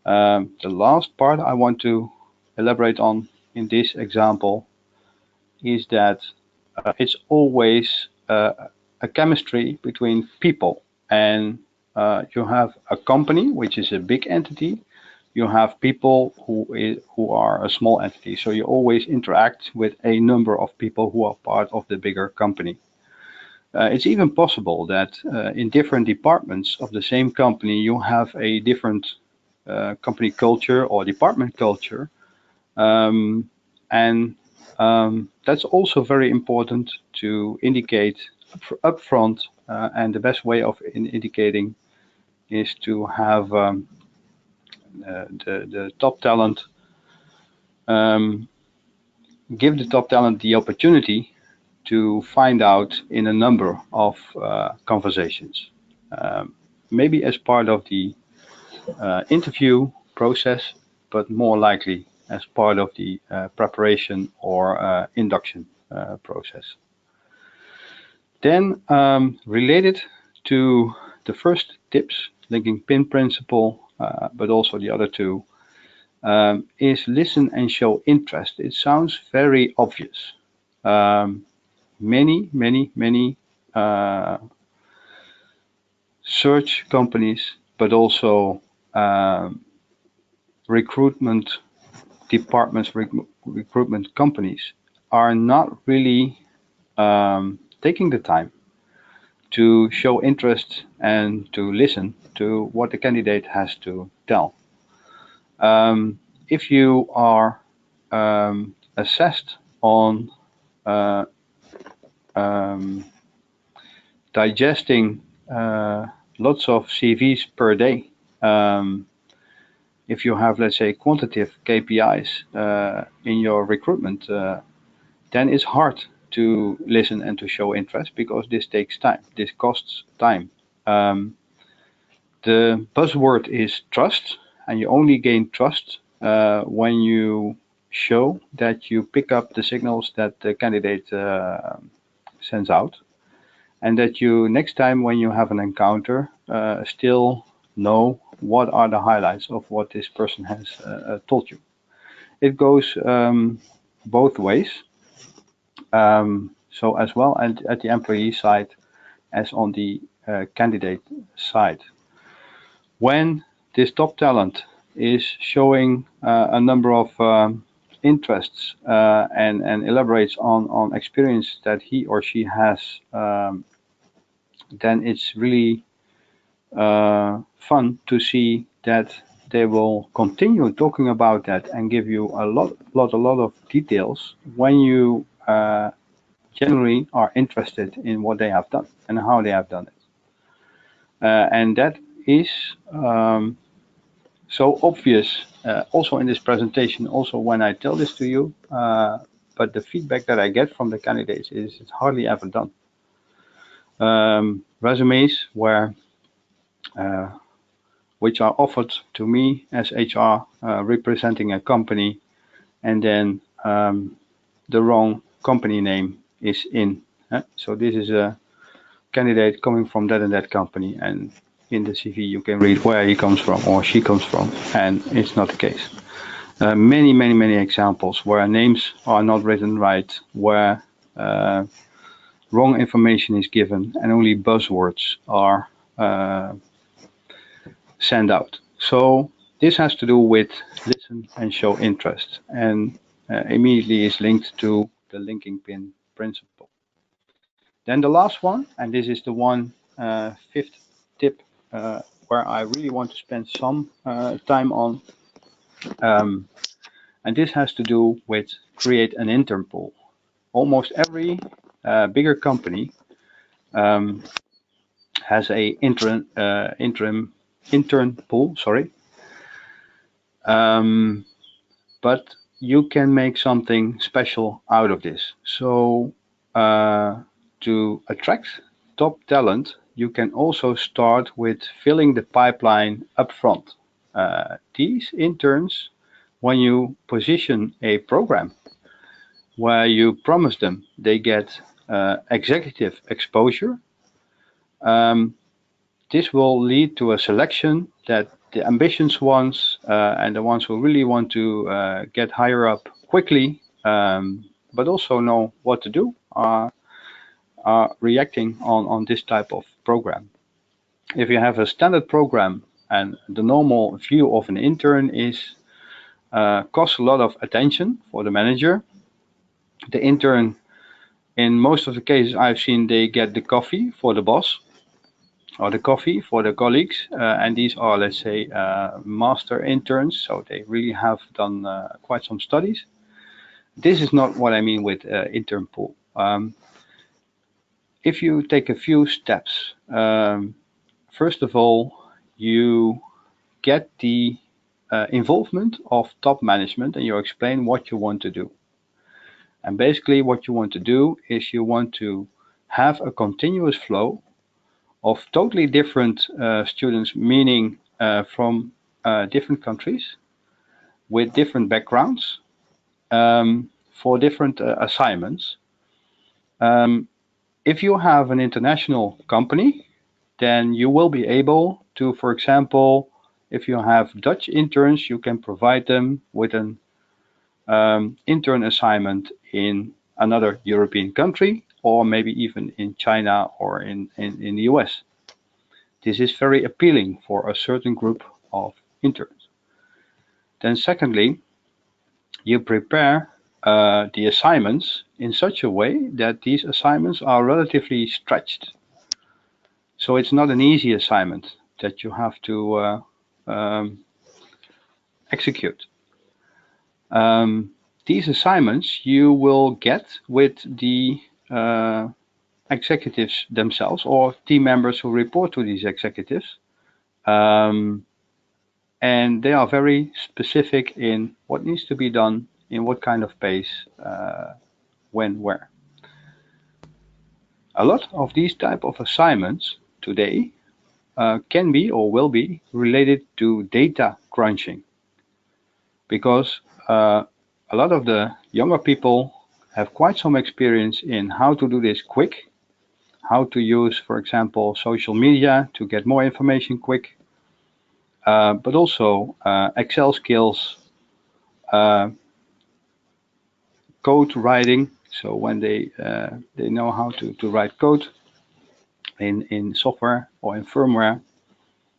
The last part I want to elaborate on in this example is that it's always a chemistry between people, and you have a company which is a big entity, you have people who are a small entity, so you always interact with a number of people who are part of the bigger company. It's even possible that in different departments of the same company you have a different company culture or department culture, and that's also very important to indicate upfront, and the best way of indicating is to have the top talent, give the top talent the opportunity to find out in a number of conversations, maybe as part of the interview process, but more likely as part of the preparation or induction process. Then related to the first tips, linking pin principle, but also the other two, is listen and show interest. It sounds very obvious. Many search companies, but also recruitment departments, recruitment companies are not really taking the time to show interest and to listen to what the candidate has to tell. If you are assessed on digesting lots of CVs per day, if you have, let's say, quantitative KPIs in your recruitment, then it's hard to listen and to show interest, because this takes time. This costs time. The buzzword is trust, and you only gain trust when you show that you pick up the signals that the candidate sends out, and that you, next time when you have an encounter, still know what are the highlights of what this person has told you. It goes both ways. So as well at the employee side as on the candidate side. When this top talent is showing a number of interests and elaborates on experience that he or she has, then it's really fun to see that they will continue talking about that and give you a lot of details when you generally are interested in what they have done and how they have done it. And that is so obvious also in this presentation, also when I tell this to you, but the feedback that I get from the candidates is it's hardly ever done. Resumes which are offered to me as HR representing a company, and then the wrong company name is in. So this is a candidate coming from that and that company, and in the CV you can read where he comes from or she comes from, and it's not the case. Many examples where names are not written right, where wrong information is given, and only buzzwords are sent out. So this has to do with listen and show interest, and immediately is linked to the linking pin principle. Then the last one, and this is the one fifth tip where I really want to spend some time on, and this has to do with create an intern pool. Almost every bigger company has a intern pool, sorry. But you can make something special out of this. So to attract top talent, you can also start with filling the pipeline up front. These interns, when you position a program where you promise them they get executive exposure, this will lead to a selection that the ambitious ones and the ones who really want to get higher up quickly, but also know what to do, are reacting on this type of program. If you have a standard program and the normal view of an intern is costs a lot of attention for the manager, the intern, in most of the cases I've seen, they get the coffee for the boss or the coffee for the colleagues, and these are, let's say, master interns, so they really have done quite some studies. This is not what I mean with intern pool. If you take a few steps, first of all, you get the involvement of top management and you explain what you want to do. And basically what you want to do is you want to have a continuous flow of totally different students, meaning from different countries with different backgrounds for different assignments. If you have an international company, then you will be able to, for example, if you have Dutch interns, you can provide them with an intern assignment in another European country, or maybe even in China or in the US. This is very appealing for a certain group of interns. Then secondly, you prepare the assignments in such a way that these assignments are relatively stretched. So it's not an easy assignment that you have to execute. These assignments you will get with the executives themselves or team members who report to these executives. And they are very specific in what needs to be done, in what kind of pace, when, where. a lot of these type of assignments today can be or will be related to data crunching, because a lot of the younger people have quite some experience in how to do this quick, how to use, for example, social media to get more information quick, but also Excel skills, code writing. So when they know how to write code in software or in firmware,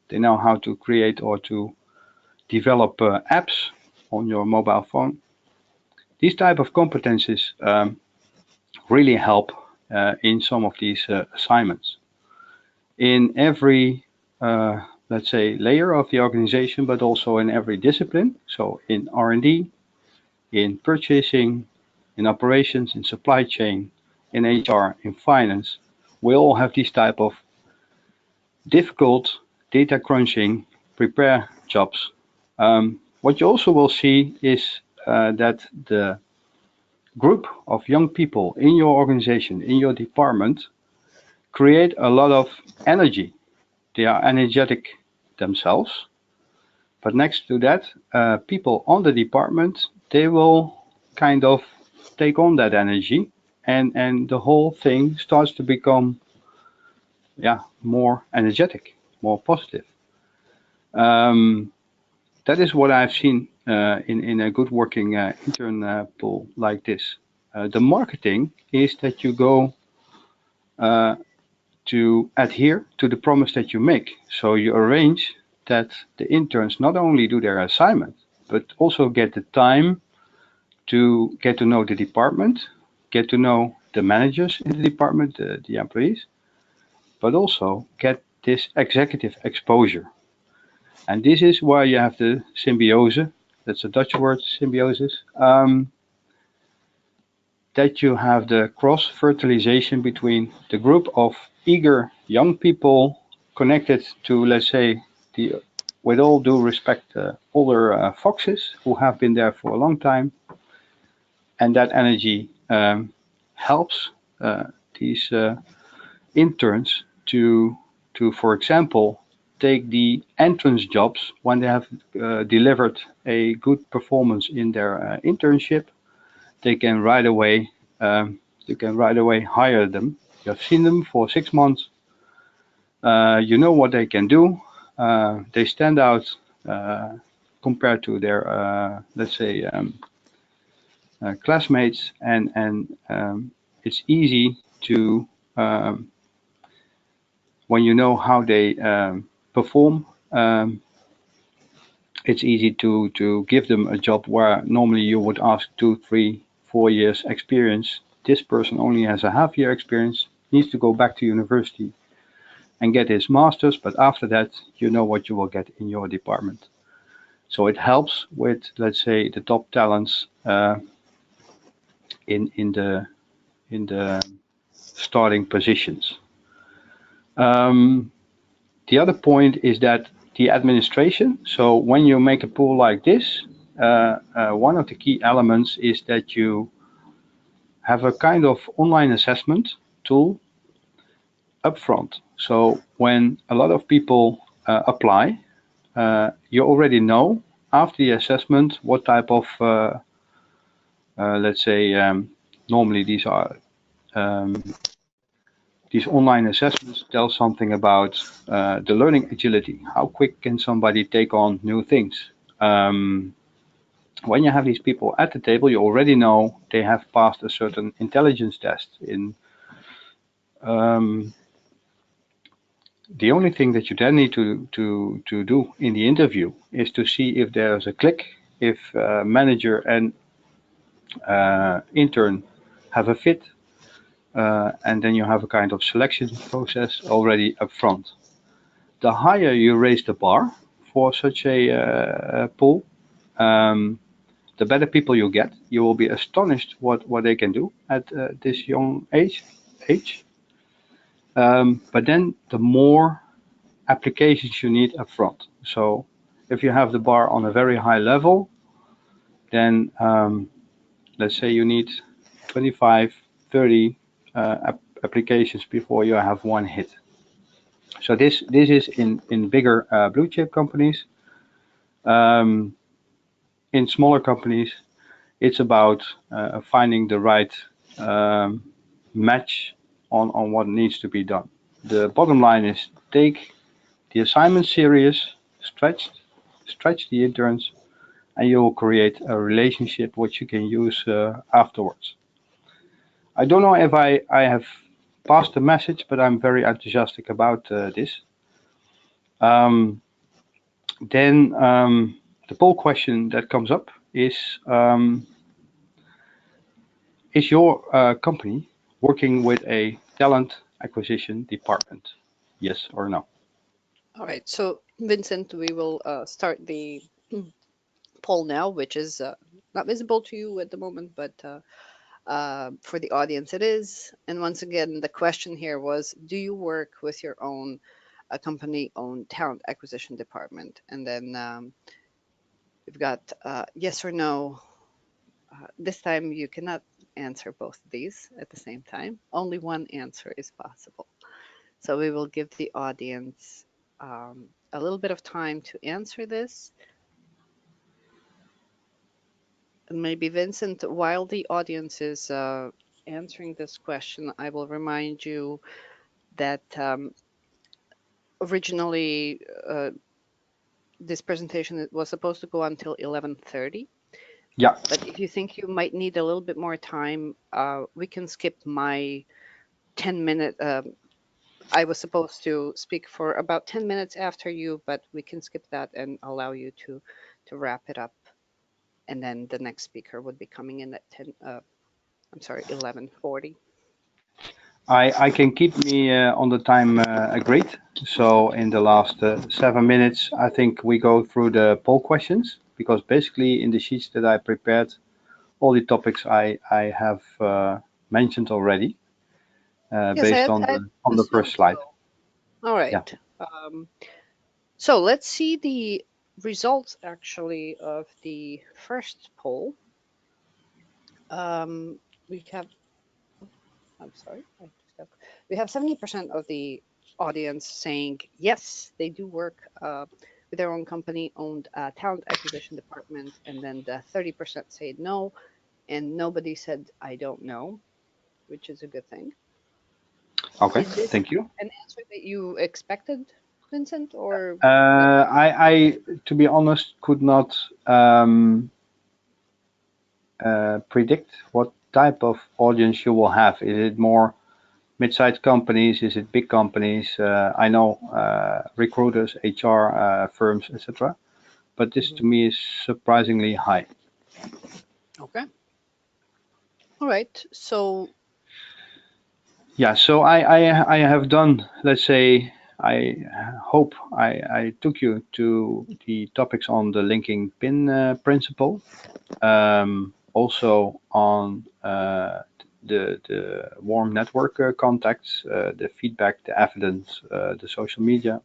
they know how to create or to develop apps on your mobile phone. These type of competencies really help in some of these assignments. In every, let's say, layer of the organization, but also in every discipline. So in R&D, in purchasing, in operations, in supply chain, in HR, in finance, we all have these type of difficult data crunching prepare jobs. What you also will see is that the group of young people in your organization, in your department, create a lot of energy. They are energetic themselves, but next to that, people on the department, they will kind of take on that energy, and the whole thing starts to become more energetic, more positive. That is what I've seen in a good working intern pool like this. The marketing is that you go to adhere to the promise that you make. So you arrange that the interns not only do their assignment, but also get the time to get to know the department, get to know the managers in the department, the employees, but also get this executive exposure. And this is why you have the symbiose, that's a Dutch word, symbiosis, that you have the cross-fertilization between the group of eager young people connected to, let's say, with all due respect, older foxes who have been there for a long time. And that energy helps these interns to, for example, take the entrance jobs when they have delivered a good performance in their internship. They can right away hire them. You have seen them for 6 months. You know what they can do. They stand out compared to their, let's say, classmates, and it's easy to, when you know how they perform, it's easy to give them a job where normally you would ask 2, 3, 4 years experience. This person only has a half-year experience, needs to go back to university and get his master's, but after that, you know what you will get in your department. So it helps with, let's say, the top talents in the starting positions. The other point is that the administration. So when you make a pool like this, one of the key elements is that you have a kind of online assessment tool upfront. So when a lot of people apply, you already know after the assessment what type of, let's say, normally these are these online assessments tell something about the learning agility. How quick can somebody take on new things? When you have these people at the table, you already know they have passed a certain intelligence test. The only thing that you then need to do in the interview is to see if there's a click, if manager and intern have a fit, and then you have a kind of selection process already up front. The higher you raise the bar for such a pool, the better people you get. You will be astonished what they can do at this young age. But then the more applications you need up front. So if you have the bar on a very high level, then let's say you need 25, 30 applications before you have one hit. So this is in bigger blue chip companies. In smaller companies, it's about finding the right match on what needs to be done. The bottom line is take the assignment serious, stretch the interns, and you will create a relationship which you can use afterwards. I don't know if I have passed the message, but I'm very enthusiastic about this. Then the poll question that comes up is your company working with a talent acquisition department? Yes or no? All right, so Vincent, we will start the poll now, which is not visible to you at the moment, but for the audience it is. And once again, the question here was, do you work with your own company-owned talent acquisition department? And then we've got yes or no. This time you cannot answer both of these at the same time. Only one answer is possible. So we will give the audience a little bit of time to answer this. And maybe Vincent, while the audience is answering this question, I will remind you that originally this presentation was supposed to go until 11:30. Yeah. But if you think you might need a little bit more time, we can skip my 10-minute. I was supposed to speak for about 10 minutes after you, but we can skip that and allow you to wrap it up. And then the next speaker would be coming in at 11:40. I can keep me on the time agreed. So in the last 7 minutes, I think we go through the poll questions, because basically in the sheets that I prepared, all the topics I have mentioned already, Yes, based I on the first assumed slide. so. All Yeah. right. So let's see the results actually of the first poll. We have, I'm sorry, we have 70% of the audience saying yes, they do work with their own company-owned talent acquisition department, and then the 30% said no, and nobody said I don't know, which is a good thing. Okay. Is this Thank you. an answer that you expected, Vincent, or? I, to be honest, could not predict what type of audience you will have. Is it more mid-sized companies? Is it big companies? I know recruiters, HR firms, etc. But this to me is surprisingly high. Okay. All right. So Yeah. So I have done, let's say, I hope I took you to the topics on the linking pin principle. Also on the warm network contacts, the feedback, the evidence, the social media.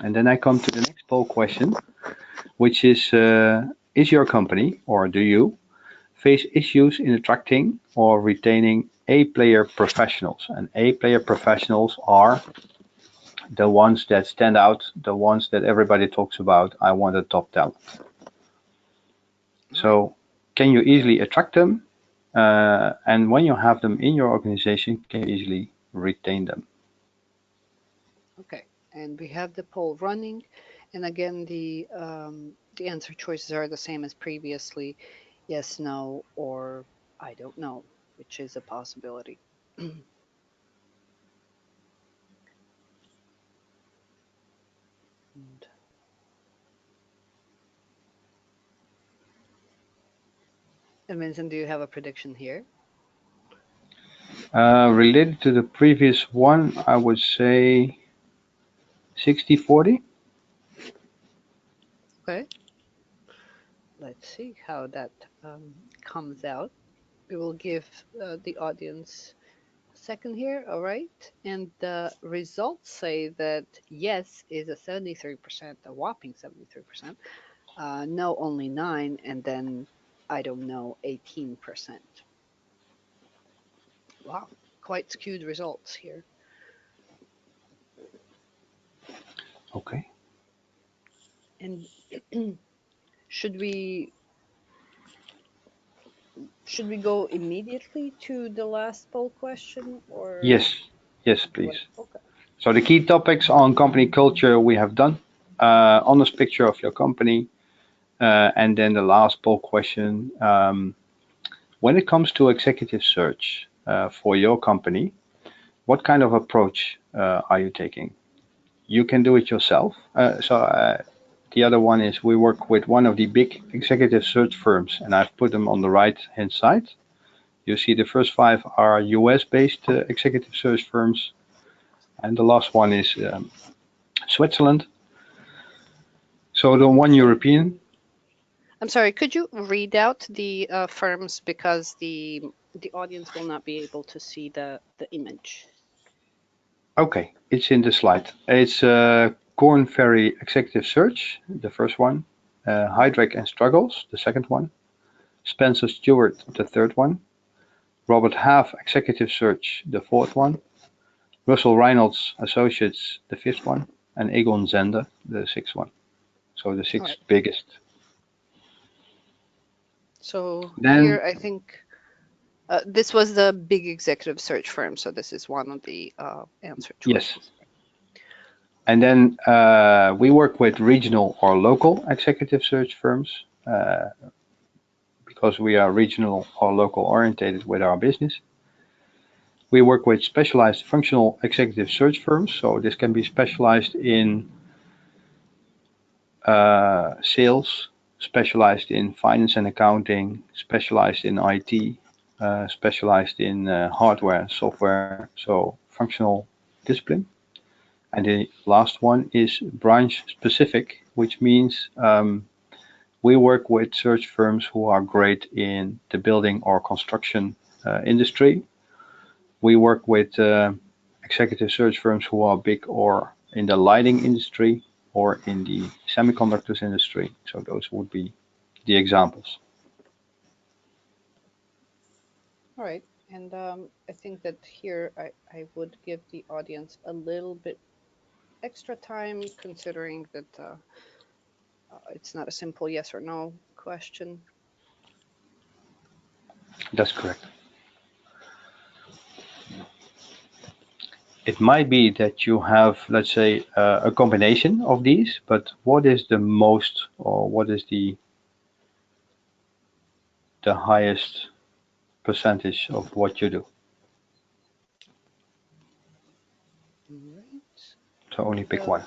And then I come to the next poll question, which is your company, or do you, face issues in attracting or retaining A-player professionals? And A-player professionals are the ones that stand out, the ones that everybody talks about. I want a top talent. So can you easily attract them? And when you have them in your organization, can you easily retain them? okay, and we have the poll running, and again the answer choices are the same as previously: yes, no, or I don't know, which is a possibility. And Vincent, do you have a prediction here? Related to the previous one, I would say 60-40. Okay, let's see how that comes out. We will give the audience a second here. All right, and the results say that yes is a 73%, a whopping 73%. No, only 9%, and then I don't know, 18%. Wow. quite skewed results here. Okay. And should we go immediately to the last poll question, or? Yes, please. Okay. So the key topics on company culture we have done. Honest picture of your company. And then the last poll question. When it comes to executive search for your company, what kind of approach are you taking? You can do it yourself. The other one is we work with one of the big executive search firms, and I've put them on the right-hand side. You see the first 5 are US-based executive search firms, and the last one is Switzerland. So the one European. I'm sorry, could you read out the firms, because the audience will not be able to see the image. Okay, it's in the slide. It's Korn Ferry Executive Search, the first one. Heidrick and Struggles, the second one. Spencer Stewart, the third one. Robert Half Executive Search, the fourth one. Russell Reynolds Associates, the fifth one. And Egon Zender, the sixth one. So the sixth biggest. So Then, here, I think this was the big executive search firm. So this is one of the answer choices. Yes. And then we work with regional or local executive search firms because we are regional or local orientated with our business. We work with specialized functional executive search firms. So this can be specialized in sales, specialized in finance and accounting, specialized in IT, specialized in hardware, software, so functional discipline. And the last one is branch specific, which means we work with search firms who are great in the building or construction industry. We work with executive search firms who are big or in the lighting industry or in the semiconductors industry. So those would be the examples. All right. And I think that here I would give the audience a little bit extra time, considering that it's not a simple yes or no question. That's correct. It might be that you have, let's say, a combination of these, but what is the most, or what is the highest percentage of what you do? Right. So only pick one.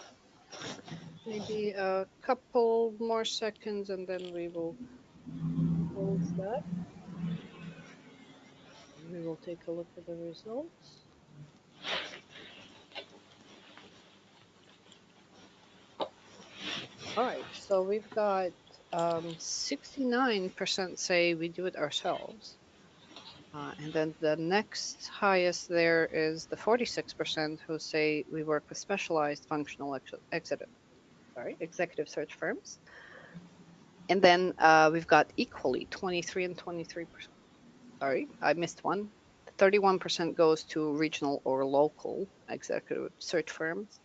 Maybe a couple more seconds and then we will close that. We will take a look at the results. All right, so we've got 69% say we do it ourselves. And then the next highest there is the 46% who say we work with specialized functional executive search firms. And then we've got equally 23 and 23%. Sorry, I missed one. 31% goes to regional or local executive search firms.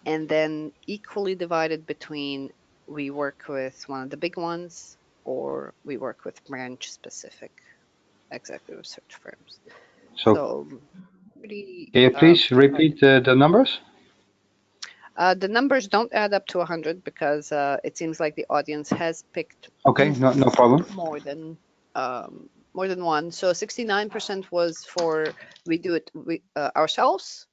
And then equally divided between we work with one of the big ones or we work with branch specific executive search firms. So pretty. Can you please repeat the numbers? The numbers don't add up to 100 because it seems like the audience has picked. Okay, no problem. More than one. So 69% was for we do it ourselves,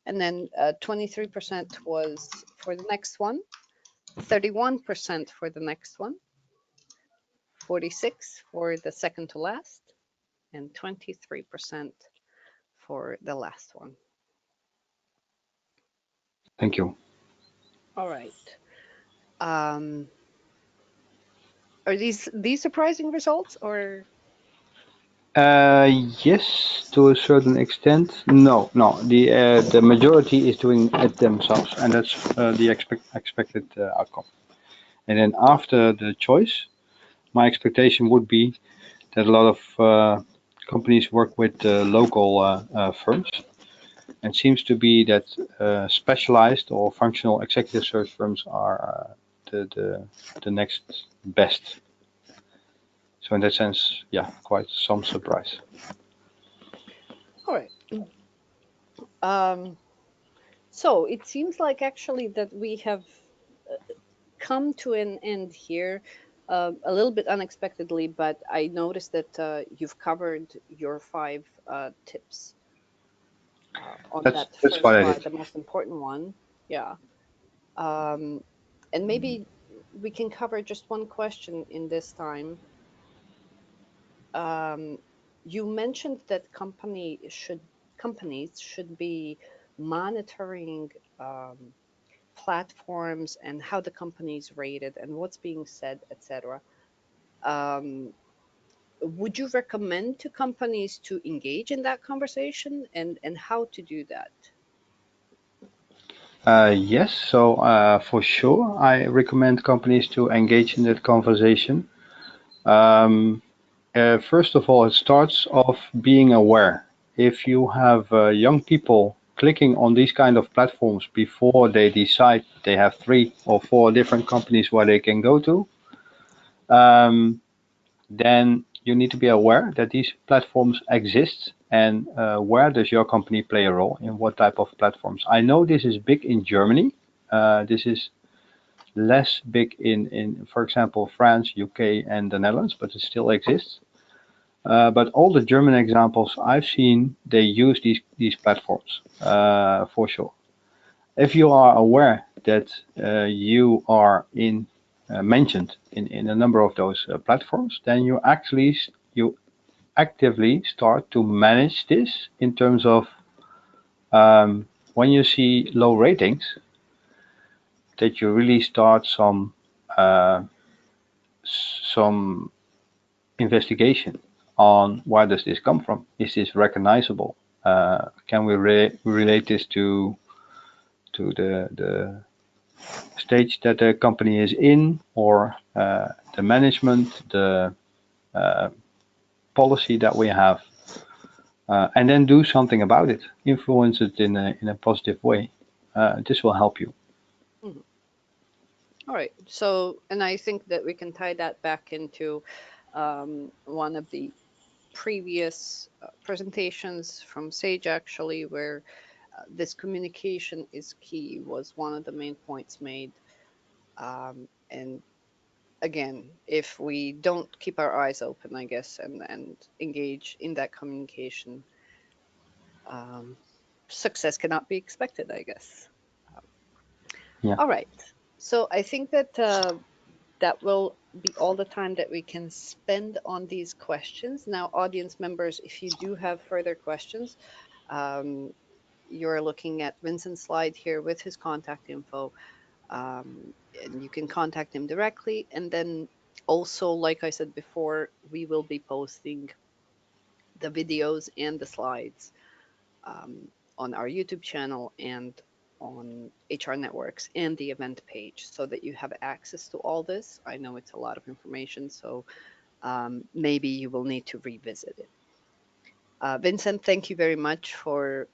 and then 23% was for the next one, 31% for the next one, 46% for the second to last, and 23% for the last one. Thank you. All right. Are these surprising results or? Yes, to a certain extent. No. The majority is doing it themselves, and that's the expected outcome. And then after the choice, my expectation would be that a lot of companies work with local firms. And seems to be that specialized or functional executive search firms are the next best. So in that sense, yeah, quite some surprise. All right. So it seems like actually that we have come to an end here a little bit unexpectedly, but I noticed that you've covered your 5 tips on that That's first what I slide, did. the most important one. Yeah. Um, and maybe we can cover just one question in this time. Um, you mentioned that companies should be monitoring platforms and how the company is rated and what's being said, etc. Um, would you recommend to companies to engage in that conversation and how to do that? Yes, so for sure, I recommend companies to engage in that conversation. First of all, it starts off being aware. If you have young people clicking on these kind of platforms before they decide they have 3 or 4 different companies where they can go to, then you need to be aware that these platforms exist and where does your company play a role in what type of platforms. I know this is big in Germany. This is less big in, for example, France, UK, and the Netherlands, but it still exists. But all the German examples I've seen, they use these platforms for sure. If you are aware that you are mentioned in a number of those platforms, then you actively start to manage this in terms of when you see low ratings, that you really start some investigation on where does this come from? Is this recognizable? Can we relate this to the stage that the company is in, or the management, the policy that we have, and then do something about it, influence it in a positive way. This will help you. Mhm. All right. So, and I think that we can tie that back into one of the previous presentations from Sage, actually, where this communication is key was one of the main points made. And again, if we don't keep our eyes open, I guess, and engage in that communication, success cannot be expected, I guess. Yeah. All right. So I think that that will be all the time that we can spend on these questions. Now, audience members, if you do have further questions, um, you're looking at Vincent's slide here with his contact info, and you can contact him directly. And then also, like I said before, we will be posting the videos and the slides on our YouTube channel and on HR Networks and the event page so that you have access to all this. I know it's a lot of information, so maybe you will need to revisit it. Vincent, thank you very much for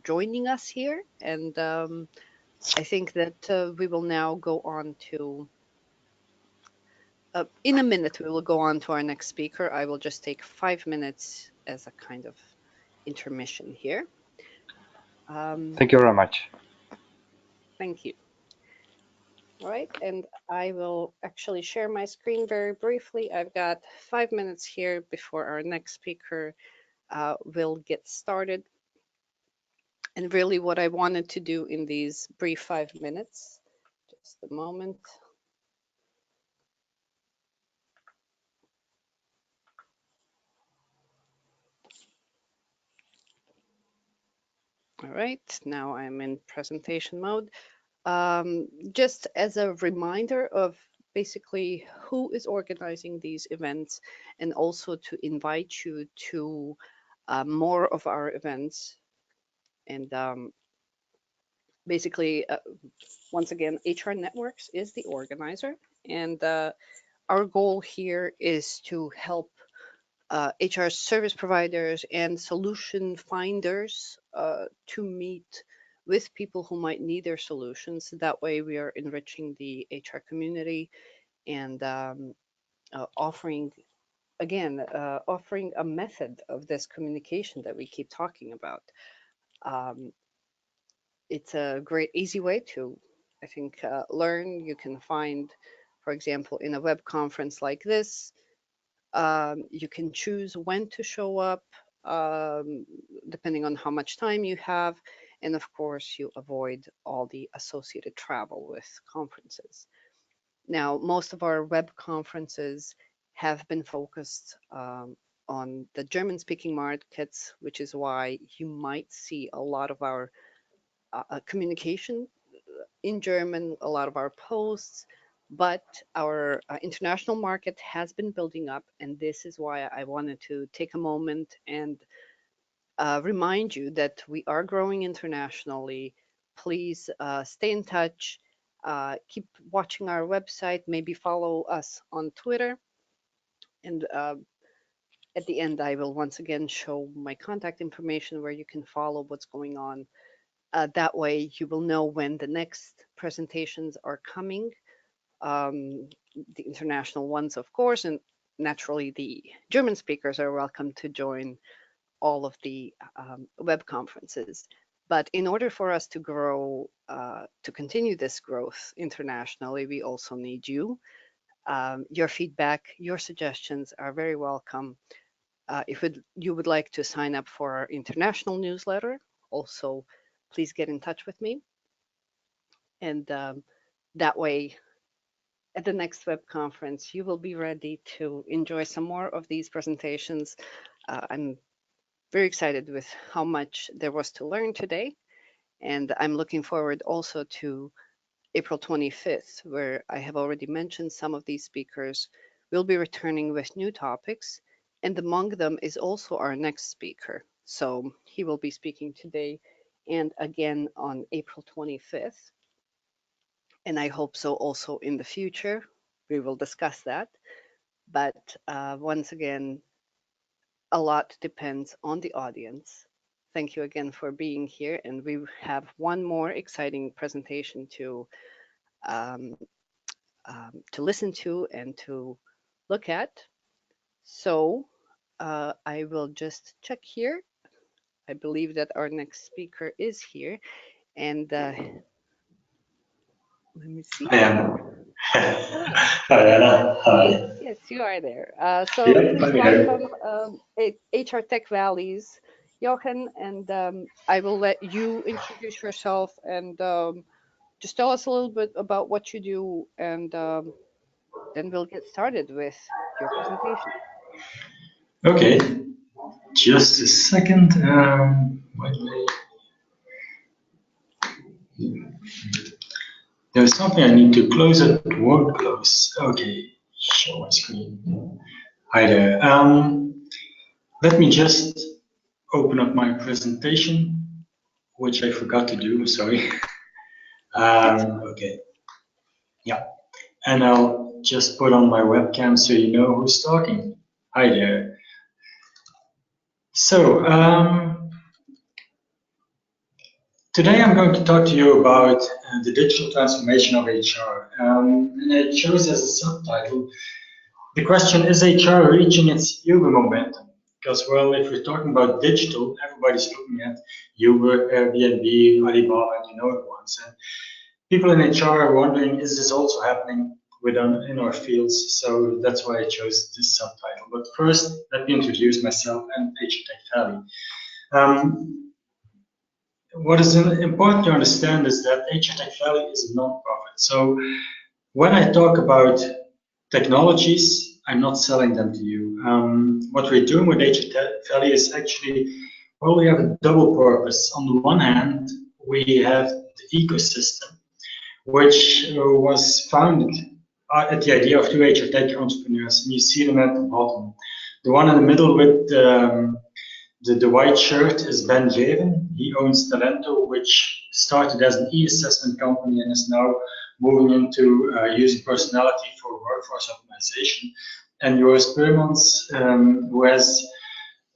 joining us here, and I think that we will now go on to. In a minute, we will go on to our next speaker. I will just take 5 minutes as a kind of intermission here. Thank you very much. Thank you. All right, and I will actually share my screen very briefly. I've got 5 minutes here before our next speaker will get started. And really what I wanted to do in these brief 5 minutes, just a moment. All right, now I'm in presentation mode. Just as a reminder of basically who is organizing these events, and also to invite you to more of our events. And basically, once again, HR Networks is the organizer, and our goal here is to help HR service providers and solution finders to meet with people who might need their solutions. That way we are enriching the HR community and offering, again, offering a method of this communication that we keep talking about. It's a great, easy way to, I think, learn. You can find, for example, in a web conference like this, you can choose when to show up, depending on how much time you have. And of course, you avoid all the associated travel with conferences. Now, most of our web conferences have been focused on the German-speaking markets, which is why you might see a lot of our communication in German, a lot of our posts, but our international market has been building up, and this is why I wanted to take a moment and remind you that we are growing internationally. Please stay in touch, keep watching our website, maybe follow us on Twitter, and at the end, I will once again show my contact information where you can follow what's going on. That way, you will know when the next presentations are coming, the international ones, of course, and naturally the German speakers are welcome to join all of the web conferences. But in order for us to grow, to continue this growth internationally, we also need you. Your feedback, your suggestions are very welcome. If you would like to sign up for our international newsletter, also please get in touch with me. And that way, at the next web conference, you will be ready to enjoy some more of these presentations. I'm very excited with how much there was to learn today. And I'm looking forward also to April 25th, where I have already mentioned some of these speakers will be returning with new topics. And among them is also our next speaker. So he will be speaking today and again on April 25th. And I hope so also in the future. We will discuss that. But once again, a lot depends on the audience. Thank you again for being here. And we have one more exciting presentation to listen to and to look at. So I will just check here. I believe that our next speaker is here. And let me see. I am. Hi, Anna. Hi. Yes, you are there. So Yeah, please I'm here. welcome HR Tech Valley's Jochen, and I will let you introduce yourself and just tell us a little bit about what you do, and then we'll get started with your presentation. Okay, just a second. There's something I need to close it, but won't close. Okay, show my screen. Hi there. Let me just open up my presentation, which I forgot to do, sorry. Okay, yeah. And I'll just put on my webcam so you know who's talking. Hi there. So, today I'm going to talk to you about the digital transformation of HR. And I chose as a subtitle, the question, is HR reaching its Uber momentum? Because, well, if we're talking about digital, everybody's looking at Uber, Airbnb, Alibaba, and you know the ones. And people in HR are wondering, is this also happening in our fields? So that's why I chose this subtitle. But first, let me introduce myself and HR Tech Valley. What is important to understand is that HR Tech Valley is a non-profit. So when I talk about technologies, I'm not selling them to you. What we're doing with HR Tech Valley is actually, well, we have a double purpose. On the one hand, we have the ecosystem, which was founded at the idea of two HR Tech entrepreneurs, and you see them at the bottom. The one in the middle with the white shirt is Ben Jeven. He owns Talento, which started as an e-assessment company and is now moving into using personality for workforce optimization. and Jochen Bessemans, who has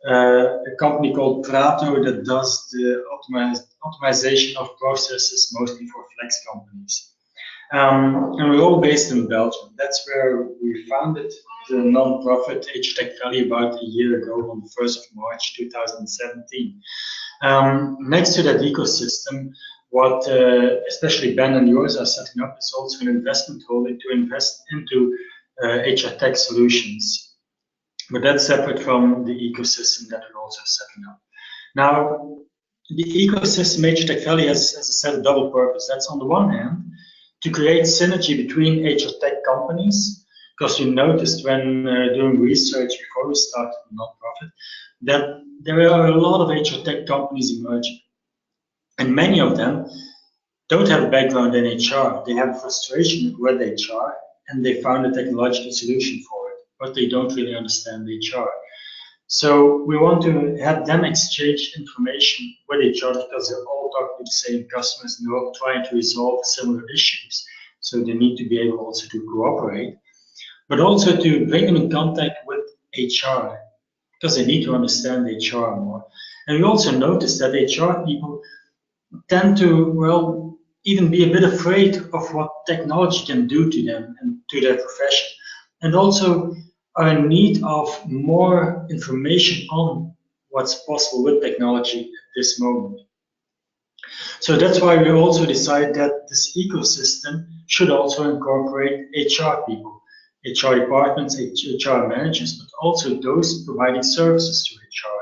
a company called Moderator that does the optimization of processes, mostly for flex companies. And we're all based in Belgium. That's where we founded the non-profit HR Valley about a year ago on the 1st of March 2017. Next to that ecosystem, what especially Ben and yours are setting up is also an investment holding to invest into HR tech solutions. But that's separate from the ecosystem that we're also setting up. Now, the ecosystem HR Tech Valley has, as I said, a double purpose. That's on the one hand, to create synergy between HR tech companies, because we noticed when doing research before we started the nonprofit, that there are a lot of HR tech companies emerging. And many of them don't have a background in HR. They have frustration with HR, and they found a technological solution for it, but they don't really understand HR. So we want to have them exchange information with each other because they're all talking to the same customers and they're all trying to resolve similar issues. So they need to be able also to cooperate, but also to bring them in contact with HR because they need to understand HR more. And we also noticed that HR people tend to, well, even be a bit afraid of what technology can do to them and to their profession. And also are in need of more information on what's possible with technology at this moment. So that's why we also decided that this ecosystem should also incorporate HR people, HR departments, HR managers, but also those providing services to HR,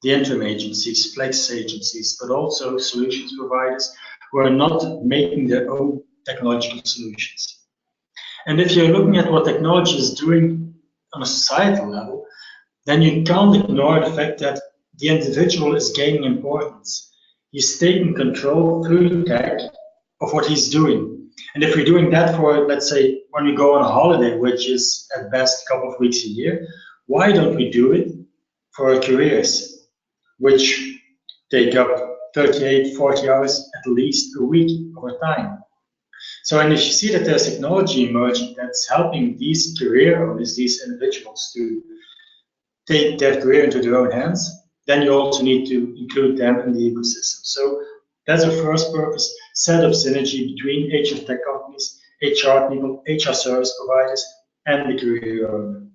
the interim agencies, flex agencies, but also solutions providers who are not making their own technological solutions. And if you're looking at what technology is doing on a societal level, then you can't ignore the fact that the individual is gaining importance. He's taking control through tech of what he's doing. And if we're doing that for, let's say, when we go on a holiday, which is at best a couple of weeks a year, why don't we do it for our careers, which take up 38, 40 hours at least a week over time? So, and if you see that there's technology emerging that's helping these career owners, these individuals to take their career into their own hands, then you also need to include them in the ecosystem. So that's the first purpose, set up synergy between HR tech companies, HR people, HR service providers, and the career owner.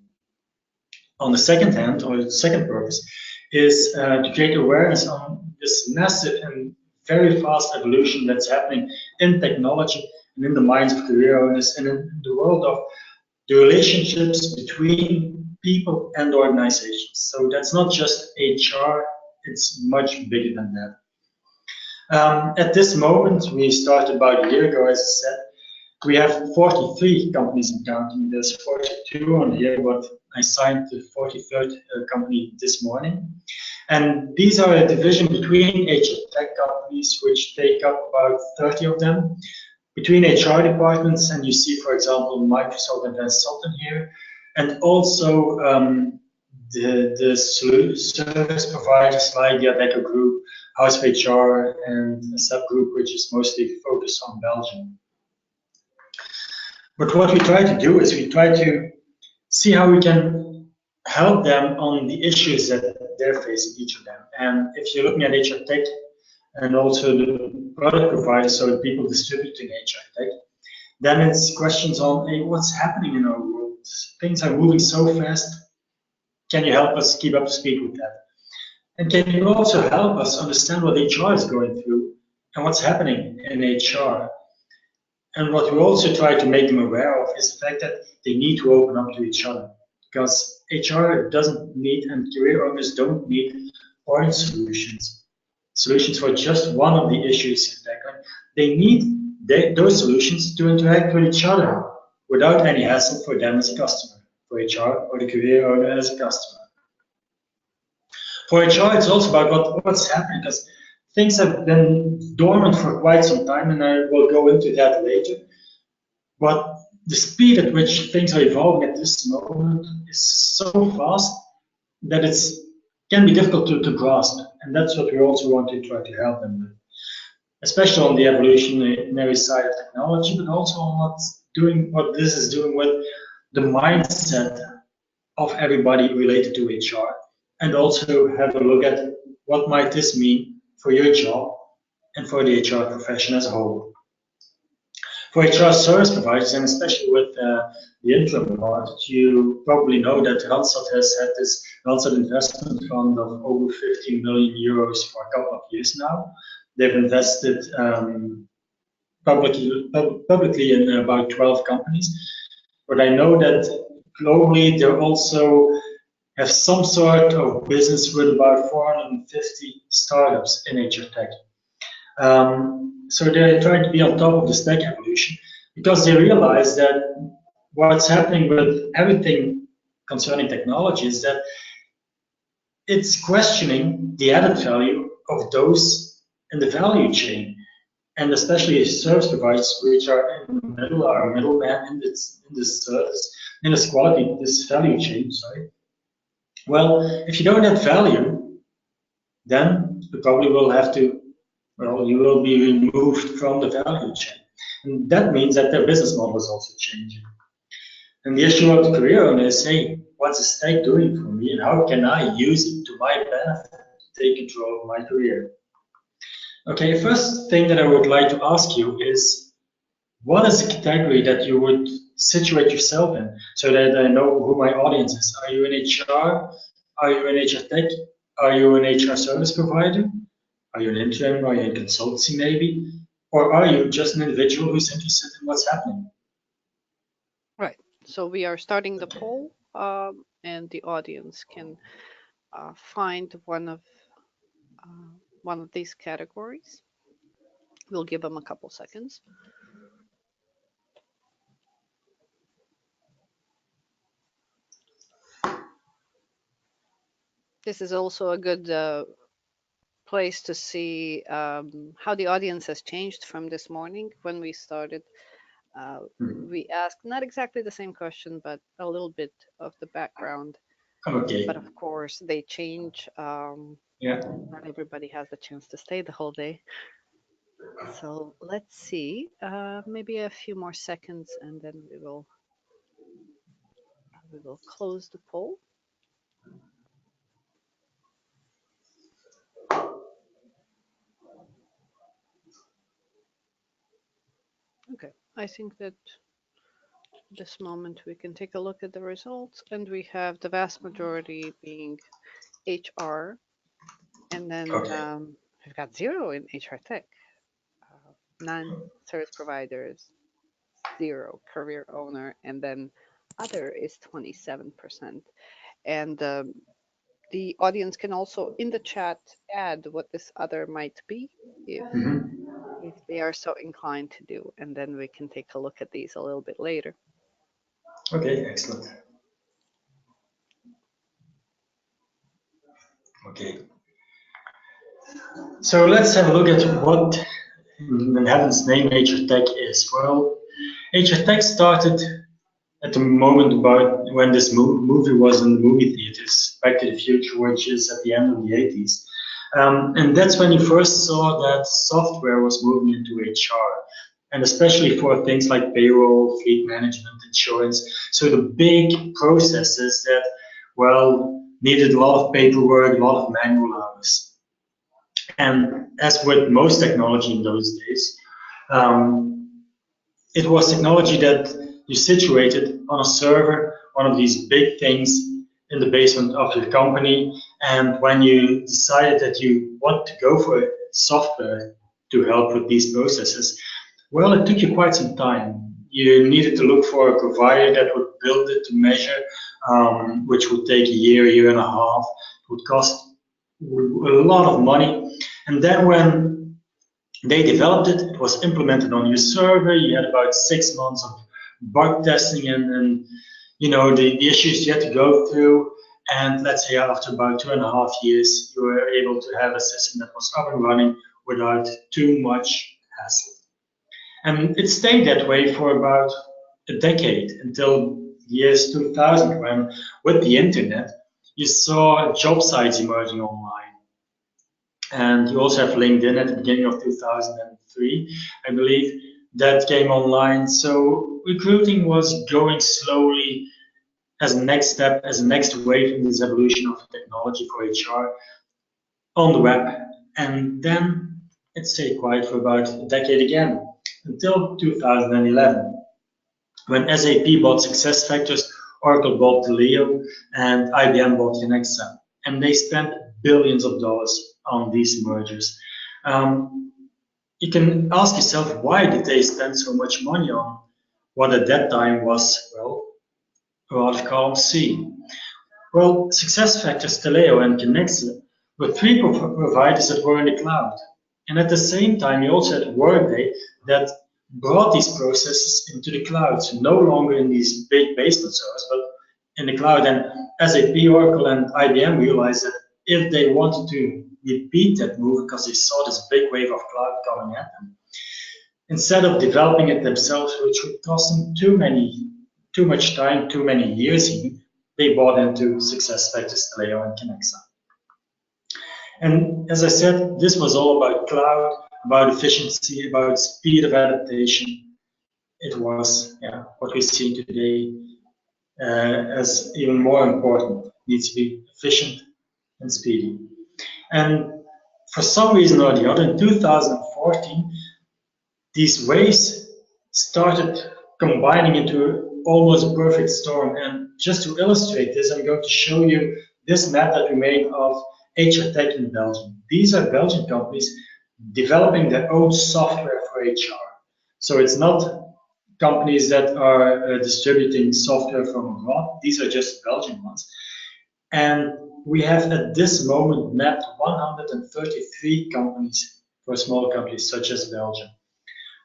On the second hand, or the second purpose, is to create awareness on this massive and very fast evolution that's happening in technology and in the minds of career owners and in the world of the relationships between people and organizations. So that's not just HR, it's much bigger than that. At this moment, we started about a year ago, as I said, we have 43 companies in counting. There's 42 on here, but I signed the 43rd company this morning. And these are a division between HR tech companies, which take up about 30 of them, between HR departments, and you see, for example, Microsoft and Vincent here, and also the service providers like the Adecco Group, House of HR, and a subgroup which is mostly focused on Belgium. But what we try to do is we try to see how we can help them on the issues that they're facing, each of them. And if you're looking at HR tech and also the product providers, so the people distributing HR tech, then it's questions on, hey, what's happening in our world? Things are moving so fast. Can you help us keep up to speed with that? And can you also help us understand what HR is going through and what's happening in HR? And what we also try to make them aware of is the fact that they need to open up to each other, because HR doesn't need, and career owners don't need point solutions for just one of the issues. They need those solutions to interact with each other without any hassle for them as a customer, for HR or the career owner as a customer. For HR, it's also about what's happening, because things have been dormant for quite some time, and I will go into that later. But the speed at which things are evolving at this moment is so fast that it can be difficult to grasp, and that's what we also want to try to help them with, especially on the evolutionary side of technology, but also on what this is doing with the mindset of everybody related to HR, and also have a look at what might this mean for your job and for the HR profession as a whole. For HR service providers, and especially with the interim part, you probably know that Randstad has had this Randstad investment fund of over 15 million euros for a couple of years now. They've invested publicly in about 12 companies, but I know that globally they also have some sort of business with about 450 startups in HR tech. So they're trying to be on top of the stack evolution because they realize that what's happening with everything concerning technology is that it's questioning the added value of those in the value chain, and especially service providers, which are in the middle, are a middleman in this service, in this quality, this value chain. Sorry. Well, if you don't have value, then you probably will have to. Well, you will be removed from the value chain. And that means that their business model is also changing. And the issue of the career owner is saying, what's the stack doing for me and how can I use it to my benefit to take control of my career? Okay, first thing that I would like to ask you is, what is the category that you would situate yourself in so that I know who my audience is? Are you in HR? Are you in HR tech? Are you an HR service provider? Are you an interim? Are you in consultancy maybe? Or are you just an individual who's interested in what's happening? Right. So we are starting the poll, and the audience can find one of these categories. We'll give them a couple seconds. This is also a good place to see how the audience has changed from this morning when we started. We asked not exactly the same question, but a little bit of the background. Okay. But of course, they change. Yeah. Not everybody has the chance to stay the whole day. So let's see, maybe a few more seconds, and then we will close the poll. Okay, I think that this moment we can take a look at the results, and we have the vast majority being HR, and then we've got 0 in HR tech, none service providers, 0 career owner, and then other is 27%. And the audience can also in the chat add what this other might be if they are so inclined to do, and then we can take a look at these a little bit later. Okay, excellent. Okay. So let's have a look at what in heaven's name HR tech is. Well, HR tech started at the moment about when this movie was in the movie theaters, Back to the Future, which is at the end of the 80s. And that's when you first saw that software was moving into HR, and especially for things like payroll, fleet management, insurance. So the big processes that, well, needed a lot of paperwork, a lot of manual hours. And as with most technology in those days, it was technology that you situated on a server, one of these big things in the basement of your company. And when you decided that you want to go for software to help with these processes, well, it took you quite some time. You needed to look for a provider that would build it to measure, which would take a year and a half. It would cost a lot of money. And then when they developed it, it was implemented on your server. You had about 6 months of bug testing and you know, the issues you had to go through. And let's say after about 2.5 years, you were able to have a system that was up and running without too much hassle. And it stayed that way for about a decade until years 2000, when with the internet, you saw job sites emerging online. And you also have LinkedIn at the beginning of 2003, I believe, that came online. So recruiting was going slowly as a next step, as a next wave in this evolution of technology for HR on the web. And then it stayed quiet for about a decade again, until 2011, when SAP bought SuccessFactors, Oracle bought Taleo, and IBM bought Connexta. And they spent billions of dollars on these mergers. You can ask yourself, why did they spend so much money on what at that time was, well, a rather calm sea? Well, SuccessFactors, Taleo, and Connexta were three providers that were in the cloud. And at the same time, you also had Workday that brought these processes into the cloud. So no longer in these big basement servers, but in the cloud. And SAP, Oracle, and IBM realized that if they wanted to repeat that move, because they saw this big wave of cloud coming at them, instead of developing it themselves, which would cost them too much time, too many years even, they bought into SuccessFactors, Taleo, and Connexta. And as I said, this was all about cloud, about efficiency, about speed of adaptation. It was what we see today as even more important. It needs to be efficient and speedy. And for some reason or the other, in 2014, these waves started combining into almost a perfect storm. And just to illustrate this, I'm going to show you this map that we made of HR Tech in Belgium. These are Belgian companies developing their own software for HR. So it's not companies that are distributing software from abroad. These are just Belgian ones. And we have at this moment mapped 133 companies for small countries such as Belgium,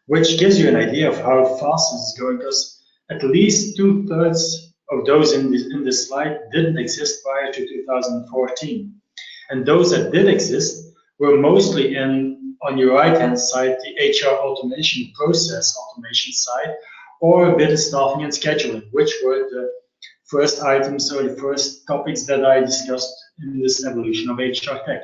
which gives you an idea of how fast this is going, because at least 2/3 of those in this slide didn't exist prior to 2014. And those that did exist were mostly on your right-hand side, the HR automation, process automation side, or a bit of staffing and scheduling, which were the first items or the first topics that I discussed in this evolution of HR tech.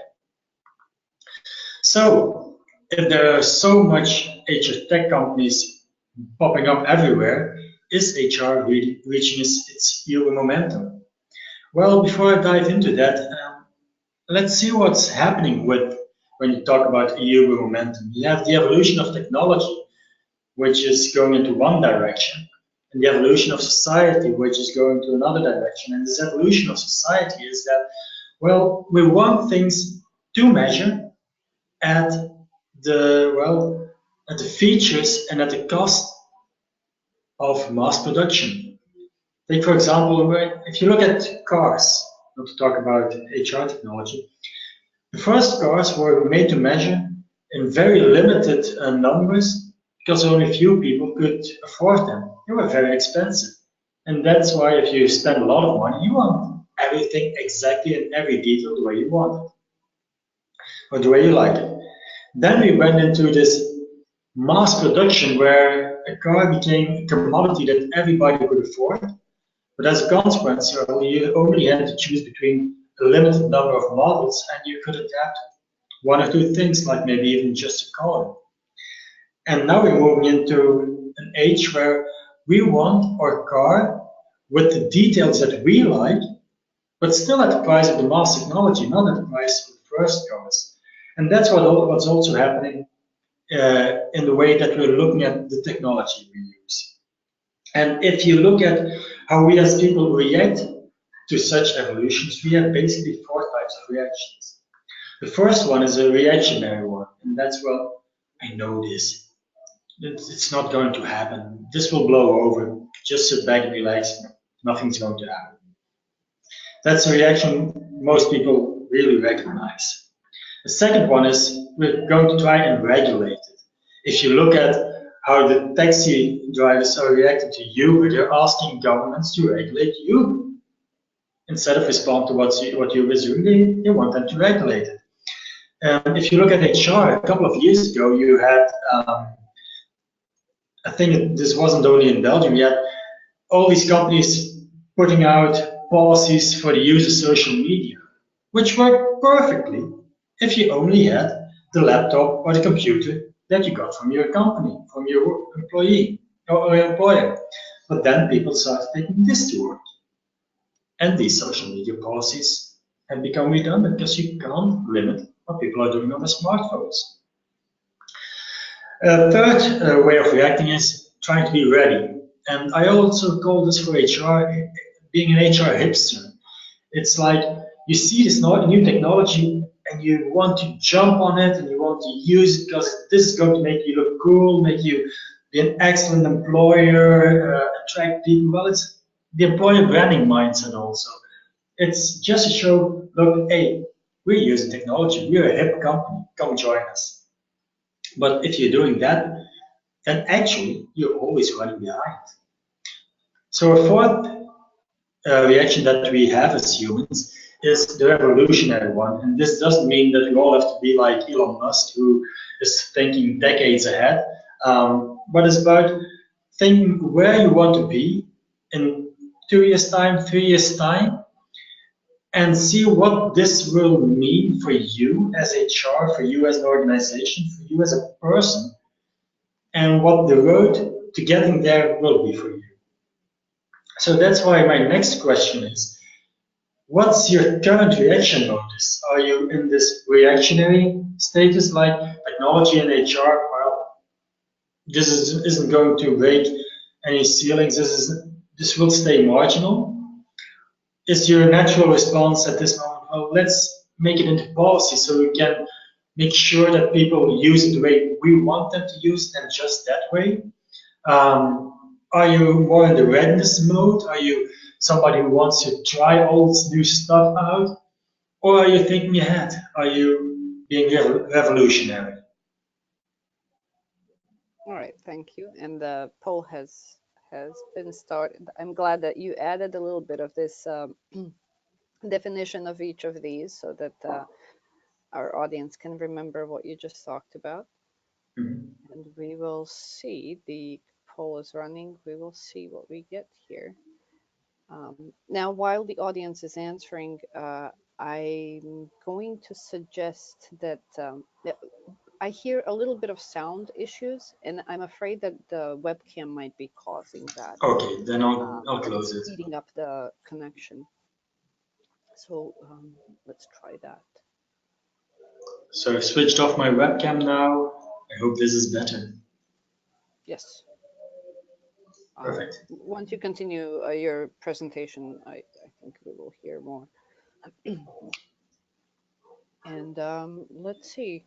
So, if there are so much HR tech companies popping up everywhere, is HR really reaching its Über momentum? Well, before I dive into that, let's see what's happening when you talk about Über momentum. You have the evolution of technology, which is going into one direction, and the evolution of society, which is going to another direction. And this evolution of society is that, well, we want things to measure at the features and at the cost of mass production. Take, for example, if you look at cars, not to talk about HR technology, the first cars were made to measure in very limited numbers, because only few people could afford them. They were very expensive. And that's why if you spend a lot of money, you want everything exactly in every detail the way you want it, or the way you like it. Then we went into this mass production where a car became a commodity that everybody could afford. But as a consequence, you only had to choose between a limited number of models, and you could adapt one or two things, like maybe even just a color. And now we're moving into an age where we want our car with the details that we like, but still at the price of the mass technology, not at the price of the first cars. And that's what's also happening in the way that we're looking at the technology we use. And if you look at how we as people react to such evolutions, we have basically 4 types of reactions. The first one is a reactionary one, and that's, well, I know this. It's not going to happen. This will blow over. Just sit back and relax. Nothing's going to happen. That's a reaction most people really recognize. The second one is we're going to try and regulate it. If you look at how the taxi drivers are reacting to Uber, they're asking governments to regulate Uber. Instead of respond to what Uber is doing, they want them to regulate it. If you look at HR, a couple of years ago, you had, I think this wasn't only in Belgium, you had all these companies putting out policies for the use of social media, which worked perfectly if you only had the laptop or the computer that you got from your company, from your employee or employer. But then people start taking this to work. And these social media policies have become redundant because you can't limit what people are doing on their smartphones. Third way of reacting is trying to be ready. And I also call this for HR, being an HR hipster. It's like you see this new technology and you want to jump on it and you want to use it because this is going to make you look cool, make you be an excellent employer, attract people. Well, it's the employer branding mindset also. It's just to show, look, hey, we're using technology, we're a hip company, come join us. But if you're doing that, then actually you're always running behind. So a fourth reaction that we have as humans is the revolutionary one. And this doesn't mean that we all have to be like Elon Musk, who is thinking decades ahead, but it's about thinking where you want to be in 2 years' time, 3 years' time, and see what this will mean for you as HR, for you as an organization, for you as a person, and what the road to getting there will be for you. So that's why my next question is, what's your current reaction notice? Are you in this reactionary status like technology and HR? Well, this isn't going to break any ceilings. This will stay marginal. Is your natural response at this moment, well, let's make it into policy so we can make sure that people use it the way we want them to use it and just that way? Are you more in the readiness mode? Are you somebody who wants to try all this new stuff out? Or are you thinking ahead? Are you being revolutionary? All right, thank you. And the poll has been started. I'm glad that you added a little bit of this definition of each of these so that our audience can remember what you just talked about. Mhm. And we will see, the poll is running, we will see what we get here. Now, while the audience is answering, I'm going to suggest that I hear a little bit of sound issues, and I'm afraid that the webcam might be causing that. Okay, then I'll And close it. speeding up the connection. So let's try that. So I've switched off my webcam now. I hope this is better. Yes. Perfect. Once you continue your presentation, I think we will hear more. And let's see,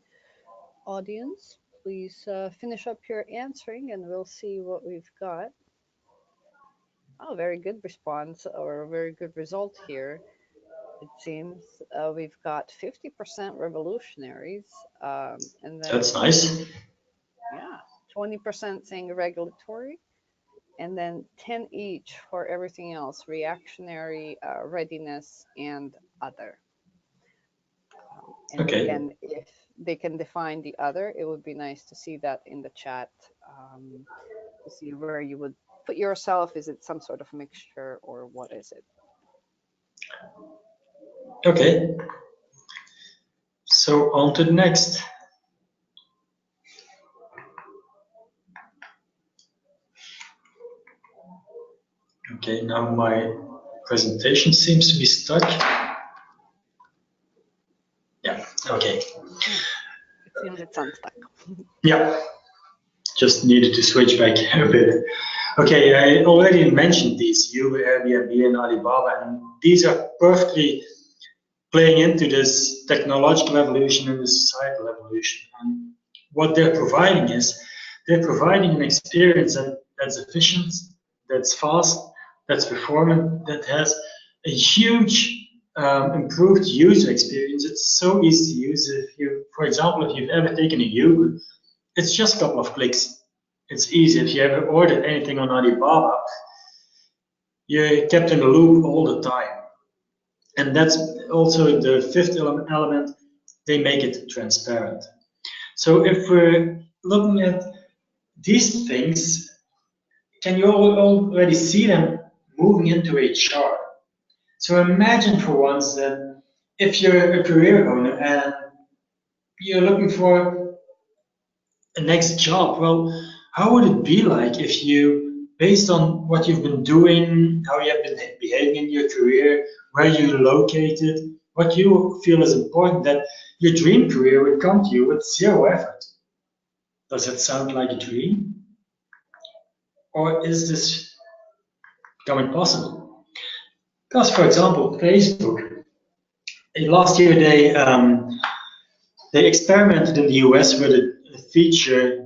audience, please finish up your answering and we'll see what we've got. Oh, very good response or a very good result here. It seems we've got 50% revolutionaries, and then That's nice. yeah, 20% saying regulatory, and then 10 each for everything else: reactionary, readiness, and other. And Okay. again, if they can define the other, it would be nice to see that in the chat, to see where you would put yourself. Is it some sort of mixture or what is it? Okay. So on to the next. Okay, now my presentation seems to be stuck. Yeah, okay. It seems it's unstuck. Yeah, just needed to switch back a bit. Okay, I already mentioned these, Uber, Airbnb, and Alibaba, and these are perfectly playing into this technological evolution and the societal evolution. And what they're providing is, they're providing an experience that's efficient, that's fast, that's performant, that has a huge improved user experience. It's so easy to use. If you, for example, if you've ever taken a Uber, it's just a couple of clicks. It's easy. If you ever ordered anything on Alibaba, you're kept in the loop all the time. And that's also the fifth element, they make it transparent. So if we're looking at these things, can you already see them moving into HR? So imagine for once that if you're a career owner and you're looking for next job. Well, how would it be like if you, based on what you've been doing, how you have been behaving in your career, where you're located, what you feel is important, that your dream career would come to you with 0 effort? Does that sound like a dream? Or is this becoming possible? Because, for example, Facebook, last year they experimented in the US with a feature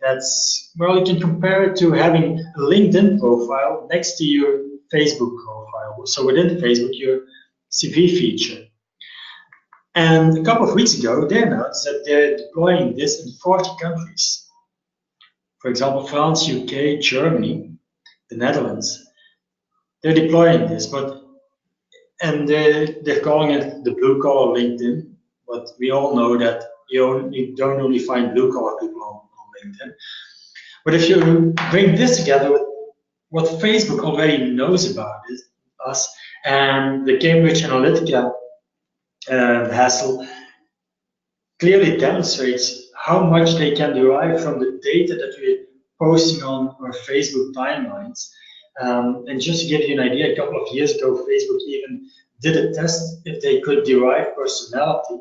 that's, well, you can compare it to having a LinkedIn profile next to your Facebook profile. So within Facebook, your CV feature. And a couple of weeks ago, they announced that they're deploying this in 40 countries. For example, France, UK, Germany, the Netherlands. They're deploying this, and they're calling it the blue-collar LinkedIn. But we all know that you don't only find blue-collar people on LinkedIn. But if you bring this together with what Facebook already knows about us, and the Cambridge Analytica hassle clearly demonstrates how much they can derive from the data that we're posting on our Facebook timelines. And just to give you an idea, a couple of years ago, Facebook even did a test if they could derive personality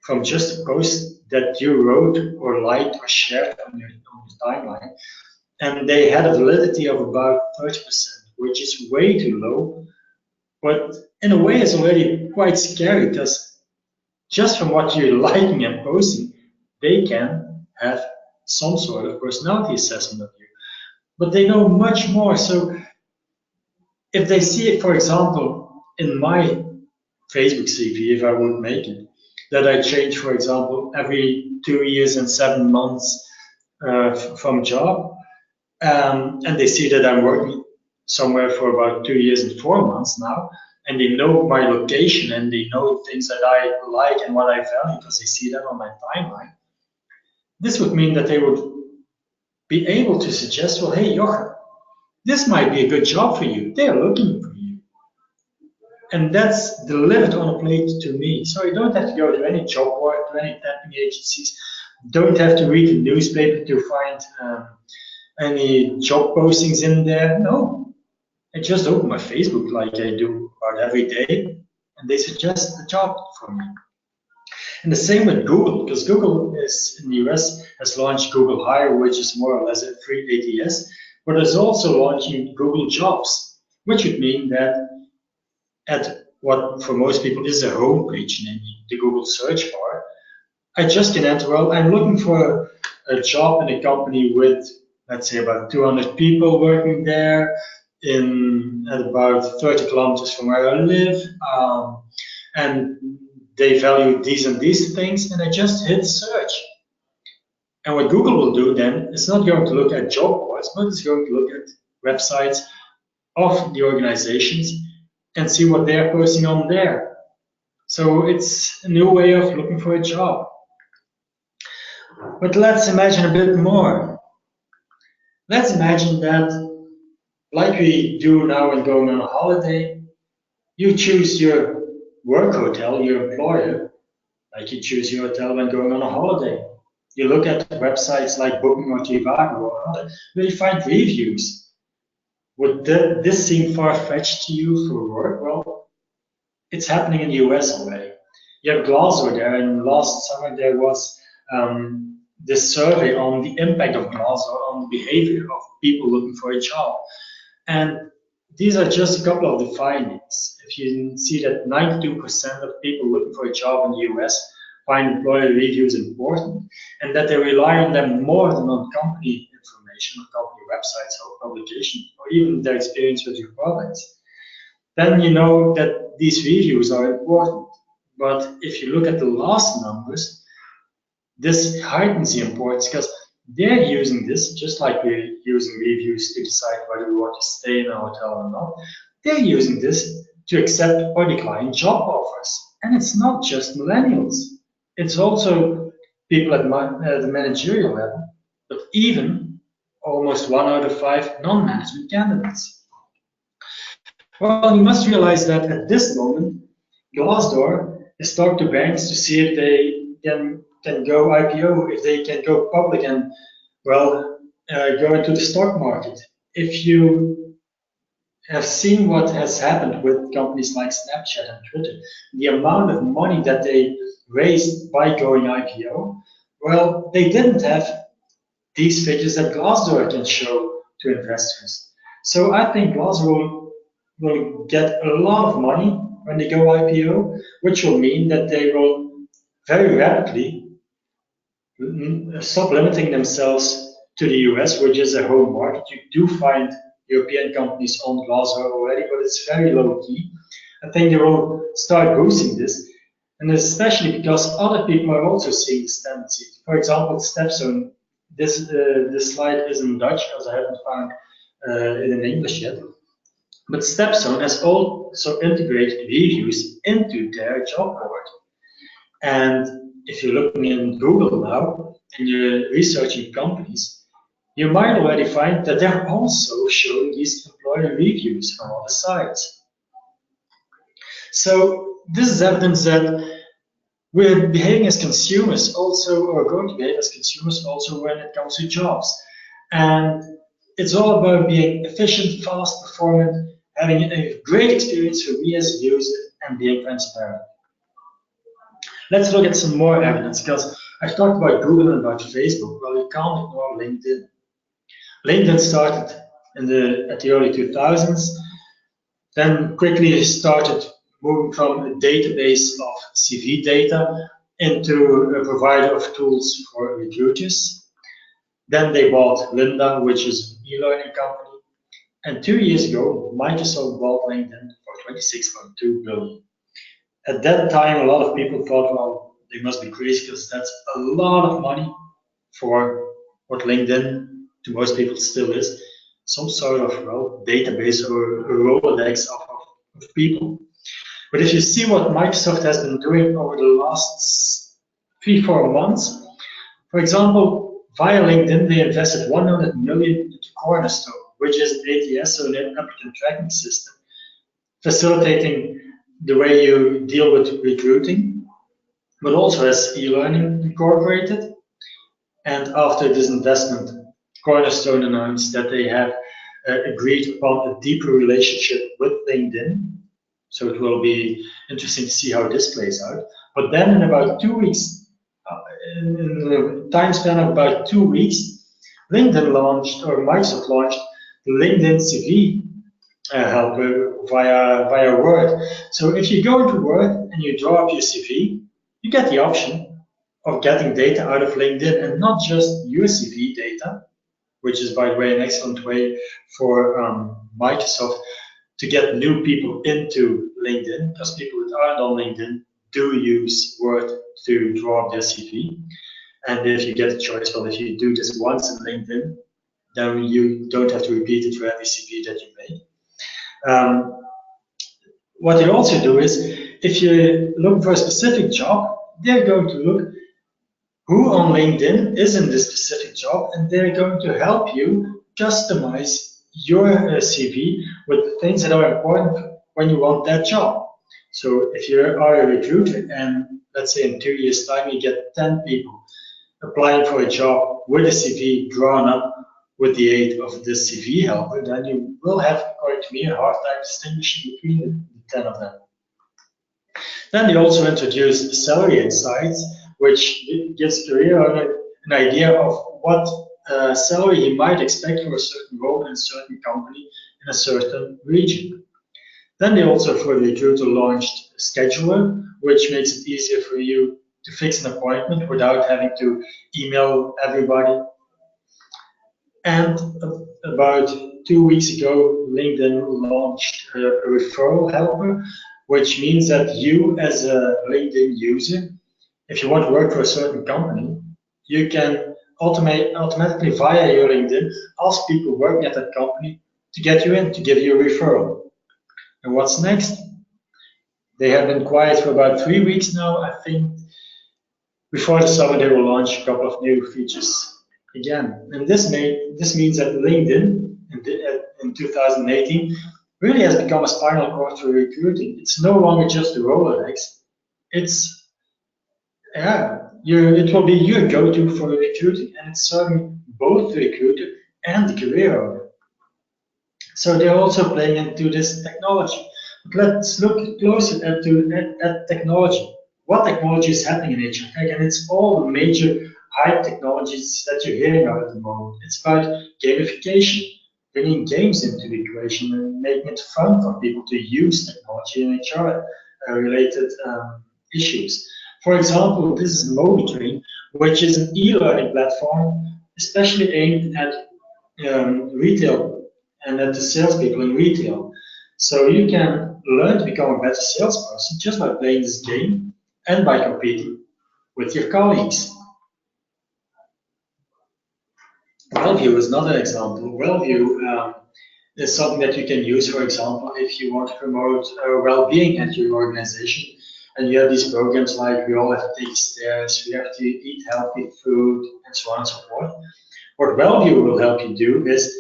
from just a post that you wrote or liked or shared on your timeline. And they had a validity of about 30%, which is way too low. But in a way, it's already quite scary, because just from what you're liking and posting, they can have some sort of personality assessment of you. But they know much more. So if they see it, for example, in my Facebook CV, if I would make it, that I change, for example, every 2 years and 7 months from job, and they see that I'm working somewhere for about 2 years and 4 months now, and they know my location and they know things that I like and what I value because they see that on my timeline. This would mean that they would be able to suggest, well, hey, Jochen, this might be a good job for you. They're looking for you. And that's delivered on a plate to me. So you don't have to go to any job board, to any tapping agencies, don't have to read the newspaper to find any job postings in there. No, I just open my Facebook like I do about every day, and they suggest a job for me. And the same with Google, because Google is in the US has launched Google Hire, which is more or less a free ATS, but is also launching Google Jobs, which would mean that at what for most people is a homepage, namely the Google search bar, I just can enter, well, I'm looking for a job in a company with, let's say, about 200 people working there at about 30 kilometers from where I live, and they value these and these things, and I just hit search. And what Google will do then, it's not going to look at job boards, but it's going to look at websites of the organizations and see what they're posting on there. So it's a new way of looking for a job. But let's imagine a bit more. Let's imagine that, like we do now when going on a holiday, you choose your work hotel, your employer, like you choose your hotel when going on a holiday. You look at websites like Booking or Trivago or other, where you find reviews. Would this seem far-fetched to you for work? Well, it's happening in the US already. You have Glassdoor there, and last summer there was this survey on the impact of Glassdoor on the behavior of people looking for a job. And these are just a couple of the findings. If you see that 92% of people looking for a job in the US find employer reviews important, and that they rely on them more than on company information, or company websites or publications, or even their experience with your products, then you know that these reviews are important. But if you look at the last numbers, this heightens the importance, because they're using this just like we're using reviews to decide whether we want to stay in a hotel or not. They're using this to accept or decline job offers. And it's not just millennials. It's also people at the managerial level, but even almost 1 out of 5 non-management candidates. Well, you must realize that at this moment, Glassdoor is talking to banks to see if they can can go IPO, if they can go public and, well, go into the stock market. If you have seen what has happened with companies like Snapchat and Twitter, the amount of money that they raised by going IPO, well, they didn't have these figures that Glassdoor can show to investors. So I think Glassdoor will get a lot of money when they go IPO, which will mean that they will very rapidly stop limiting themselves to the US, which is a home market. You do find European companies on Glassdoor already, but it's very low key. I think they will start boosting this, and especially because other people are also seeing this tendency. For example, Stepstone. This slide is in Dutch, as I haven't found it in English yet. But Stepstone has also integrated reviews into their job board. And if you're looking in Google now and you're researching companies, you might already find that they're also showing these employer reviews from other sites. So this is evidence that we're behaving as consumers also, or going to behave as consumers also when it comes to jobs. And it's all about being efficient, fast, performant, having a great experience for me as a user, and being transparent. Let's look at some more evidence, because I've talked about Google and about Facebook. Well, you can't ignore LinkedIn. LinkedIn started at the early 2000s, then quickly started moving from a database of CV data into a provider of tools for recruiters. Then they bought Lynda, which is an e-learning company. And 2 years ago, Microsoft bought LinkedIn for $26.2 billion. At that time, a lot of people thought, well, they must be crazy because that's a lot of money for what LinkedIn, to most people, still is. Some sort of, well, database or a Rolodex of people. But if you see what Microsoft has been doing over the last 3-4 months, for example, via LinkedIn, they invested $100 million into Cornerstone, which is an ATS, so an applicant tracking system, facilitating the way you deal with recruiting, but also has e-learning incorporated. And after this investment, Cornerstone announced that they have agreed upon a deeper relationship with LinkedIn. So it will be interesting to see how this plays out. But then in about 2 weeks, in a time span of about 2 weeks, LinkedIn launched, or Microsoft launched, the LinkedIn CV helper via Word. So if you go into Word and you draw up your CV, you get the option of getting data out of LinkedIn, and not just your CV data, which is, by the way, an excellent way for Microsoft to get new people into LinkedIn, because people that aren't on LinkedIn do use Word to draw up their CV. And if you get a choice, well, if you do this once in LinkedIn, then you don't have to repeat it for every CV that you make. What they also do is, if you're looking for a specific job, they're going to look who on LinkedIn is in this specific job, and they're going to help you customize your CV with the things that are important when you want that job. So if you are a recruiter and let's say in 2 years' time you get 10 people applying for a job with a CV drawn up with the aid of the CV helper, then you will have, according to me, a hard time distinguishing between the 10 of them. Then they also introduced salary insights, which gives career owner an idea of what salary he might expect for a certain role in a certain company in a certain region. Then they also, for the recruiter, launched Scheduler, which makes it easier for you to fix an appointment without having to email everybody. And about 2 weeks ago, LinkedIn launched a referral helper, which means that you, as a LinkedIn user, if you want to work for a certain company, you can automatically via your LinkedIn ask people working at that company to get you in, to give you a referral. And what's next? They have been quiet for about 3 weeks now. I think before the summer they will launch a couple of new features again. And this means that LinkedIn in 2018 really has become a spinal cord for recruiting. It's no longer just a Rolodex. It's it will be your go-to for recruiting, and it's serving both the recruiter and the career owner. So they're also playing into this technology. But let's look closer at technology. What technology is happening in HR? Again, it's all the major hype technologies that you're hearing about at the moment. It's about gamification, bringing games into the equation and making it fun for people to use technology in HR related issues. For example, this is MobiTrain, which is an e-learning platform especially aimed at retail and at the salespeople in retail. So you can learn to become a better salesperson just by playing this game and by competing with your colleagues. WellView is another example. WellView is something that you can use, for example, if you want to promote well-being at your organization. And you have these programs like we all have to take stairs, we have to eat healthy food, and so on and so forth. What WellView will help you do is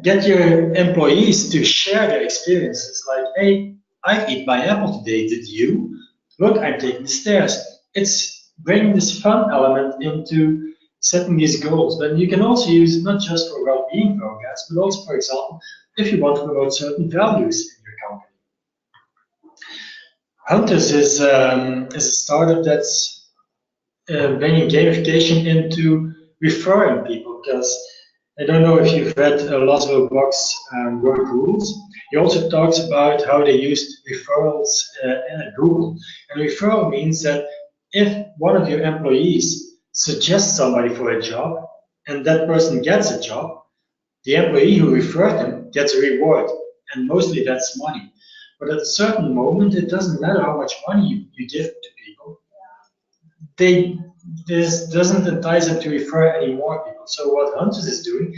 get your employees to share their experiences. Like, hey, I've eaten my apple today. Did you? Look, I'm taking the stairs. It's bringing this fun element into setting these goals. But you can also use it not just for well-being programs, but also, for example, if you want to promote certain values in your company. Hunters is a startup that's bringing gamification into referring people, because I don't know if you've read Laszlo Bock's Work Rules. He also talks about how they used referrals at Google. And referral means that if one of your employees suggests somebody for a job and that person gets a job, the employee who referred them gets a reward, and mostly that's money. But at a certain moment, it doesn't matter how much money you give to people. This doesn't entice them to refer any more people. So what Hunters is doing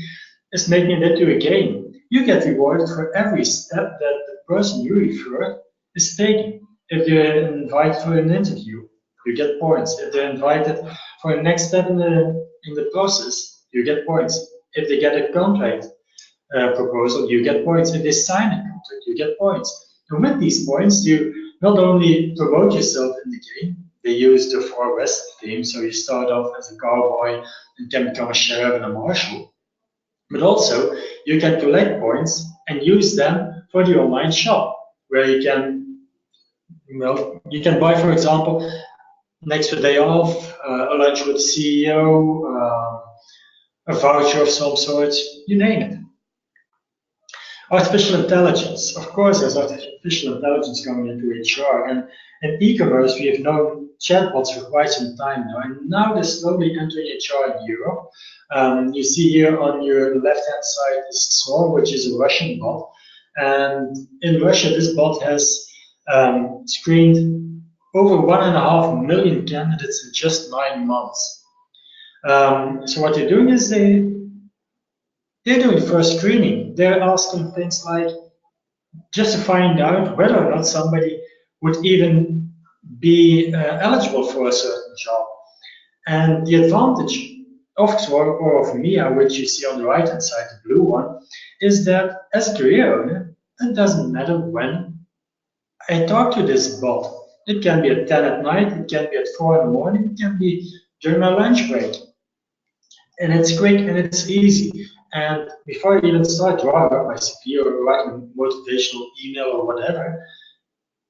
is making it into a game. You get rewarded for every step that the person you refer is taking. If they're invited for an interview, you get points. If they're invited for a next step in the process, you get points. If they get a contract proposal, you get points. If they sign a contract, you get points. And with these points, you not only promote yourself in the game, they use the 4 West theme, so you start off as a cowboy and can become a sheriff and a marshal. But also, you can collect points and use them for the online shop, where you can, you can buy, for example, next day off, a lunch with the CEO, a voucher of some sort, you name it. Artificial intelligence. Of course, there's artificial intelligence coming into HR, and in e-commerce, we have known chatbots for quite some time now, and now they're slowly entering HR in Europe. You see here on your left-hand side is Xor, which is a Russian bot, and in Russia, this bot has screened over 1.5 million candidates in just 9 months. So what they're doing is they're doing first screening. They're asking things like just to find out whether or not somebody would even be eligible for a certain job. And the advantage of Xor or of Mia, which you see on the right hand side, the blue one, is that as a career owner, it doesn't matter when I talk to this bot. It can be at 10 at night, it can be at 4 in the morning, it can be during my lunch break. And it's quick and it's easy. And before I even start drawing up my CV or writing a motivational email or whatever,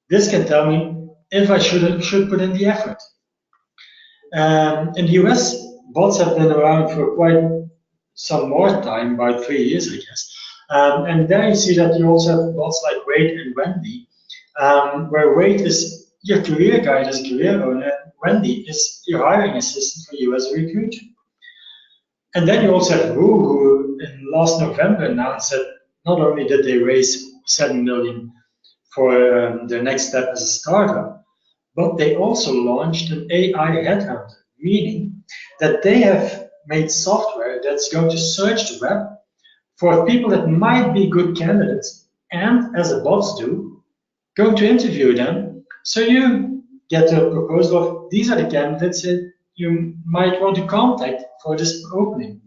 this can tell me if I should put in the effort. In the US, bots have been around for quite some more time, about 3 years, I guess. And there you see that you also have bots like Wade and Wendy, where Wade is your career guide as a career owner, and Wendy is your hiring assistant for you as a recruiter. And then you also have Woo, who in last November announced that not only did they raise 7 million for their next step as a startup, but they also launched an AI headhunter, meaning that they have made software that's going to search the web for people that might be good candidates, and as the bots do, going to interview them. So you get a proposal of these are the candidates that you might want to contact for this opening.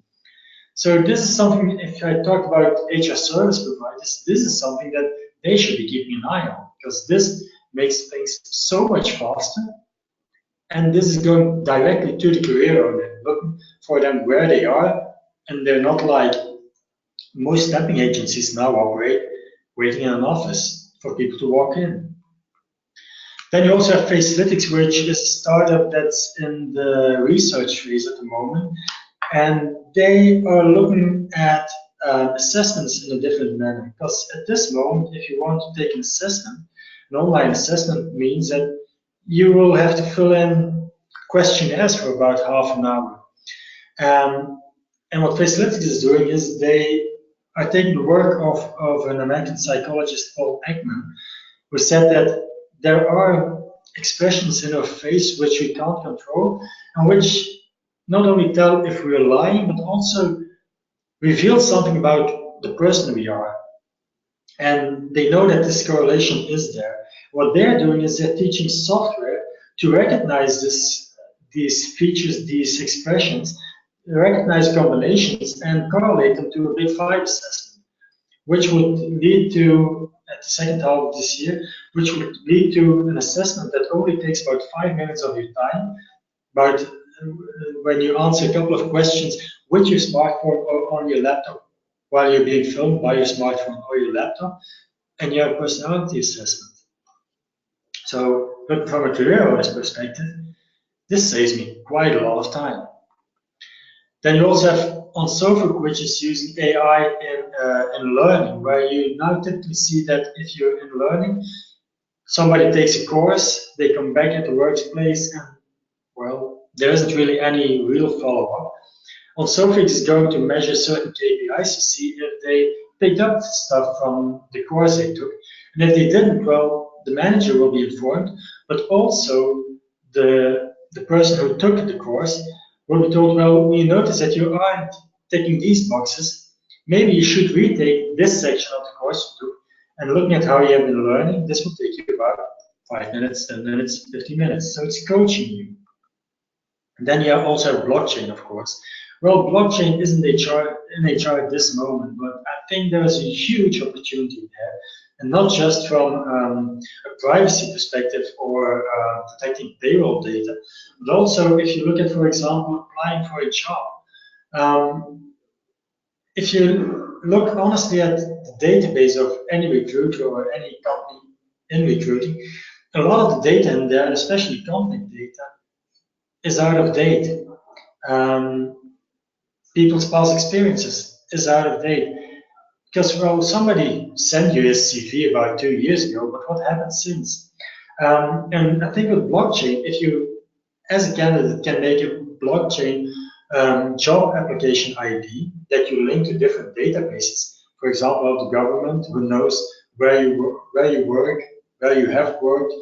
So this is something, if I talk about HR service providers, this is something that they should be keeping an eye on, because this makes things so much faster And this is going directly to the career owner, looking for them where they are, and they're not like most staffing agencies now operate, waiting in an office for people to walk in. Then you also have Facelytics, which is a startup that's in the research phase at the moment, and they are looking at assessments in a different manner. Because at this moment, if you want to take an assessment, an online assessment means that you will have to fill in questionnaires for about half an hour. And what Facelytics is doing is they are taking the work of an American psychologist, Paul Ekman, who said that there are expressions in our face which we can't control and which not only tell if we're lying, but also reveal something about the person we are. And they know that this correlation is there. What they're doing is they're teaching software to recognize these features, these expressions, recognize combinations, and correlate them to a big five assessment, which would lead to, at the second half of this year, which would lead to an assessment that only takes about 5 minutes of your time, about when you answer a couple of questions with your smartphone or on your laptop while you're being filmed by your smartphone or your laptop, and you have a personality assessment. So, looking from a career owner's perspective, this saves me quite a lot of time. Then you also have on Sofuk, which is using AI in learning, where you now typically see that if you're in learning, somebody takes a course, they come back at the workplace, and well, there isn't really any real follow-up. On Sofuk is going to measure certain KPIs to see if they picked up stuff from the course they took, and if they didn't, well, the manager will be informed, but also the person who took the course will be told, well, we notice that you aren't ticking these boxes. Maybe you should retake this section of the course you took, and looking at how you have been learning, this will take you about 5 minutes, 10 minutes, 15 minutes. So it's coaching you. And then you also have blockchain, of course. Well, blockchain isn't in HR at this moment, but I think there's a huge opportunity there, and not just from a privacy perspective or protecting payroll data, but also if you look at, for example, applying for a job. If you look honestly at the database of any recruiter or any company in recruiting, a lot of the data in there, especially company data, is out of date. People's past experiences is out of date. Because, well, somebody sent you his CV about 2 years ago, but what happened since? And I think with blockchain, if you, as a candidate, can make a blockchain job application ID that you link to different databases, for example, of the government, who knows where you work, where you have worked,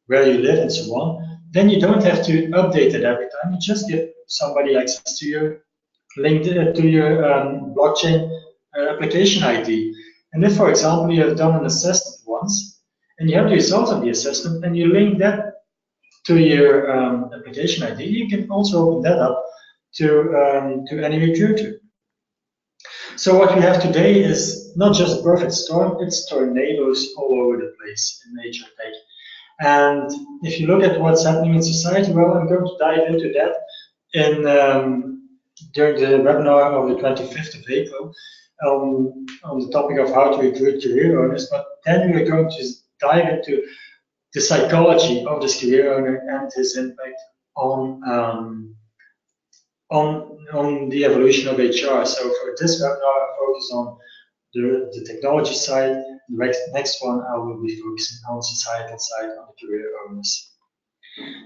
where you live, and so on, then you don't have to update it every time. You just give somebody access to your blockchain application ID. And if, for example, you have done an assessment once, and you have the results of the assessment, and you link that to your application ID, you can also open that up to any recruiter. So what we have today is not just a perfect storm, it's tornadoes all over the place in HR tech. And if you look at what's happening in society, well, I'm going to dive into that during the webinar of the 25th of April on the topic of how to recruit career owners. But then we're going to dive into the psychology of this career owner and his impact on the evolution of HR. So for this webinar, I focus on the technology side. The next one, I will be focusing on the societal side, on the career owners.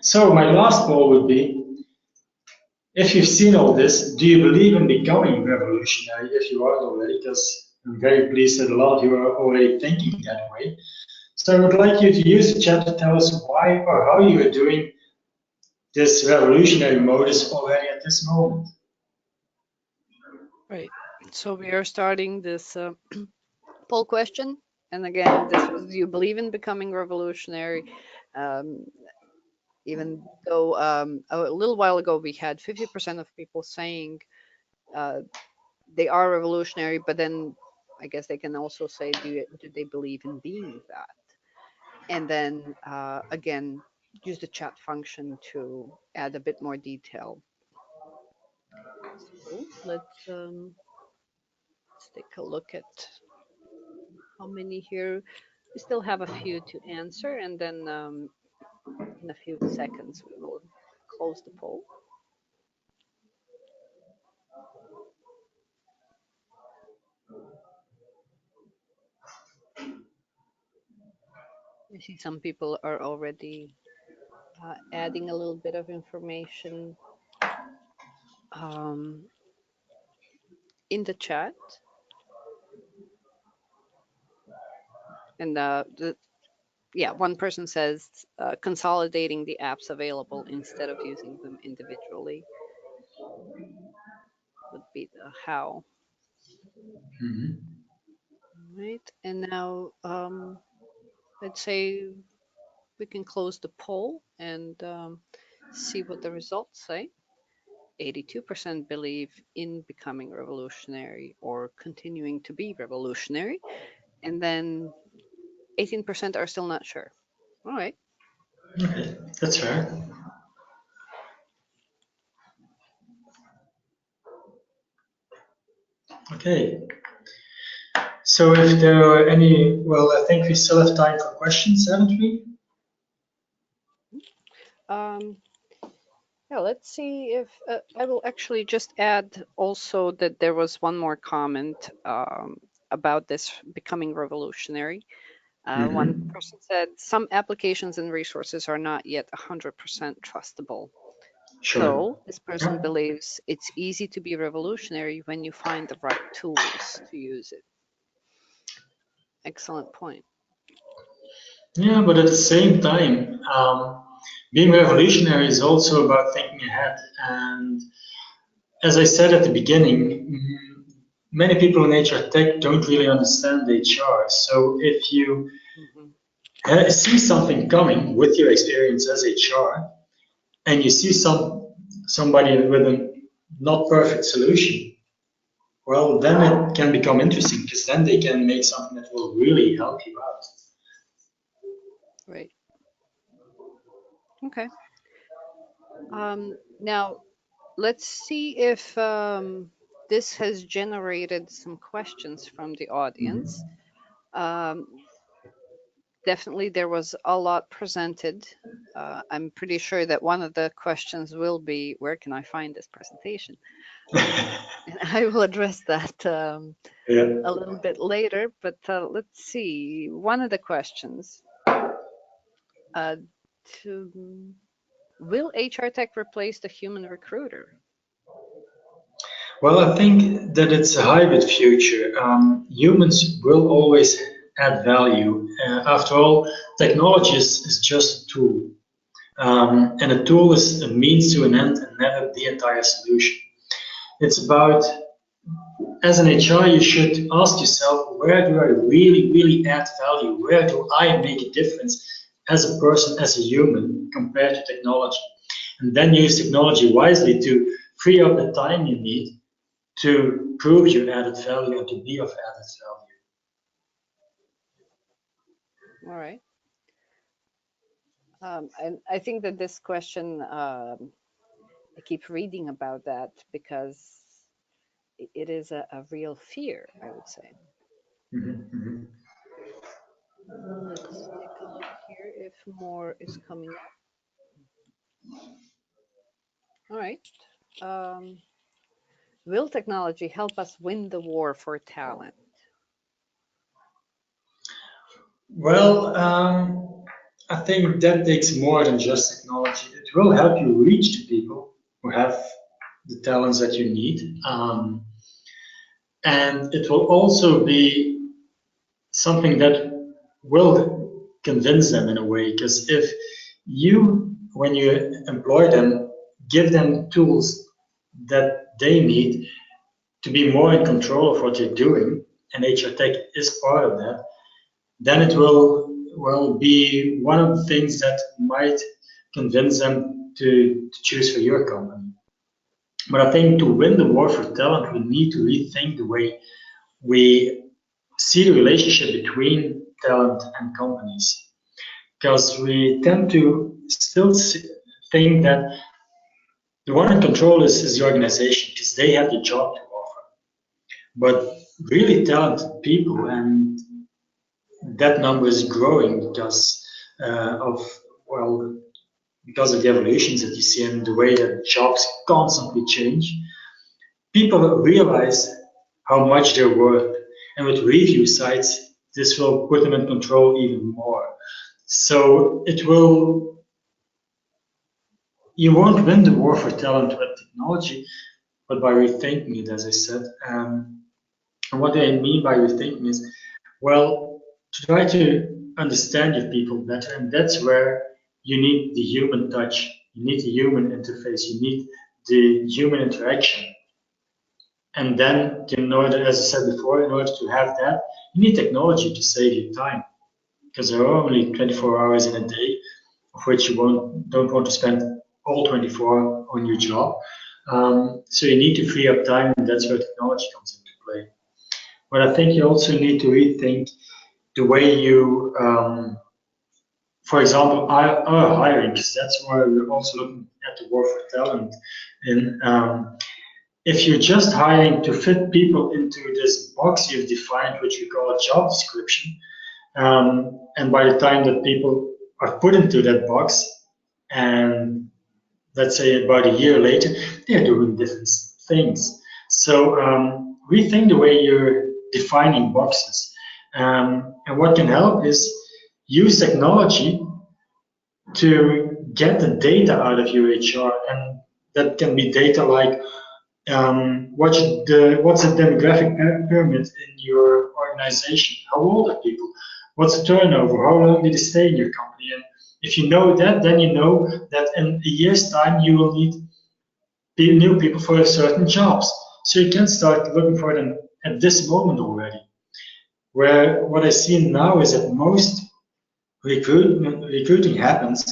So my last goal would be, if you've seen all this, do you believe in becoming revolutionary? If you are already, because I'm very pleased that a lot of you are already thinking that way. So I would like you to use the chat to tell us why or how you are doing this revolutionary modus already at this moment. Right. So we are starting this poll question. And again, this was, do you believe in becoming revolutionary? Even though a little while ago we had 50% of people saying they are revolutionary, but then I guess they can also say, do they believe in being that? And then again, use the chat function to add a bit more detail. So let's take a look at how many here. We still have a few to answer, and then in a few seconds we will close the poll. I see some people are already adding a little bit of information in the chat. And one person says consolidating the apps available instead of using them individually would be the how. Right, and now let's say we can close the poll and see what the results say. 82% believe in becoming revolutionary or continuing to be revolutionary, and then 18% are still not sure. All right. Okay, that's fair. Okay. So if there are any, well, I think we still have time for questions, haven't we? Yeah, let's see if I will actually just add also that there was one more comment about this becoming revolutionary. One person said some applications and resources are not yet 100% trustable. Sure. So this person believes it's easy to be revolutionary when you find the right tools to use it. Excellent point. Yeah, but at the same time, being revolutionary is also about thinking ahead. And as I said at the beginning, many people in HR tech don't really understand HR. So if you see something coming with your experience as HR, and you see somebody with a not perfect solution, well, then it can become interesting because then they can make something that will really help you out. Right. Okay. Now, let's see if this has generated some questions from the audience. Definitely, there was a lot presented. I'm pretty sure that one of the questions will be, where can I find this presentation? And I will address that a little bit later, but let's see. One of the questions, will HR tech replace the human recruiter? Well, I think that it's a hybrid future. Humans will always add value. After all, technology is just a tool. And a tool is a means to an end and never the entire solution. It's about, as an HR, you should ask yourself, where do I really, really add value? Where do I make a difference as a person, as a human, compared to technology? And then use technology wisely to free up the time you need to prove your added value and to be of added value. All right. And I think that this question, I keep reading about that because it is a real fear, I would say. Let's take a look here if more is coming up. All right. Will technology help us win the war for talent? Well, I think that takes more than just technology. It will help you reach the people who have the talents that you need. And it will also be something that will convince them in a way, because if you, when you employ them, give them tools that they need to be more in control of what they're doing, and HR tech is part of that, then it will be one of the things that might convince them to choose for your company. But I think to win the war for talent, we need to rethink the way we see the relationship between talent and companies. because we tend to still think that the one in control is the organization because they have the job to offer. But really talented people, and that number is growing because because of the evolutions that you see and the way that jobs constantly change, people realize how much they're worth. And with review sites, this will put them in control even more. So you won't win the war for talent with technology, but by rethinking it, as I said. And what I mean by rethinking is, well, to try to understand your people better, and that's where you need the human touch, you need the human interface, you need the human interaction. And then, in order, as I said before, in order to have that, you need technology to save you time, because there are only 24 hours in a day, of which you don't want to spend all 24 on your job. So you need to free up time, and that's where technology comes into play. But I think you also need to rethink the way you, for example, are hiring, because that's why we're also looking at the war for talent. And if you're just hiring to fit people into this box you've defined, which we call a job description, and by the time that people are put into that box, and let's say about a year later, they're doing different things. So rethink the way you're defining boxes. And what can help is use technology to get the data out of your HR, and that can be data like what's the demographic pyramid in your organization? How old are people? What's the turnover? How long did they stay in your company? And if you know that, then you know that in a year's time you will need new people for certain jobs. So you can start looking for them at this moment already. Where what I see now is that most recruiting happens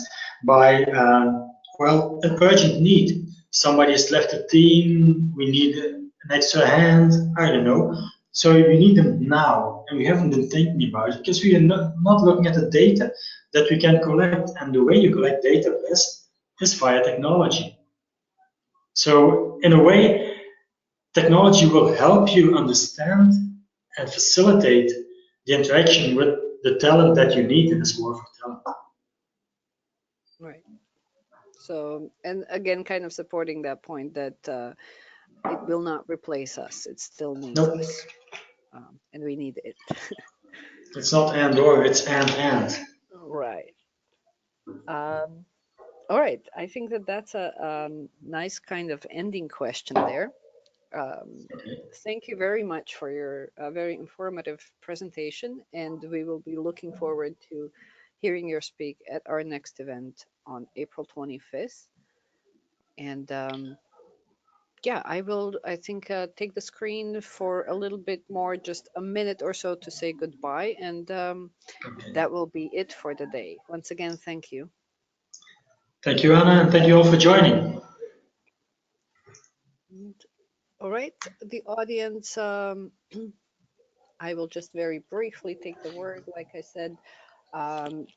by an urgent need. Somebody has left the team, we need an extra hand, I don't know. So we need them now, and we haven't been thinking about it because we are not looking at the data that we can collect, and the way you collect data best is via technology. So in a way, technology will help you understand and facilitate the interaction with the talent that you need in this war for talent. Right. So, and again, kind of supporting that point that it will not replace us. It still needs Nope. us, and we need it. It's not and or, it's and. Right. All right. I think that that's a nice kind of ending question there. Thank you very much for your very informative presentation, and we will be looking forward to hearing your speak at our next event on April 25th. And yeah, I think, take the screen for a little bit more, just a minute or so to say goodbye, and that will be it for the day. Once again, thank you. Thank you, Anna, and thank you all for joining. All right, the audience, I will just very briefly take the word, like I said,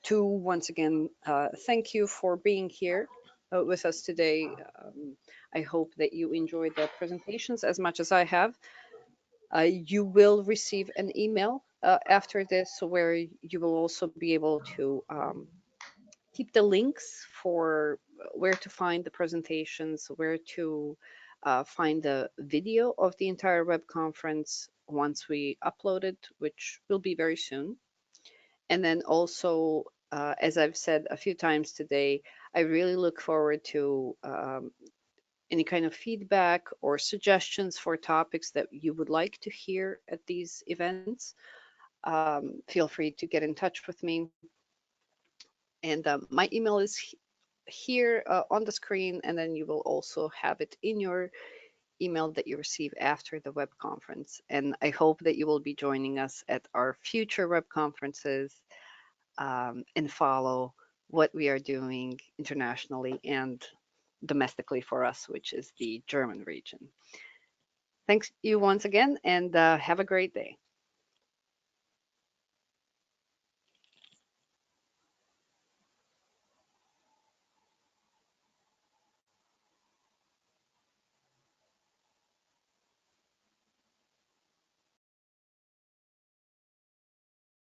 to once again thank you for being here with us today. I hope that you enjoyed the presentations as much as I have. You will receive an email after this where you will also be able to keep the links for where to find the presentations, where to find the video of the entire web conference once we upload it, which will be very soon. And then also, as I've said a few times today, I really look forward to any kind of feedback or suggestions for topics that you would like to hear at these events. Feel free to get in touch with me. And my email is here on the screen, and then you will also have it in your email that you receive after the web conference. And I hope that you will be joining us at our future web conferences and follow what we are doing internationally and domestically for us, which is the German region. Thanks you once again, and have a great day.